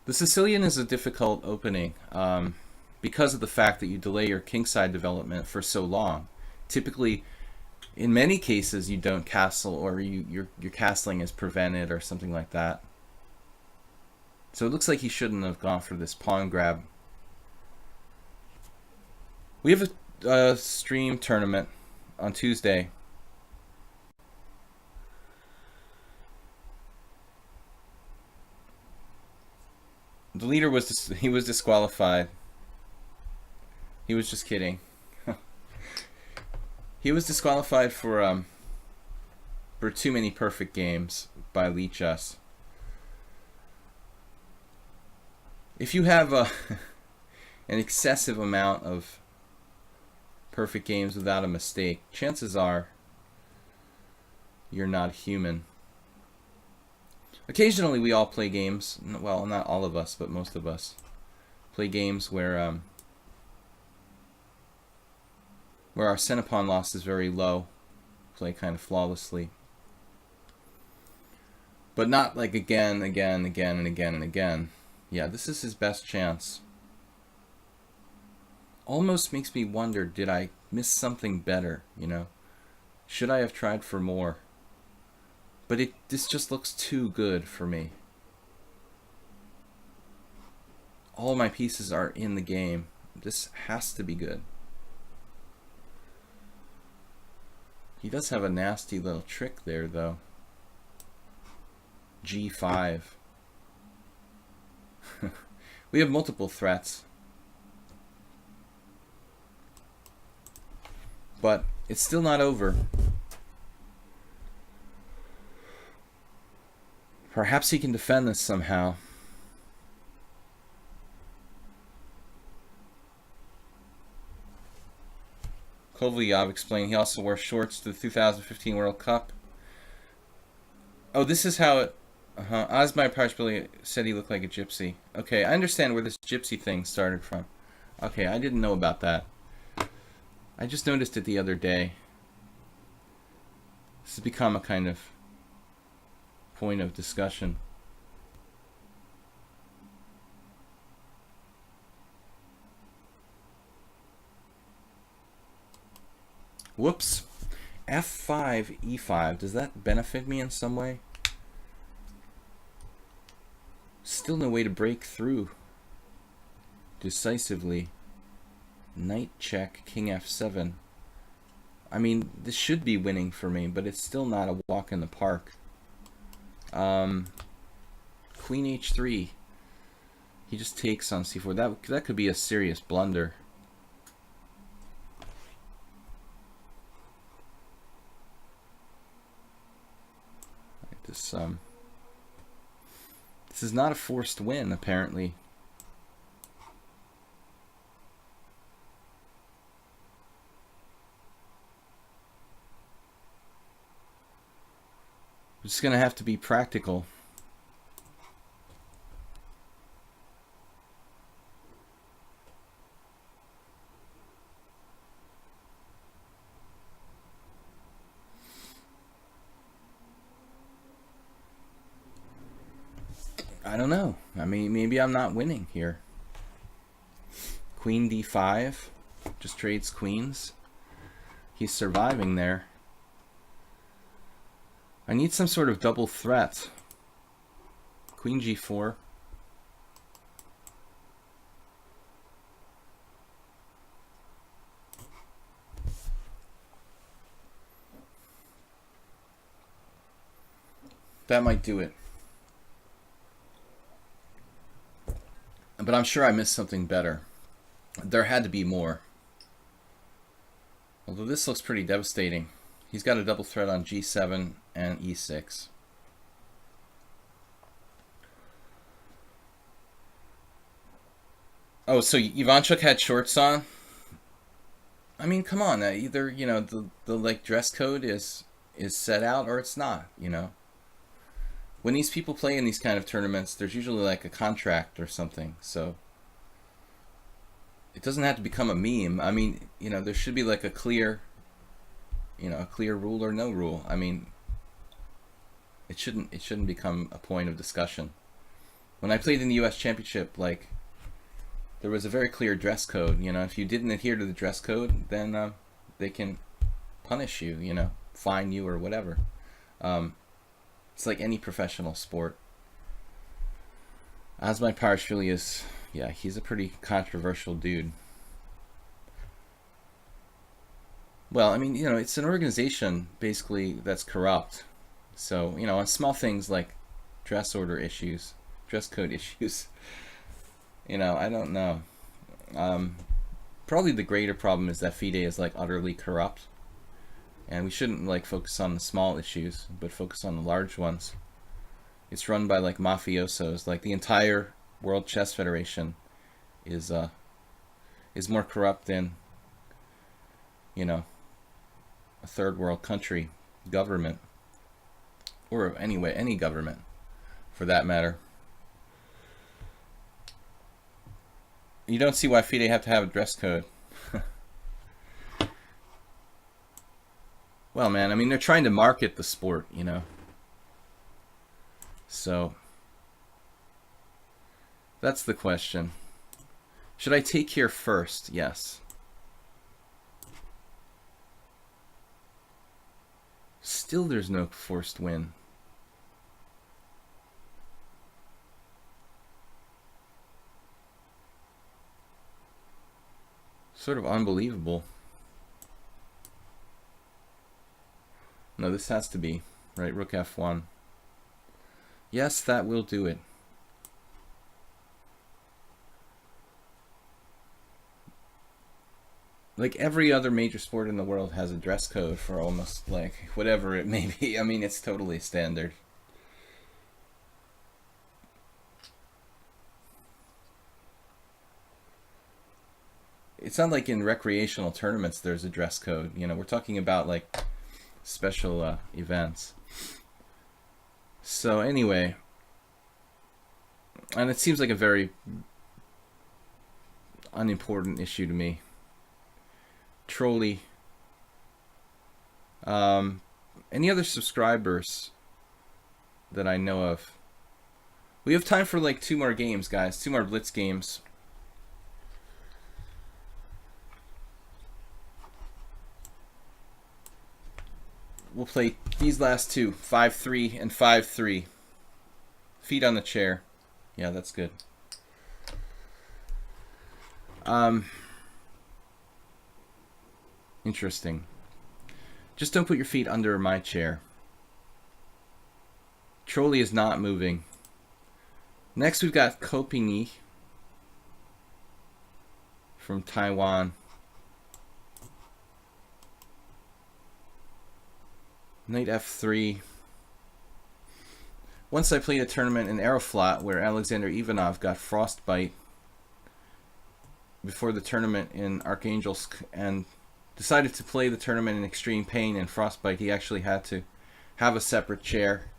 S1: The Sicilian is a difficult opening because of the fact that you delay your kingside development for so long. Typically, in many cases, you don't castle, or your castling is prevented or something like that. So it looks like he shouldn't have gone for this pawn grab. We have a stream tournament on Tuesday. The leader was disqualified. He was just kidding. He was disqualified for too many perfect games by lichess. If you have an excessive amount of perfect games without a mistake, chances are you're not human. Occasionally we all play games, well, not all of us, but most of us play games where our centipon loss is very low, play kind of flawlessly. But not like again, and again. Yeah, this is his best chance. Almost makes me wonder, did I miss something better, you know? Should I have tried for more? But this just looks too good for me. All my pieces are in the game. This has to be good. He does have a nasty little trick there, though. G5. We have multiple threats. But it's still not over. Perhaps he can defend this somehow. Kovalyov explained he also wore shorts to the 2015 World Cup. Oh, this is how it... Willam Paschall said he looked like a gypsy. Okay, I understand where this gypsy thing started from. Okay, I didn't know about that. I just noticed it the other day. This has become a kind of point of discussion. Whoops. F5, E5. Does that benefit me in some way? Still no way to break through decisively. Knight check, King F7. I mean, this should be winning for me, but it's still not a walk in the park. Queen H3. He just takes on C4. That could be a serious blunder. This is not a forced win, apparently. We're just gonna have to be practical. I don't know. I mean, maybe I'm not winning here. Queen D5. Just trades queens. He's surviving there. I need some sort of double threat. Queen G4. That might do it. But I'm sure I missed something better. There had to be more. Although this looks pretty devastating. He's got a double threat on G7 and E6. Oh, so Ivanchuk had shorts on? I mean, come on. Either, you know, the like dress code is set out or it's not, you know. when these people play in these kind of tournaments, there's usually like a contract or something. So it doesn't have to become a meme. I mean, you know, there should be like a clear, you know, a clear rule or no rule. I mean, it shouldn't become a point of discussion. When I played in the U.S. Championship, like, there was a very clear dress code. You know, if you didn't adhere to the dress code, then they can punish you, you know, fine you or whatever. It's like any professional sport. Willam Paschall is, yeah, he's a pretty controversial dude. Well, I mean, you know, it's an organization basically that's corrupt. So, you know, on small things like dress order issues, dress code issues, you know, I don't know. Probably the greater problem is that FIDE is like utterly corrupt. And we shouldn't like focus on the small issues, but focus on the large ones. It's run by like mafiosos. Like the entire World Chess Federation is more corrupt than, you know, a third world country government, or anyway, any government for that matter. You don't see why FIDE have to have a dress code. Well, man, I mean, they're trying to market the sport, you know. So, that's the question. Should I take here first? Yes. Still, there's no forced win. Sort of unbelievable. No, this has to be, right? Rook F1. Yes, that will do it. Like every other major sport in the world has a dress code for almost like whatever it may be. I mean, it's totally standard. It's not like in recreational tournaments there's a dress code. You know, we're talking about like special events. So anyway, and it seems like a very unimportant issue to me. Trolley. Any other subscribers that I know of? We have time for like 2 more games, guys. 2 more blitz games. We'll play these last 2, 5-3 and 5-3. Feet on the chair. Yeah, that's good. Interesting. Just don't put your feet under my chair. Trolley is not moving. Next we've got Kopini from Taiwan. Knight F3. Once I played a tournament in Aeroflot where Alexander Ivanov got frostbite before the tournament in Arkhangelsk and decided to play the tournament in extreme pain and frostbite. He actually had to have a separate chair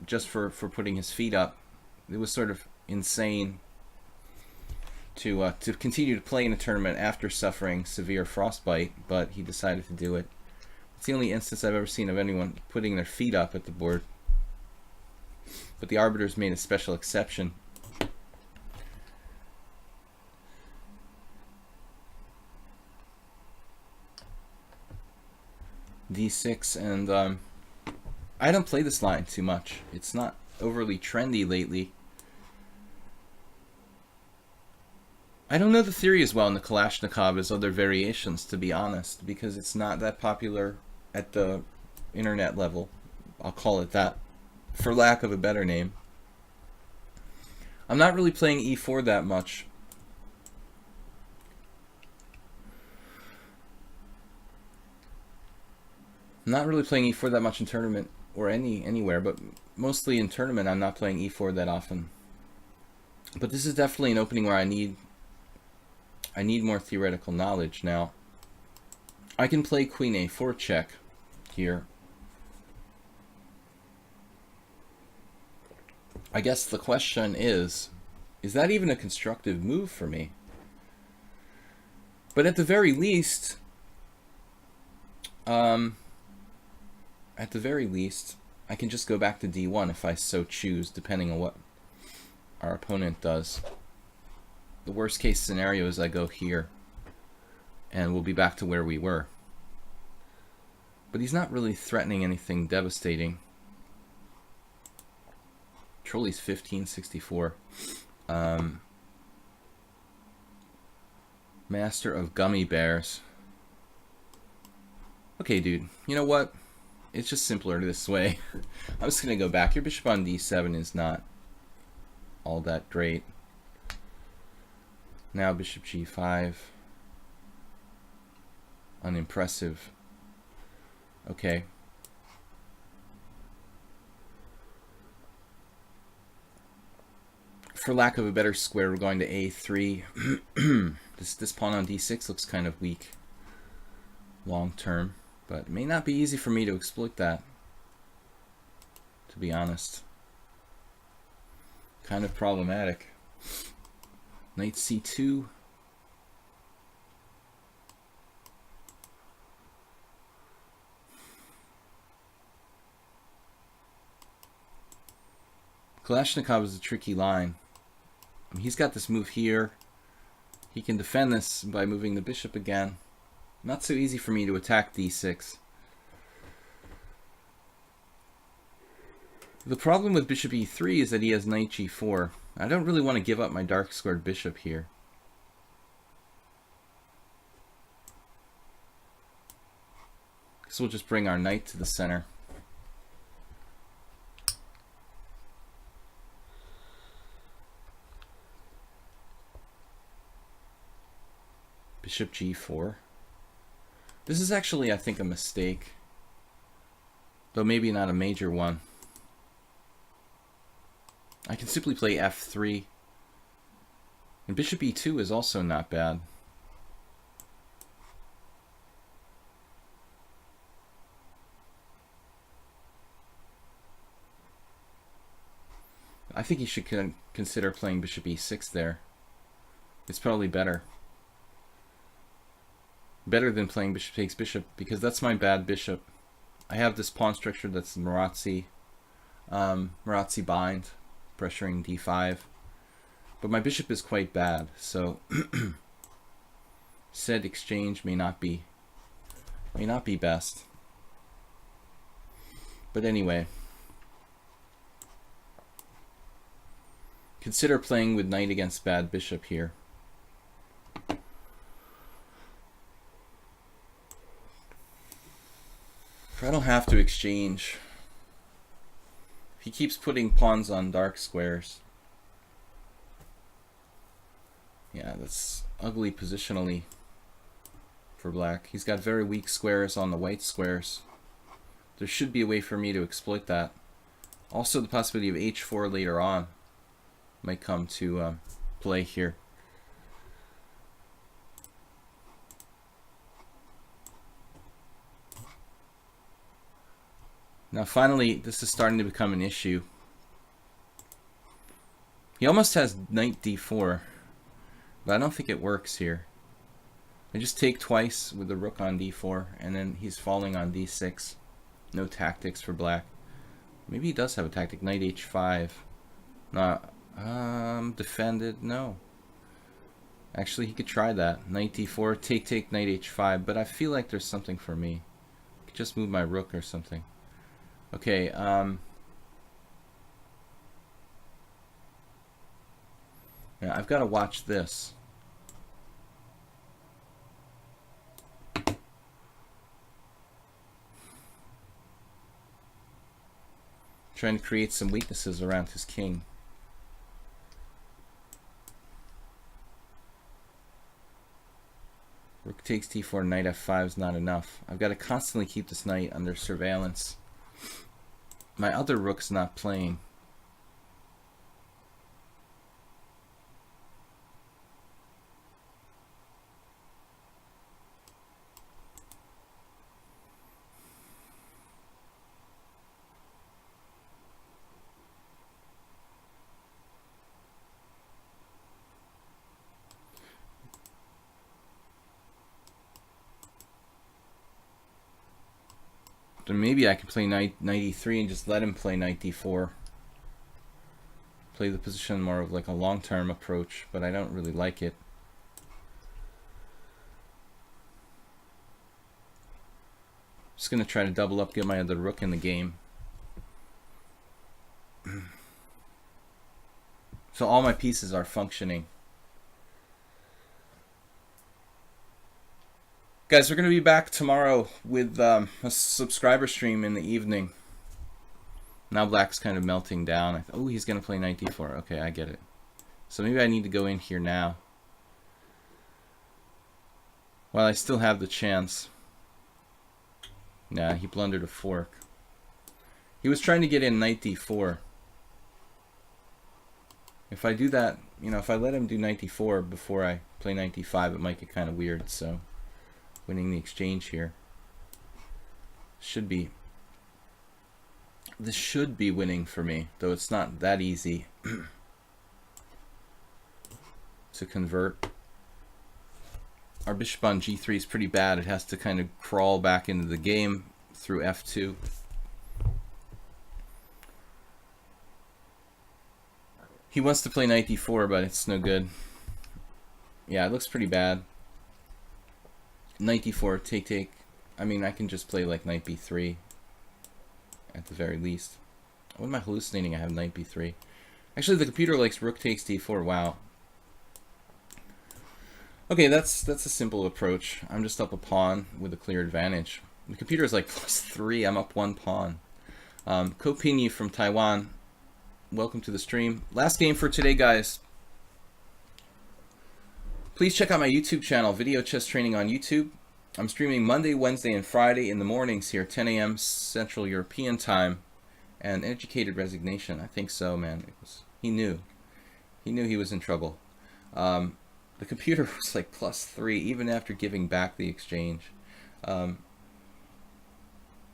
S1: just for putting his feet up. It was sort of insane to continue to play in a tournament after suffering severe frostbite, but he decided to do it. It's the only instance I've ever seen of anyone putting their feet up at the board. But the arbiters made a special exception. D6, and I don't play this line too much. It's not overly trendy lately. I don't know the theory as well in the Kalashnikov as other variations, to be honest, because it's not that popular at the internet level. I'll call it that, for lack of a better name. I'm not really playing E4 that much. I'm not really playing E4 that much in tournament or anywhere, but mostly in tournament I'm not playing E4 that often. But this is definitely an opening where I need more theoretical knowledge. Now, I can play Queen A4 check here. I guess the question is that even a constructive move for me? But at the very least, I can just go back to d1 if I so choose, depending on what our opponent does. The worst case scenario is I go here, and we'll be back to where we were. But he's not really threatening anything devastating. Trolley's 1564. Master of Gummy Bears. Okay, dude. You know what? It's just simpler this way. I'm just going to go back. Your bishop on d7 is not all that great. Now bishop g5. Unimpressive. Okay. For lack of a better square, we're going to a3. This pawn on d6 looks kind of weak long term, but it may not be easy for me to exploit that, to be honest. Kind of problematic. Knight c2. Kalashnikov is a tricky line. I mean, he's got this move here. He can defend this by moving the bishop again. Not so easy for me to attack d6. The problem with bishop e3 is that he has knight g4. I don't really want to give up my dark squared bishop here. So we'll just bring our knight to the center. Bishop g4. This is actually, I think, a mistake. Though maybe not a major one. I can simply play f3. And bishop e2 is also not bad. I think you should consider playing bishop e6 there. It's probably better. Better than playing bishop takes bishop, because that's my bad bishop. I have this pawn structure that's Marazzi bind, pressuring d5. But my bishop is quite bad, so said exchange may not be best. But anyway, consider playing with knight against bad bishop here. I don't have to exchange. If he keeps putting pawns on dark squares. Yeah, that's ugly positionally for black. He's got very weak squares on the white squares. There should be a way for me to exploit that. Also, the possibility of h4 later on might come to play here. Now finally, this is starting to become an issue. He almost has knight d4, but I don't think it works here. I just take twice with the rook on d4, and then he's falling on d6. No tactics for black. Maybe he does have a tactic. Knight h5. Not defended. No. Actually, he could try that. Knight d4, take, knight h5, but I feel like there's something for me. I could just move my rook or something. Okay, yeah, I've got to watch this. Trying to create some weaknesses around his king. Rook takes d4, knight f5 is not enough. I've got to constantly keep this knight under surveillance. My other rook's not playing. Then maybe I can play knight e3 and just let him play knight d4. Play the position more of like a long-term approach, but I don't really like it. Just gonna try to double up, get my other rook in the game. So all my pieces are functioning. Guys, we're going to be back tomorrow with a subscriber stream in the evening. Now black's kind of melting down. Oh, he's going to play knight d4. Okay, I get it. So maybe I need to go in here now, while I still have the chance. Nah, he blundered a fork. He was trying to get in knight d4. If I do that, you know, if I let him do knight d4 before I play knight d5, it might get kind of weird, so winning the exchange here this should be winning for me, though it's not that easy to convert. Our bishop on g3 is pretty bad. It has to kind of crawl back into the game through f2. He wants to play knight d4, but it's no good. Yeah, it looks pretty bad. Knight d4, take. I mean, I can just play like knight b3 at the very least. What am I hallucinating? I have knight b3. Actually, the computer likes rook takes d4. Wow. Okay, that's a simple approach. I'm just up a pawn with a clear advantage. The computer is like +3. I'm up 1 pawn. Ko Pinyi from Taiwan. Welcome to the stream. Last game for today, guys. Please check out my YouTube channel, Video Chess Training on YouTube. I'm streaming Monday, Wednesday, and Friday in the mornings here, 10 a.m. Central European Time. And Educated Resignation. I think so, man. He knew. He knew he was in trouble. The computer was like +3, even after giving back the exchange. I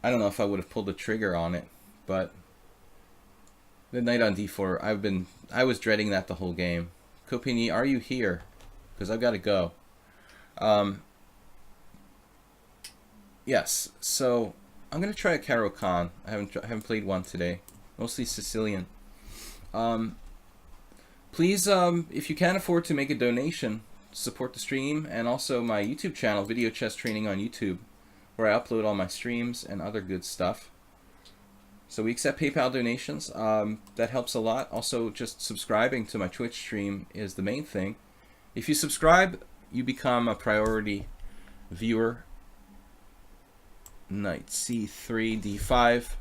S1: don't know if I would have pulled the trigger on it, but the knight on d4, I was dreading that the whole game. Ko Pinyi, are you here? Because I've got to go. Yes, so I'm gonna try a Caro-Kann. I haven't played one today. Mostly Sicilian. Please, if you can afford to make a donation, support the stream and also my YouTube channel, Video Chess Training on YouTube, where I upload all my streams and other good stuff. So we accept PayPal donations. That helps a lot. Also, just subscribing to my Twitch stream is the main thing. If you subscribe, you become a priority viewer. Knight c3, d5.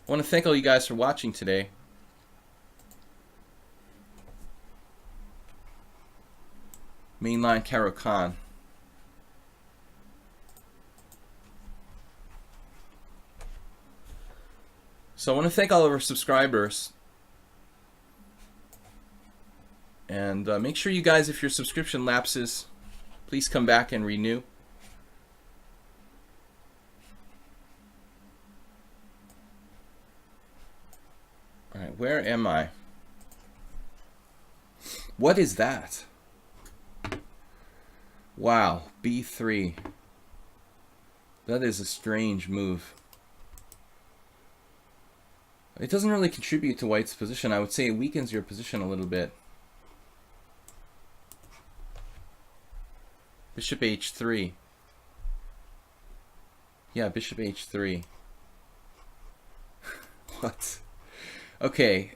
S1: I want to thank all you guys for watching today. Mainline Caro-Kann. So I want to thank all of our subscribers. And make sure you guys, if your subscription lapses, please come back and renew. All right, where am I? What is that? Wow, b3. That is a strange move. It doesn't really contribute to white's position. I would say it weakens your position a little bit. Bishop h3. Yeah, bishop h3. What? Okay.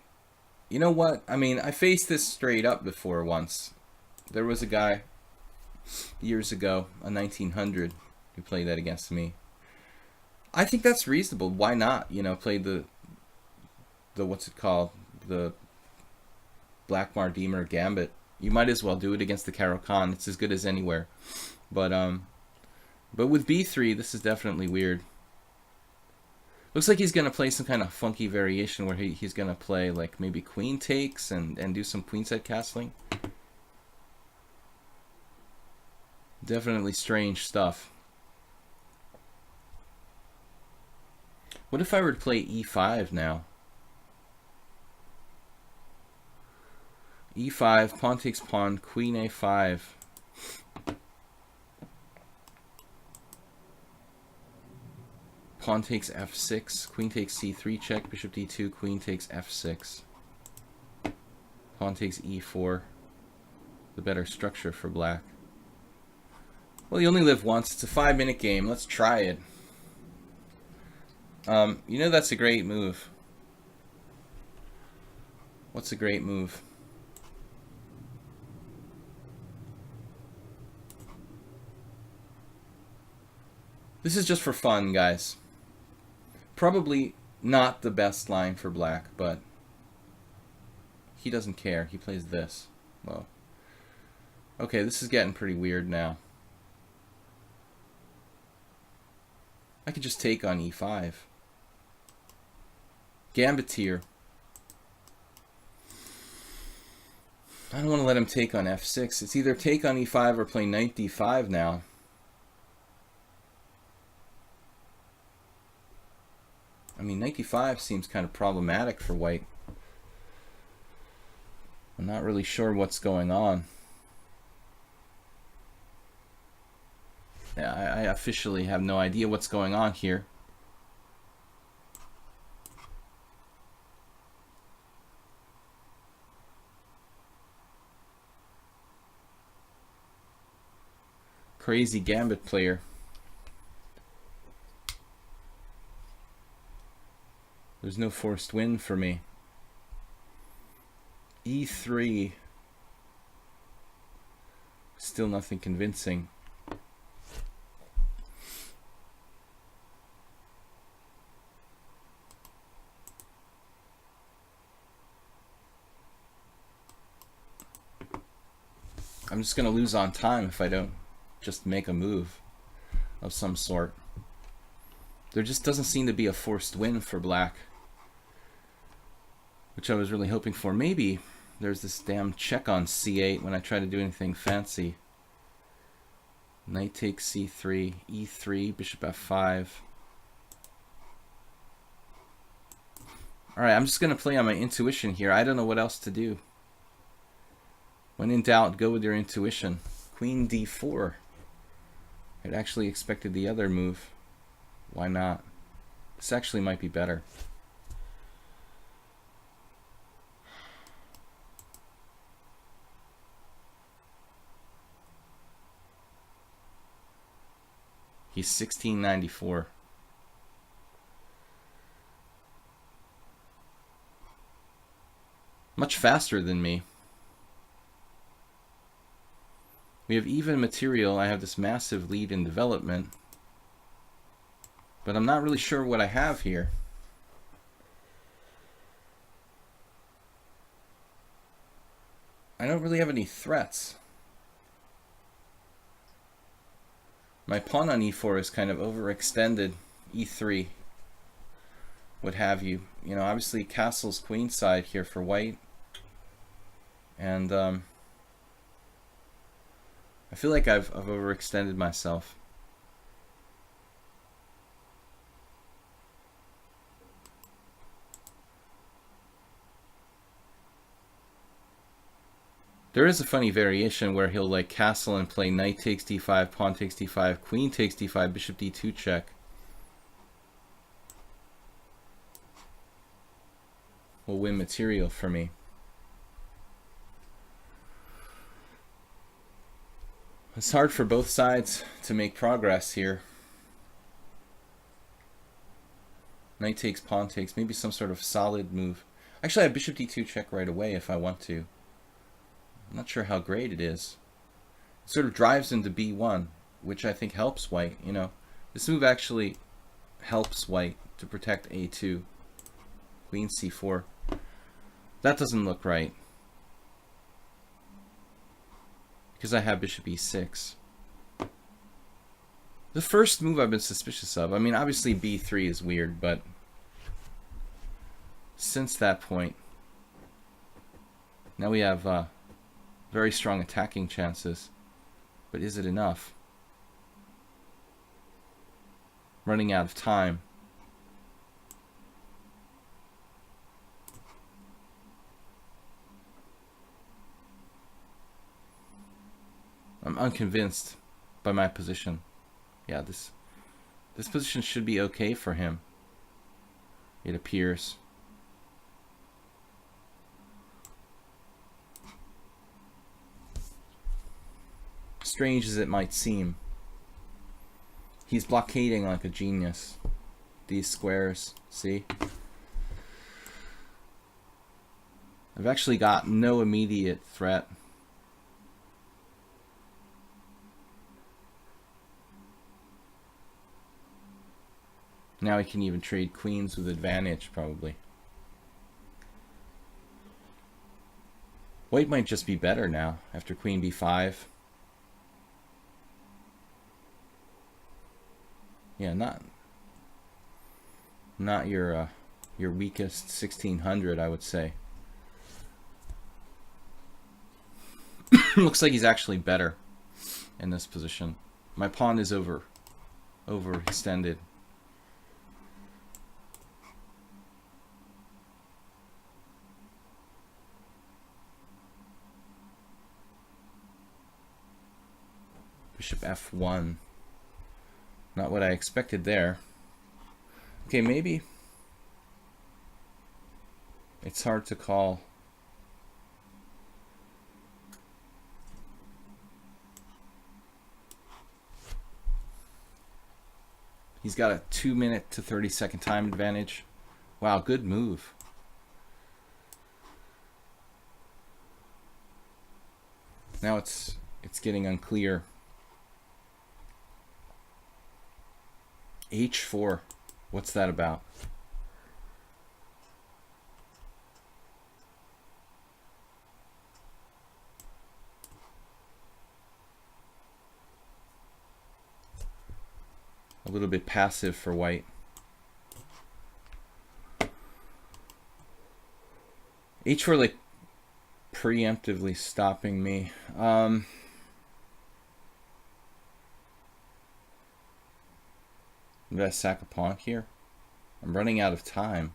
S1: You know what? I mean, I faced this straight up before once. There was a guy years ago, a 1900, who played that against me. I think that's reasonable. Why not? You know, play the what's it called? The Black-Mar-Diemer Gambit. You might as well do it against the Caro-Kann. It's as good as anywhere. But with b3, this is definitely weird. Looks like he's going to play some kind of funky variation where he's going to play like maybe queen takes and do some queenside castling. Definitely strange stuff. What if I were to play e5 now? e5, pawn takes pawn, queen a5. Pawn takes f6, queen takes c3 check, bishop d2, queen takes f6. Pawn takes e4. The better structure for black. Well, you only live once. It's a 5-minute game. Let's try it. You know that's a great move. What's a great move? This is just for fun, guys. Probably not the best line for black, but he doesn't care. He plays this. Well, okay, this is getting pretty weird now. I could just take on e5. Gambitier. I don't want to let him take on f6. It's either take on e5 or play knight d5 now. I mean, knight d5 seems kind of problematic for white. I'm not really sure what's going on. Yeah, I officially have no idea what's going on here. Crazy gambit player. There's no forced win for me. E3. Still nothing convincing. I'm just going to lose on time if I don't just make a move of some sort. There just doesn't seem to be a forced win for black, which I was really hoping for. Maybe there's this damn check on c8 when I try to do anything fancy. Knight takes c3, e3, bishop f5. Alright, I'm just going to play on my intuition here. I don't know what else to do. When in doubt, go with your intuition. Queen d4. I'd actually expected the other move. Why not? This actually might be better. He's 1694. Much faster than me. We have even material. I have this massive lead in development. But I'm not really sure what I have here. I don't really have any threats. My pawn on e4 is kind of overextended. e3. What have you. You know, obviously castle's queenside here for white. And I feel like I've overextended myself. There is a funny variation where he'll like castle and play knight takes d5, pawn takes d5, queen takes d5, bishop d2 check. Will win material for me. It's hard for both sides to make progress here. Knight takes, pawn takes, maybe some sort of solid move. Actually, I have bishop d2 check right away if I want to. I'm not sure how great it is. It sort of drives into b1, which I think helps white. You know, this move actually helps white to protect a2. Queen c4. That doesn't look right, because I have bishop e6. The first move I've been suspicious of. I mean, obviously b3 is weird, but since that point, now we have very strong attacking chances. But is it enough? Running out of time. I'm unconvinced by my position. Yeah, this This position should be okay for him, it appears. Strange as it might seem. He's blockading like a genius. These squares, see? I've actually got no immediate threat. Now he can even trade queens with advantage, probably. White might just be better now, after queen b5. Yeah, not your weakest 1600, I would say. Looks like he's actually better in this position. My pawn is overextended. Bishop f1. Not what I expected there. Okay, maybe it's hard to call. He's got a 2-minute to 30-second time advantage. Wow, good move. Now it's getting unclear. H4. What's that about? A little bit passive for white. H4 like preemptively stopping me. Did I sack a pawn here? I'm running out of time.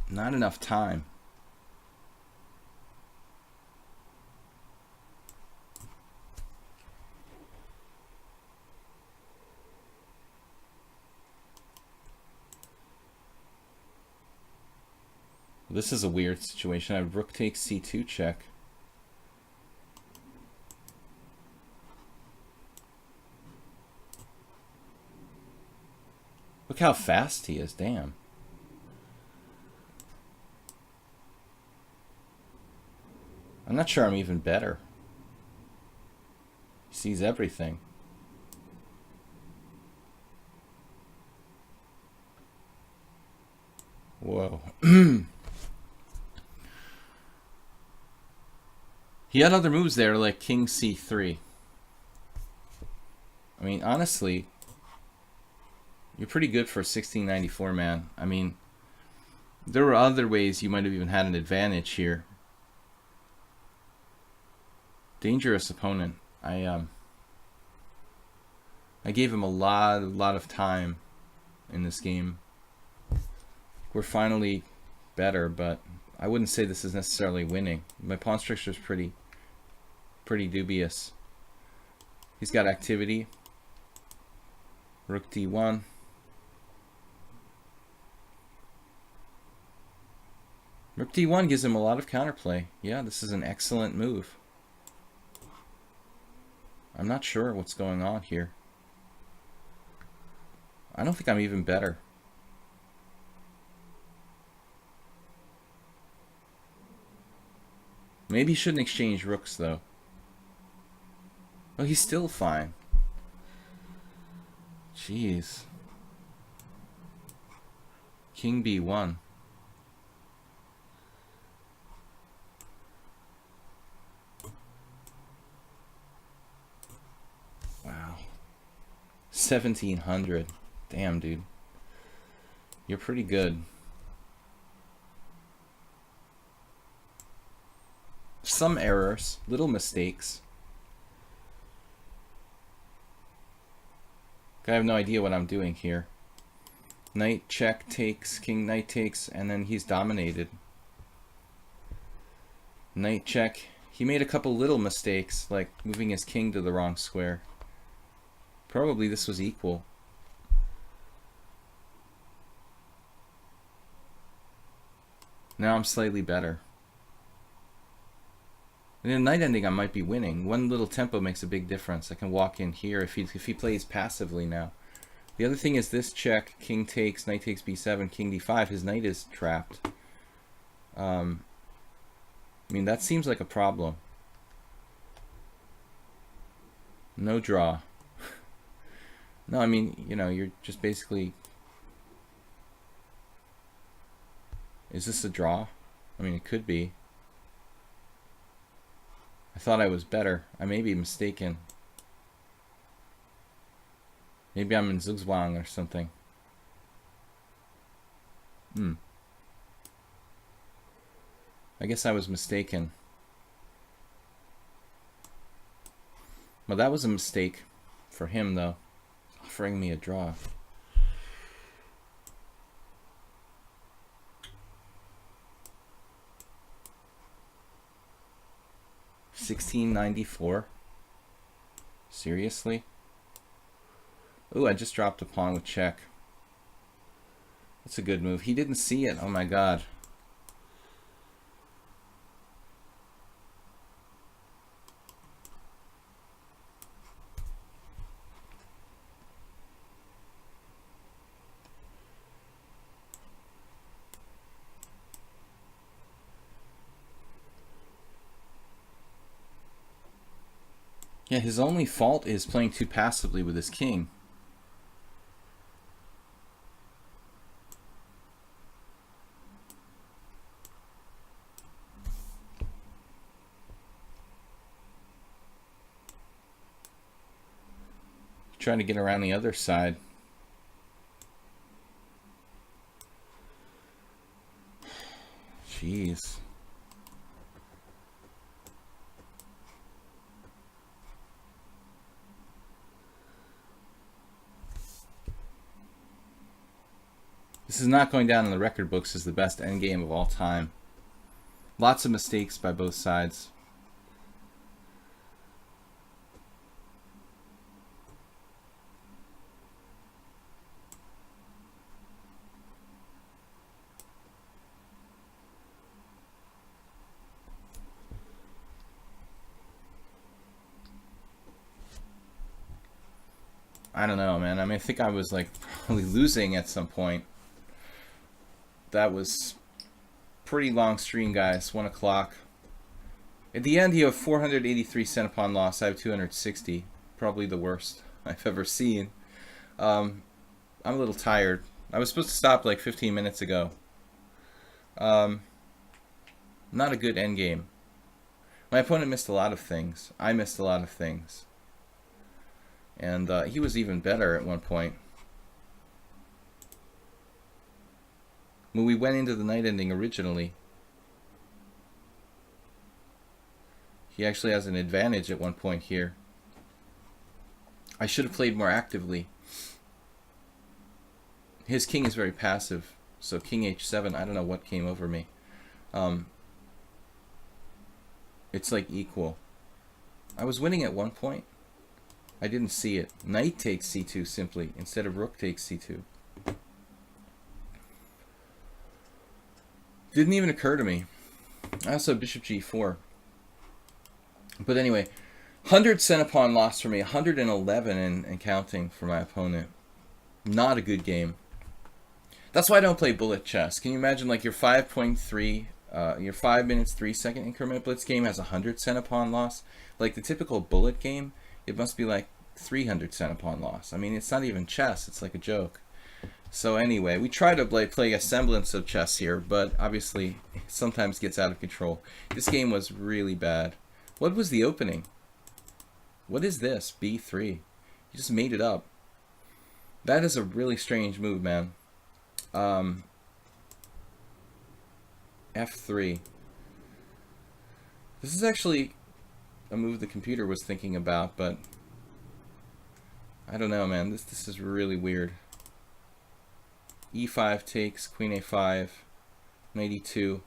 S1: Not enough time. This is a weird situation. I have rook takes c2 check. Look how fast he is, damn. I'm not sure I'm even better. He sees everything. Whoa. He had other moves there, like king c3. I mean, honestly, you're pretty good for 1694, man. I mean, there were other ways you might have even had an advantage here. Dangerous opponent. I gave him a lot of time in this game. We're finally better, but I wouldn't say this is necessarily winning. My pawn structure is pretty dubious. He's got activity. Rook d1. Rook d1 gives him a lot of counterplay. Yeah, this is an excellent move. I'm not sure what's going on here. I don't think I'm even better. Maybe he shouldn't exchange rooks, though. Well, he's still fine. Jeez. King b1. Wow. 1700. Damn, dude. You're pretty good. Some errors, little mistakes. I have no idea what I'm doing here. Knight check takes, king knight takes, and then he's dominated. Knight check, He made a couple little mistakes, like moving his king to the wrong square. Probably this was equal. Now I'm slightly better. In a knight ending, I might be winning. One little tempo makes a big difference. I can walk in here if he plays passively now. The other thing is this check, king takes, knight takes b7, king d5. His knight is trapped. I mean, that seems like a problem. No draw. No, I mean, you know, you're just basically... Is this a draw? I mean, it could be. I thought I was better. I may be mistaken. Maybe I'm in Zugzwang or something. I guess I was mistaken. Well, that was a mistake for him, though. Offering me a draw. $16.94. Seriously? Ooh, I just dropped a pawn with check. That's a good move. He didn't see it. Oh my god. Yeah, his only fault is playing too passively with his king. Trying to get around the other side. Jeez. This is not going down in the record books as the best endgame of all time. Lots of mistakes by both sides. I don't know, man. I mean, I think I was like probably losing at some point. That was pretty long stream, guys. 1 o'clock. At the end, you have 483 cent upon loss. I have 260. Probably the worst I've ever seen. I'm a little tired. I was supposed to stop like 15 minutes ago. Not a good endgame. My opponent missed a lot of things. I missed a lot of things. And he was even better at one point. When we went into the night ending originally, he actually has an advantage at one point here. I should have played more actively. His king is very passive, so king h7, I don't know what came over me. It's like equal. I was winning at one point. I didn't see it. Knight takes c2 simply, instead of rook takes c2. Didn't even occur to me. I also have bishop g4. But anyway, 100 cent upon loss for me, 111 and counting for my opponent. Not a good game. That's why I don't play bullet chess. Can you imagine, like, your 5.3, your 5 minutes 3 second increment blitz game has 100 cent upon loss? Like the typical bullet game, it must be like 300 cent upon loss. I mean, it's not even chess. It's like a joke. So anyway, we try to play a semblance of chess here, but obviously it sometimes gets out of control. This game was really bad. What was the opening? What is this? B3. You just made it up. That is a really strange move, man. F3. This is actually a move the computer was thinking about, but I don't know, man. This is really weird. E5 takes, queen a5, knight e2.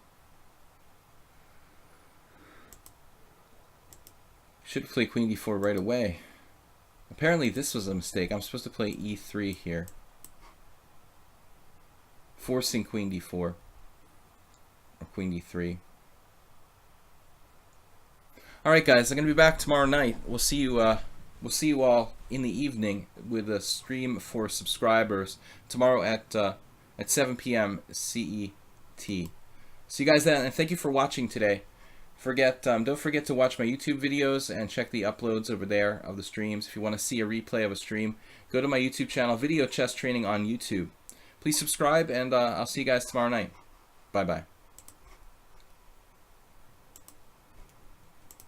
S1: Should play queen d4 right away. Apparently this was a mistake. I'm supposed to play e3 here. Forcing queen d4. Or queen d3. Alright guys, I'm going to be back tomorrow night. We'll see you all in the evening with a stream for subscribers tomorrow at 7 p.m. CET. See you guys then, and thank you for watching today. Don't forget to watch my YouTube videos and check the uploads over there of the streams. If you want to see a replay of a stream, go to my YouTube channel, Video Chess Training on YouTube. Please subscribe, and I'll see you guys tomorrow night. Bye-bye.